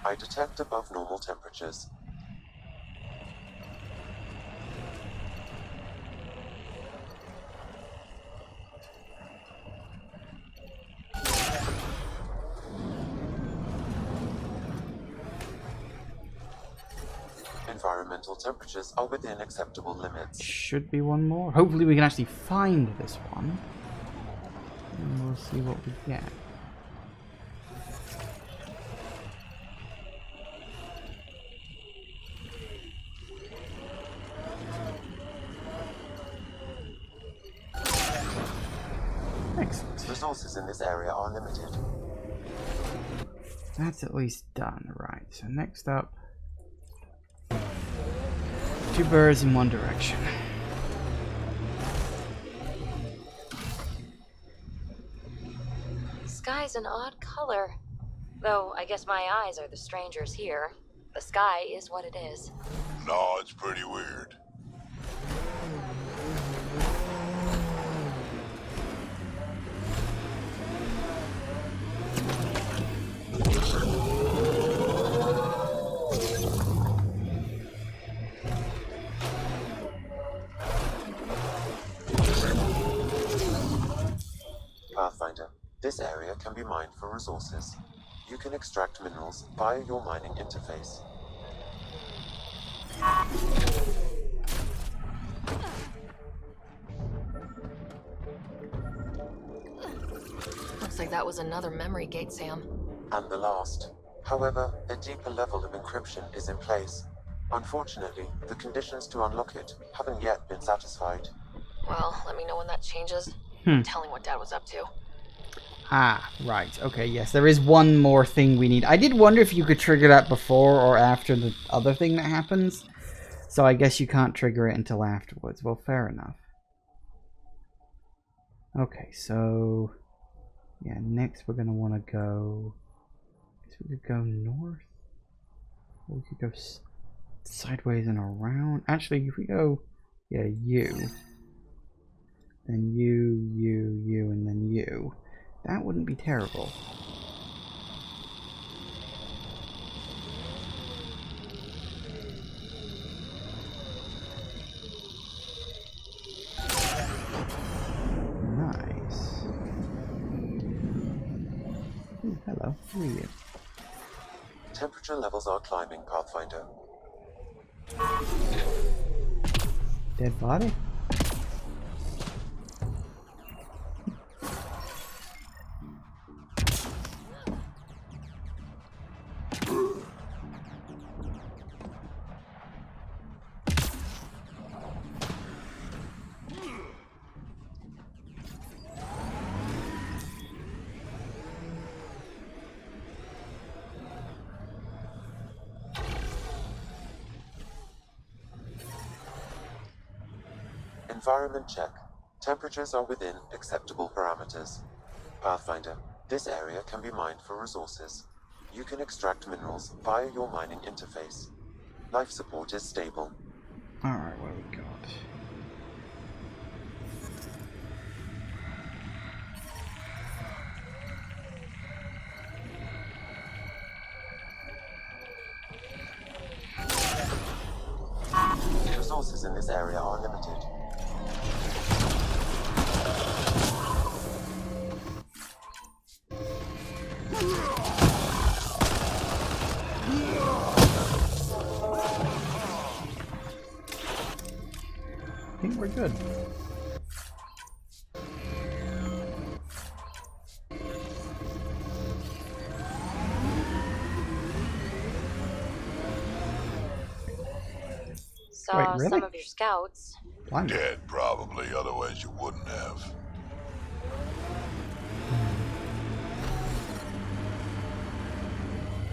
Speaker 4: I detect above normal temperatures. Environmental temperatures are within acceptable limits.
Speaker 1: Should be one more. Hopefully we can actually find this one. And we'll see what we get. Excellent.
Speaker 4: Resources in this area are limited.
Speaker 1: That's at least done. Right, so next up, two birds in one direction.
Speaker 3: Sky's an odd color. Though I guess my eyes are the strangers here. The sky is what it is.
Speaker 13: No, it's pretty weird.
Speaker 4: Pathfinder, this area can be mined for resources. You can extract minerals via your mining interface.
Speaker 3: Looks like that was another memory gate, Sam.
Speaker 4: And the last. However, a deeper level of encryption is in place. Unfortunately, the conditions to unlock it haven't yet been satisfied.
Speaker 3: Well, let me know when that changes.
Speaker 1: Hmm.
Speaker 3: Telling what Dad was up to.
Speaker 1: Ah, right. Okay, yes. There is one more thing we need. I did wonder if you could trigger that before or after the other thing that happens. So I guess you can't trigger it until afterwards. Well, fair enough. Okay, so... yeah, next we're going to want to go... I guess we could go north. Or we could go sideways and around. Actually, if we go... yeah, you. Then you, and then you. That wouldn't be terrible. Nice. Ooh, hello. Who are you?
Speaker 4: Temperature levels are climbing, Pathfinder.
Speaker 1: Dead body?
Speaker 4: Environment check. Temperatures are within acceptable parameters. Pathfinder, this area can be mined for resources. You can extract minerals via your mining interface. Life support is stable.
Speaker 1: Alright, what do we got?
Speaker 4: Resources in this area are limited.
Speaker 1: I think we're good.
Speaker 6: Saw
Speaker 1: Wait, really?
Speaker 6: some of your scouts.
Speaker 1: I'm
Speaker 13: dead, probably, otherwise you wouldn't have.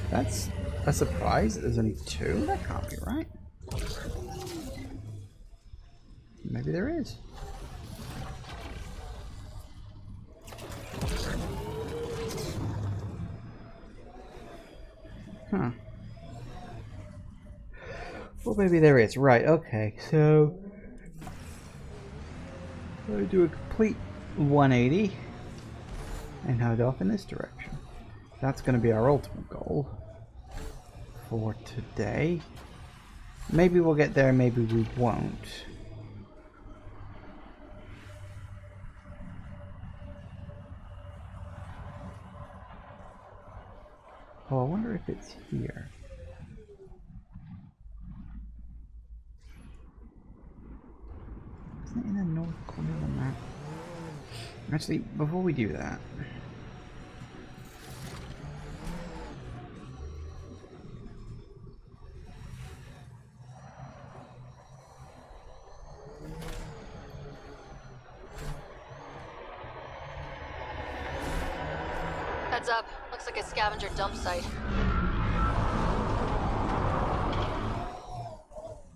Speaker 1: That's a surprise. There's only two? That can't be right. Maybe there is. Huh. Well, maybe there is. Right, okay. So, I do a complete 180 and head off in this direction. That's going to be our ultimate goal for today. Maybe we'll get there, maybe we won't. Oh, I wonder if it's here. Isn't it in the north corner of the map? Actually, before we do that...
Speaker 3: Heads up. Looks like a scavenger dump site.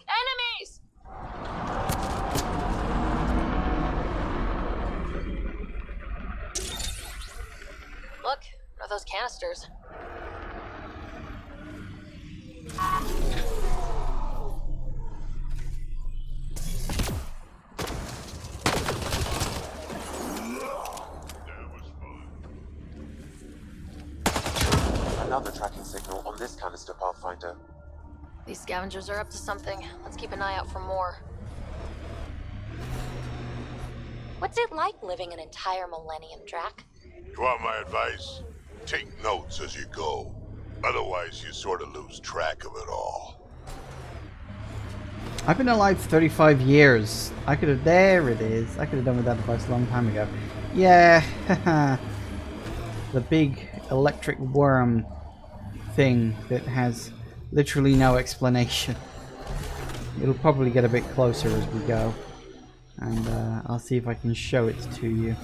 Speaker 3: Enemies! Look, what are those canisters?
Speaker 4: Another tracking signal on this canister, Pathfinder.
Speaker 3: These scavengers are up to something. Let's keep an eye out for more.
Speaker 6: What's it like living an entire millennium, Drac?
Speaker 13: You want my advice? Take notes as you go. Otherwise, you sort of lose track of it all.
Speaker 1: I've been alive for 35 years. I could have... there it is. I could have done with that advice a long time ago. Yeah, the big electric worm thing that has literally no explanation. It'll probably get a bit closer as we go. And I'll see if I can show it to you.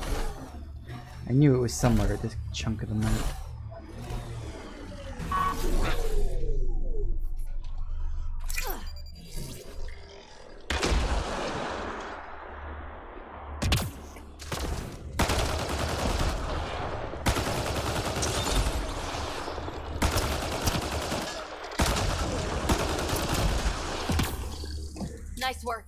Speaker 1: I knew it was somewhere at this chunk of the map.
Speaker 3: Nice work.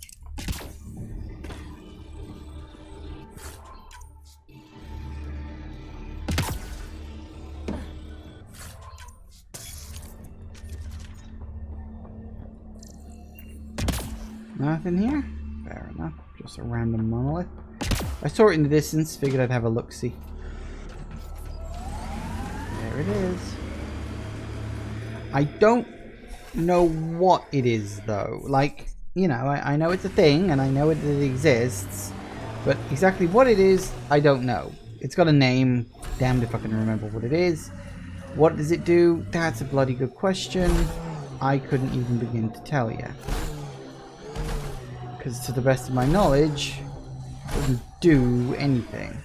Speaker 1: Nothing here? Fair enough. Just a random monolith. I saw it in the distance, figured I'd have a look-see. There it is. I don't know what it is, though. Like, you know, I know it's a thing, and I know it exists, but exactly what it is, I don't know. It's got a name. Damned if I can remember what it is. What does it do? That's a bloody good question. I couldn't even begin to tell you. Because to the best of my knowledge, it doesn't do anything.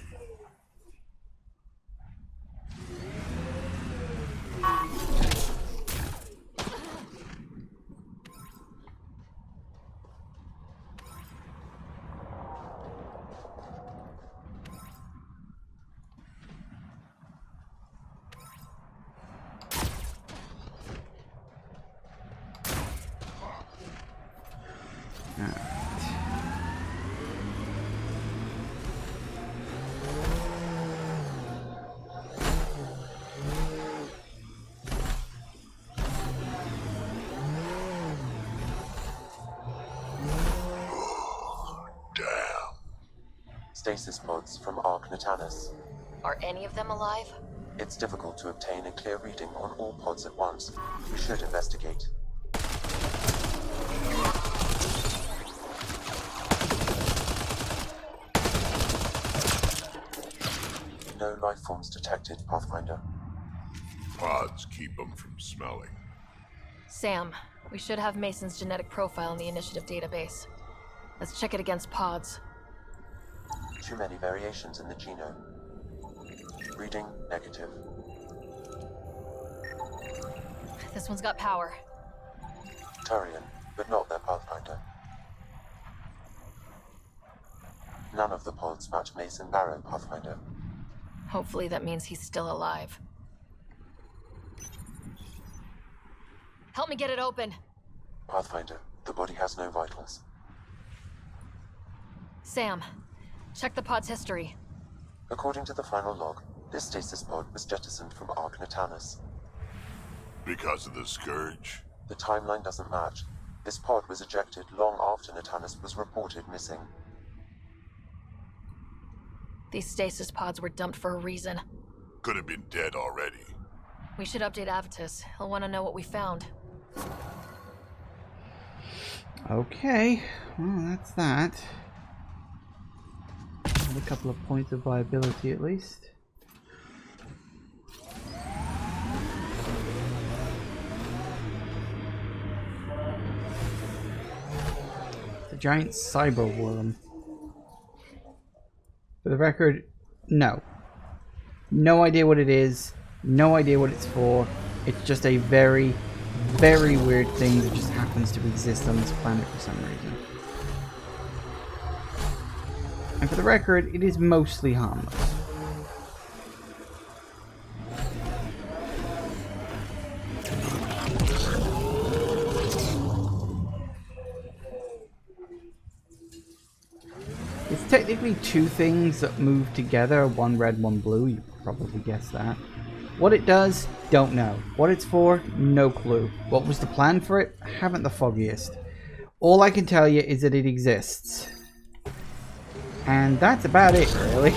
Speaker 4: Stasis pods from Ark Natanus.
Speaker 3: Are any of them alive?
Speaker 4: It's difficult to obtain a clear reading on all pods at once. We should investigate. No life forms detected, Pathfinder.
Speaker 13: Pods keep them from smelling.
Speaker 3: Sam, we should have Mason's genetic profile in the initiative database. Let's check it against pods.
Speaker 4: Too many variations in the genome. Reading negative.
Speaker 3: This one's got power.
Speaker 4: Turian, but not their Pathfinder. None of the pods match Mason Barrow, Pathfinder.
Speaker 3: Hopefully that means he's still alive. Help me get it open.
Speaker 4: Pathfinder, the body has no vitals.
Speaker 3: Sam, check the pod's history.
Speaker 4: According to the final log, this stasis pod was jettisoned from Ark Natanus.
Speaker 13: Because of the Scourge?
Speaker 4: The timeline doesn't match. This pod was ejected long after Natanus was reported missing.
Speaker 3: These stasis pods were dumped for a reason.
Speaker 13: Could have been dead already.
Speaker 3: We should update Avitus. He'll want to know what we found.
Speaker 1: Okay, well that's that. A couple of points of viability at least. The giant cyber worm. For the record, no. No idea what it is. No idea what it's for. It's just a very, very weird thing that just happens to exist on this planet for some reason. And for the record, it is mostly harmless. It's technically two things that move together, one red, one blue. You probably guessed that. What it does, don't know. What it's for, no clue. What was the plan for it? Haven't the foggiest. All I can tell you is that it exists. And that's about it, really.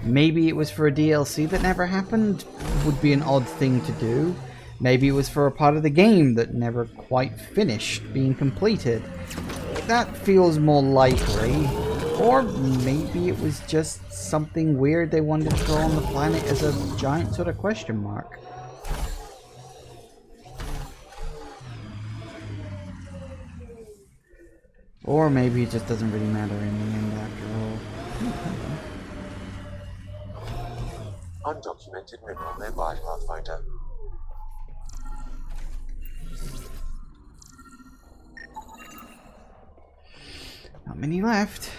Speaker 1: Maybe it was for a DLC that never happened. Would be an odd thing to do. Maybe it was for a part of the game that never quite finished being completed. That feels more likely. Or maybe it was just something weird they wanted to throw on the planet as a giant sort of question mark. Or maybe it just doesn't really matter in the end after all.
Speaker 4: Undocumented mineral nearby, Pathfinder.
Speaker 1: Not many left.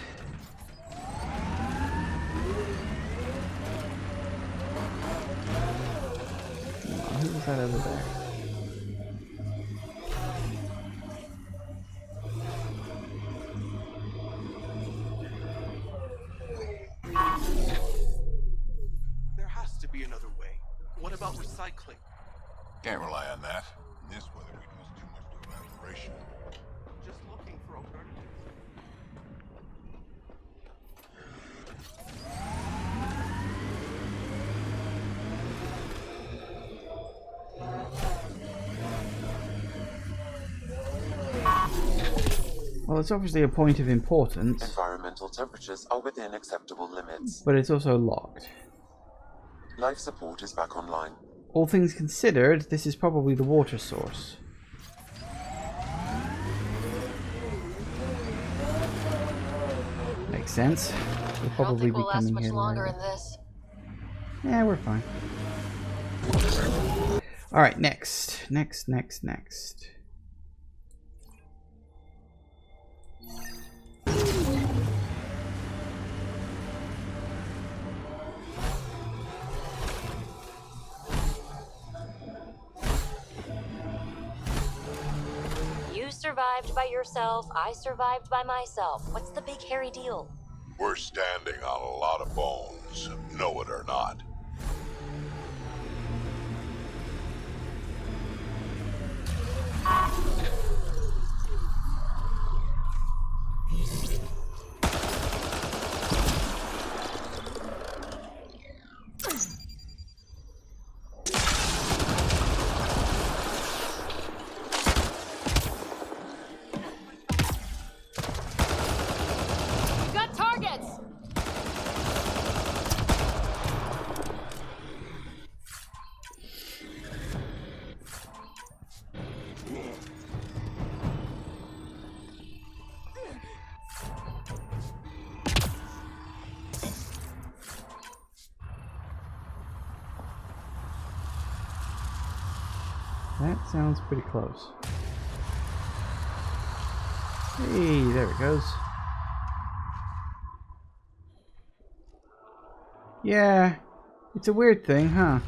Speaker 1: Who was that over there?
Speaker 12: There has to be another way. What about recycling?
Speaker 13: Can't rely on that. In this weather, we'd lose too much to evaporation.
Speaker 12: Just looking for alternatives.
Speaker 1: Well, it's obviously a point of importance.
Speaker 4: Environmental temperatures are within acceptable limits.
Speaker 1: But it's also locked.
Speaker 4: Life support is back online.
Speaker 1: All things considered, this is probably the water source. Makes sense. We'll probably be coming here later. Yeah, we're fine. Alright, next. Next.
Speaker 6: You survived by yourself, I survived by myself. What's the big hairy deal?
Speaker 13: We're standing on a lot of bones, know it or not.
Speaker 3: Got targets!
Speaker 1: That sounds pretty close. Hey, there it goes. Yeah, it's a weird thing, huh?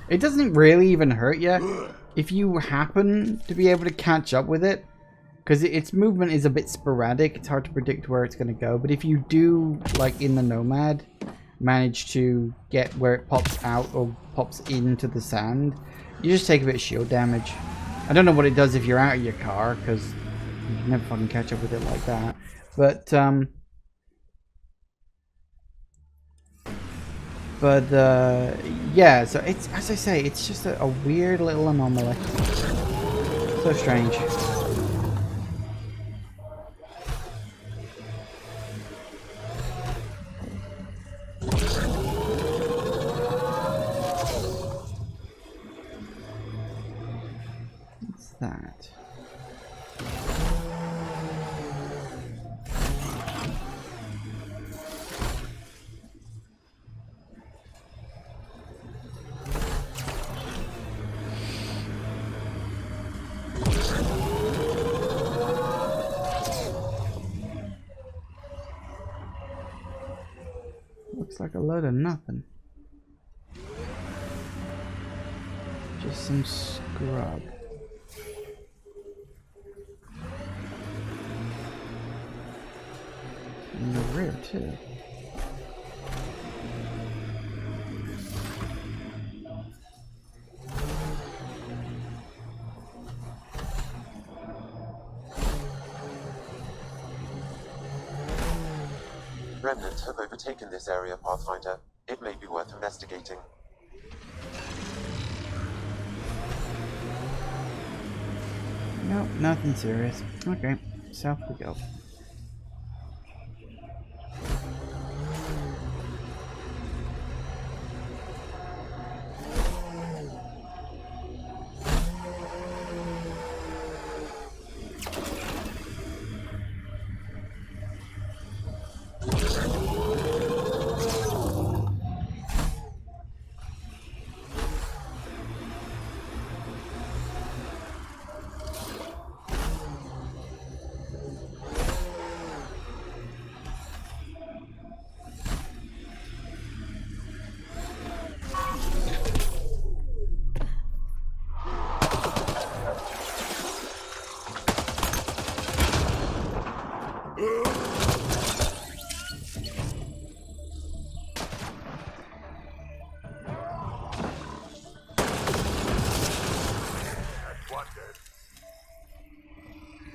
Speaker 1: It doesn't really even hurt you if you happen to be able to catch up with it, because its movement is a bit sporadic. It's hard to predict where it's going to go, but if you do, like in the Nomad, manage to get where it pops out or pops into the sand, you just take a bit of shield damage. I don't know what it does if you're out of your car, because you can never fucking catch up with it like that. But yeah, so it's, as I say, it's just a weird little anomaly. So strange. What's that? Looks like a load of nothing. Just some scrub. In the rear too.
Speaker 4: Remnant have overtaken this area, Pathfinder. It may be worth investigating.
Speaker 1: Nope, nothing serious. Okay, south we go.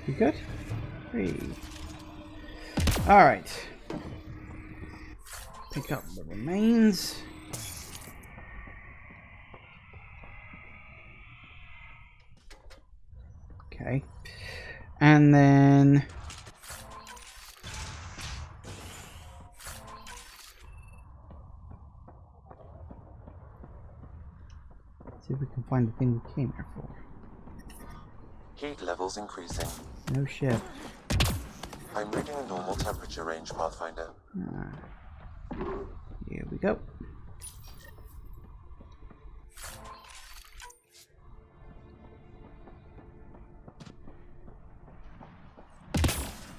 Speaker 1: You good? 3. Alright. Pick up the remains. Okay. And then... see if we can find the thing we came here for.
Speaker 4: Heat levels increasing.
Speaker 1: No shit.
Speaker 4: I'm reading a normal temperature range, Pathfinder.
Speaker 1: Here we go.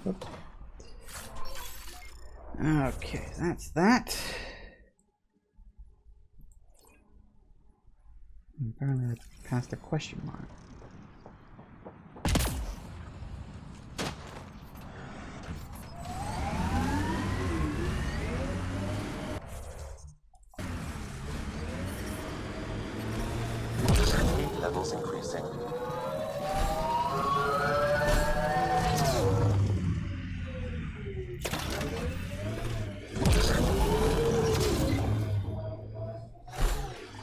Speaker 1: Oops. Okay, that's that. Apparently I passed a question mark.
Speaker 4: Heat levels increasing.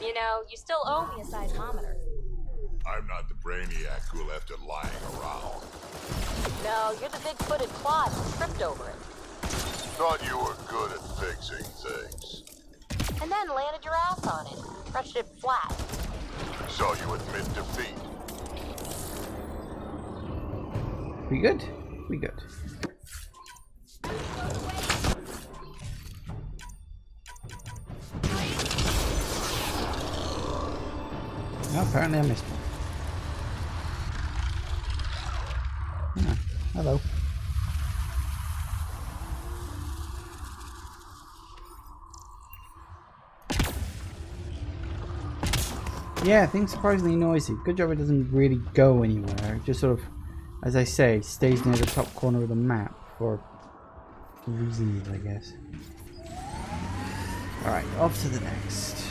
Speaker 20: You know, you still owe me a seismometer.
Speaker 13: I'm not the brainiac who left it lying around.
Speaker 20: No, you're the big-footed clod who tripped over it.
Speaker 13: Thought you were good at fixing things.
Speaker 20: And then landed your ass on it. Crushed it flat.
Speaker 13: So you admit defeat.
Speaker 1: We good? We good. Oh, apparently I missed one. Ah, hello. Yeah, things surprisingly noisy. Good job it doesn't really go anywhere. It just sort of, as I say, stays near the top corner of the map for reasons, I guess. Alright, off to the next.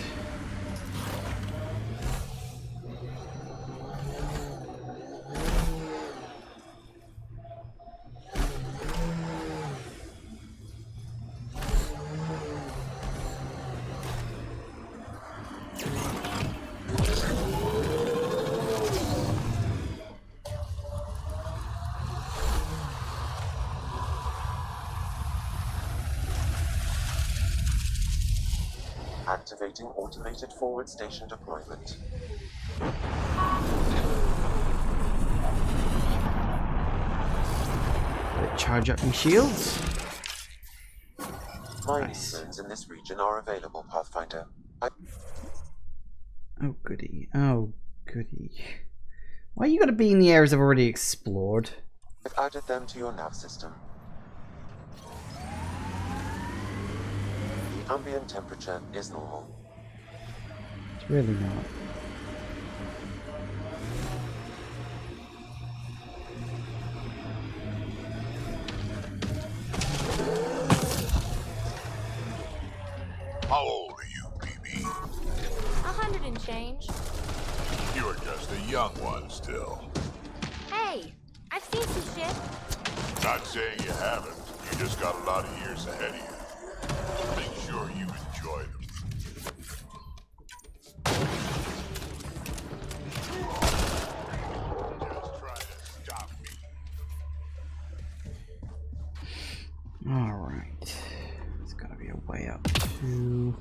Speaker 4: Activating automated forward station deployment.
Speaker 1: Charge up my shields.
Speaker 4: Mining zones in this region are available, Pathfinder.
Speaker 1: Oh goody. Oh goody. Why you gotta be in the areas I've already explored?
Speaker 4: I've added them to your nav system. The ambient temperature is normal.
Speaker 1: It's really not.
Speaker 13: How old are you, PB?
Speaker 20: 100 and change.
Speaker 13: You're just a young one still.
Speaker 20: Hey, I've seen some shit.
Speaker 13: Not saying you haven't. You just got a lot of years ahead of you. Make sure you enjoy them. Just try to stop me.
Speaker 1: Alright. There's gotta be a way up to...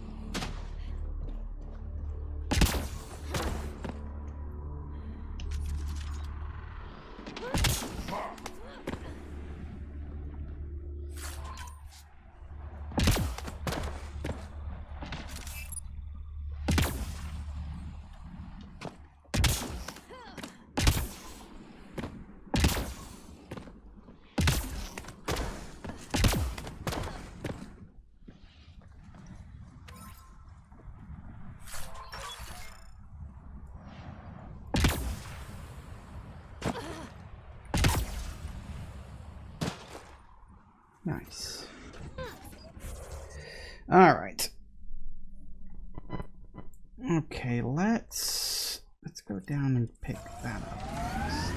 Speaker 1: Nice. Alright. Okay, let's go down and pick that up next.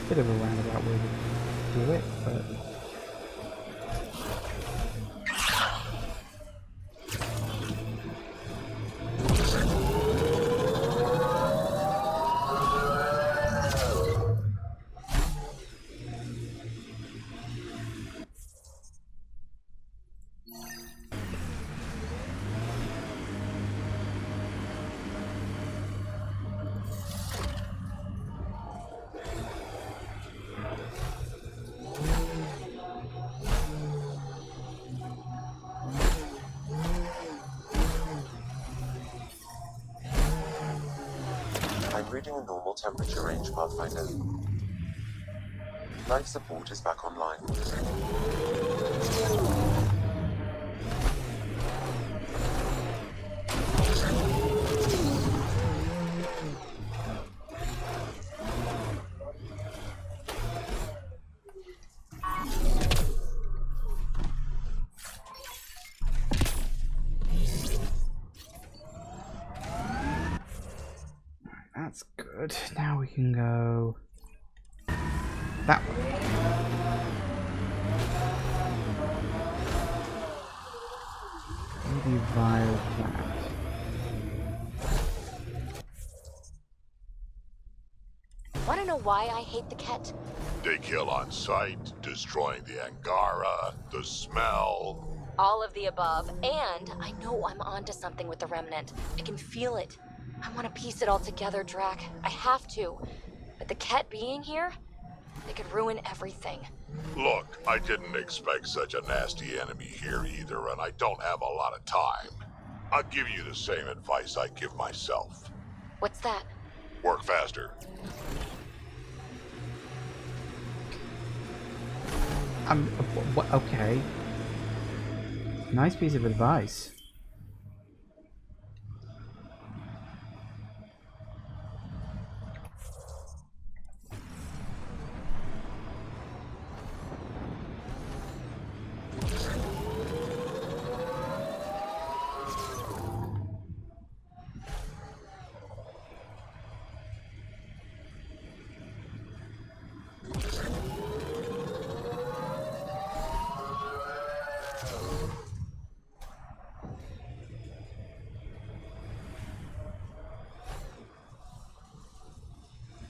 Speaker 1: Bit of a roundabout way to do it, but...
Speaker 4: I'm reading a normal temperature range, Pathfinder. Life support is back online.
Speaker 1: That's good. Now we can go that way. Maybe via that.
Speaker 10: Wanna know why I hate the Ket?
Speaker 13: They kill on sight, destroying the Angara, the smell.
Speaker 10: All of the above, and I know I'm onto something with the Remnant. I can feel it. I want to piece it all together, Drac. I have to. But the Ket being here, they could ruin everything.
Speaker 13: Look, I didn't expect such a nasty enemy here either, and I don't have a lot of time. I'll give you the same advice I give myself.
Speaker 10: What's that?
Speaker 13: Work faster.
Speaker 1: Okay. Nice piece of advice.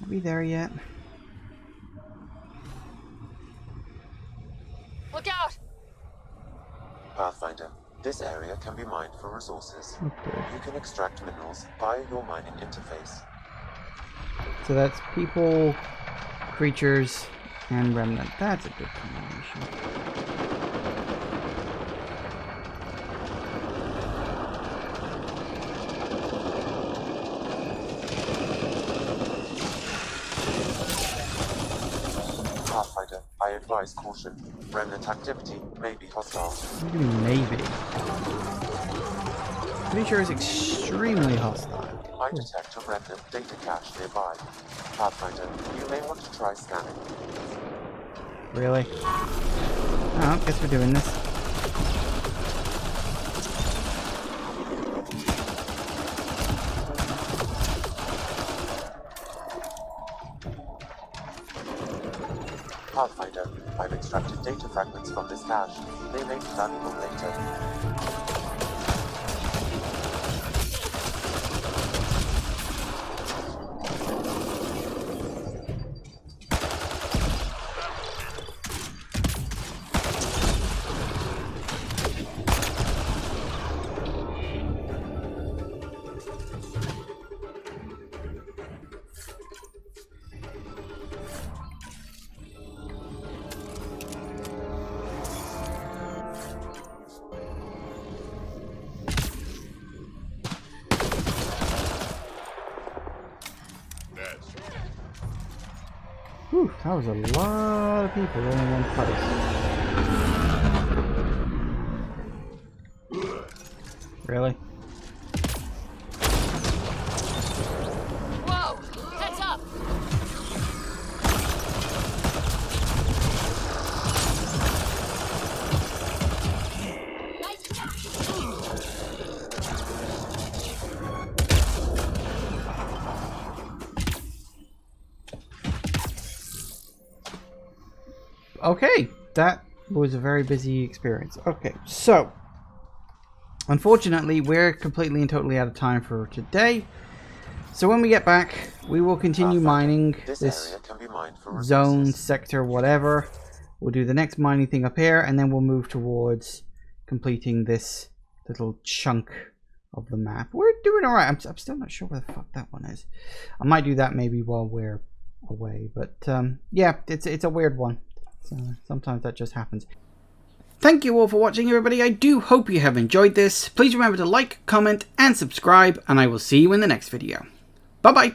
Speaker 1: Are we there yet?
Speaker 10: Look out!
Speaker 4: Pathfinder, this area can be mined for resources.
Speaker 1: Okay.
Speaker 4: You can extract minerals via your mining interface.
Speaker 1: So that's people, creatures, and remnant. That's a good combination.
Speaker 4: Pathfinder, I advise caution. Remnant activity may be hostile.
Speaker 1: What do you mean, maybe? Pretty sure it's extremely hostile.
Speaker 4: I detect a remnant data cache nearby. Pathfinder, you may want to try scanning.
Speaker 1: Really? Oh, guess we're doing this.
Speaker 4: Pathfinder, I've extracted data fragments from this cache. They may be valuable later.
Speaker 1: Whew, that was a lot of people all in one place. Really?
Speaker 10: Whoa! Heads up!
Speaker 1: Okay, that was a very busy experience. Okay, so unfortunately, we're completely and totally out of time for today. So when we get back, we will continue mining this zone, sector, whatever. We'll do the next mining thing up here, and then we'll move towards completing this little chunk of the map. We're doing alright. I'm still not sure where the fuck that one is. I might do that maybe while we're away, but yeah, it's a weird one. So sometimes that just happens. Thank you all for watching, everybody. I do hope you have enjoyed this. Please remember to like, comment, and subscribe, and I will see you in the next video. Bye-bye.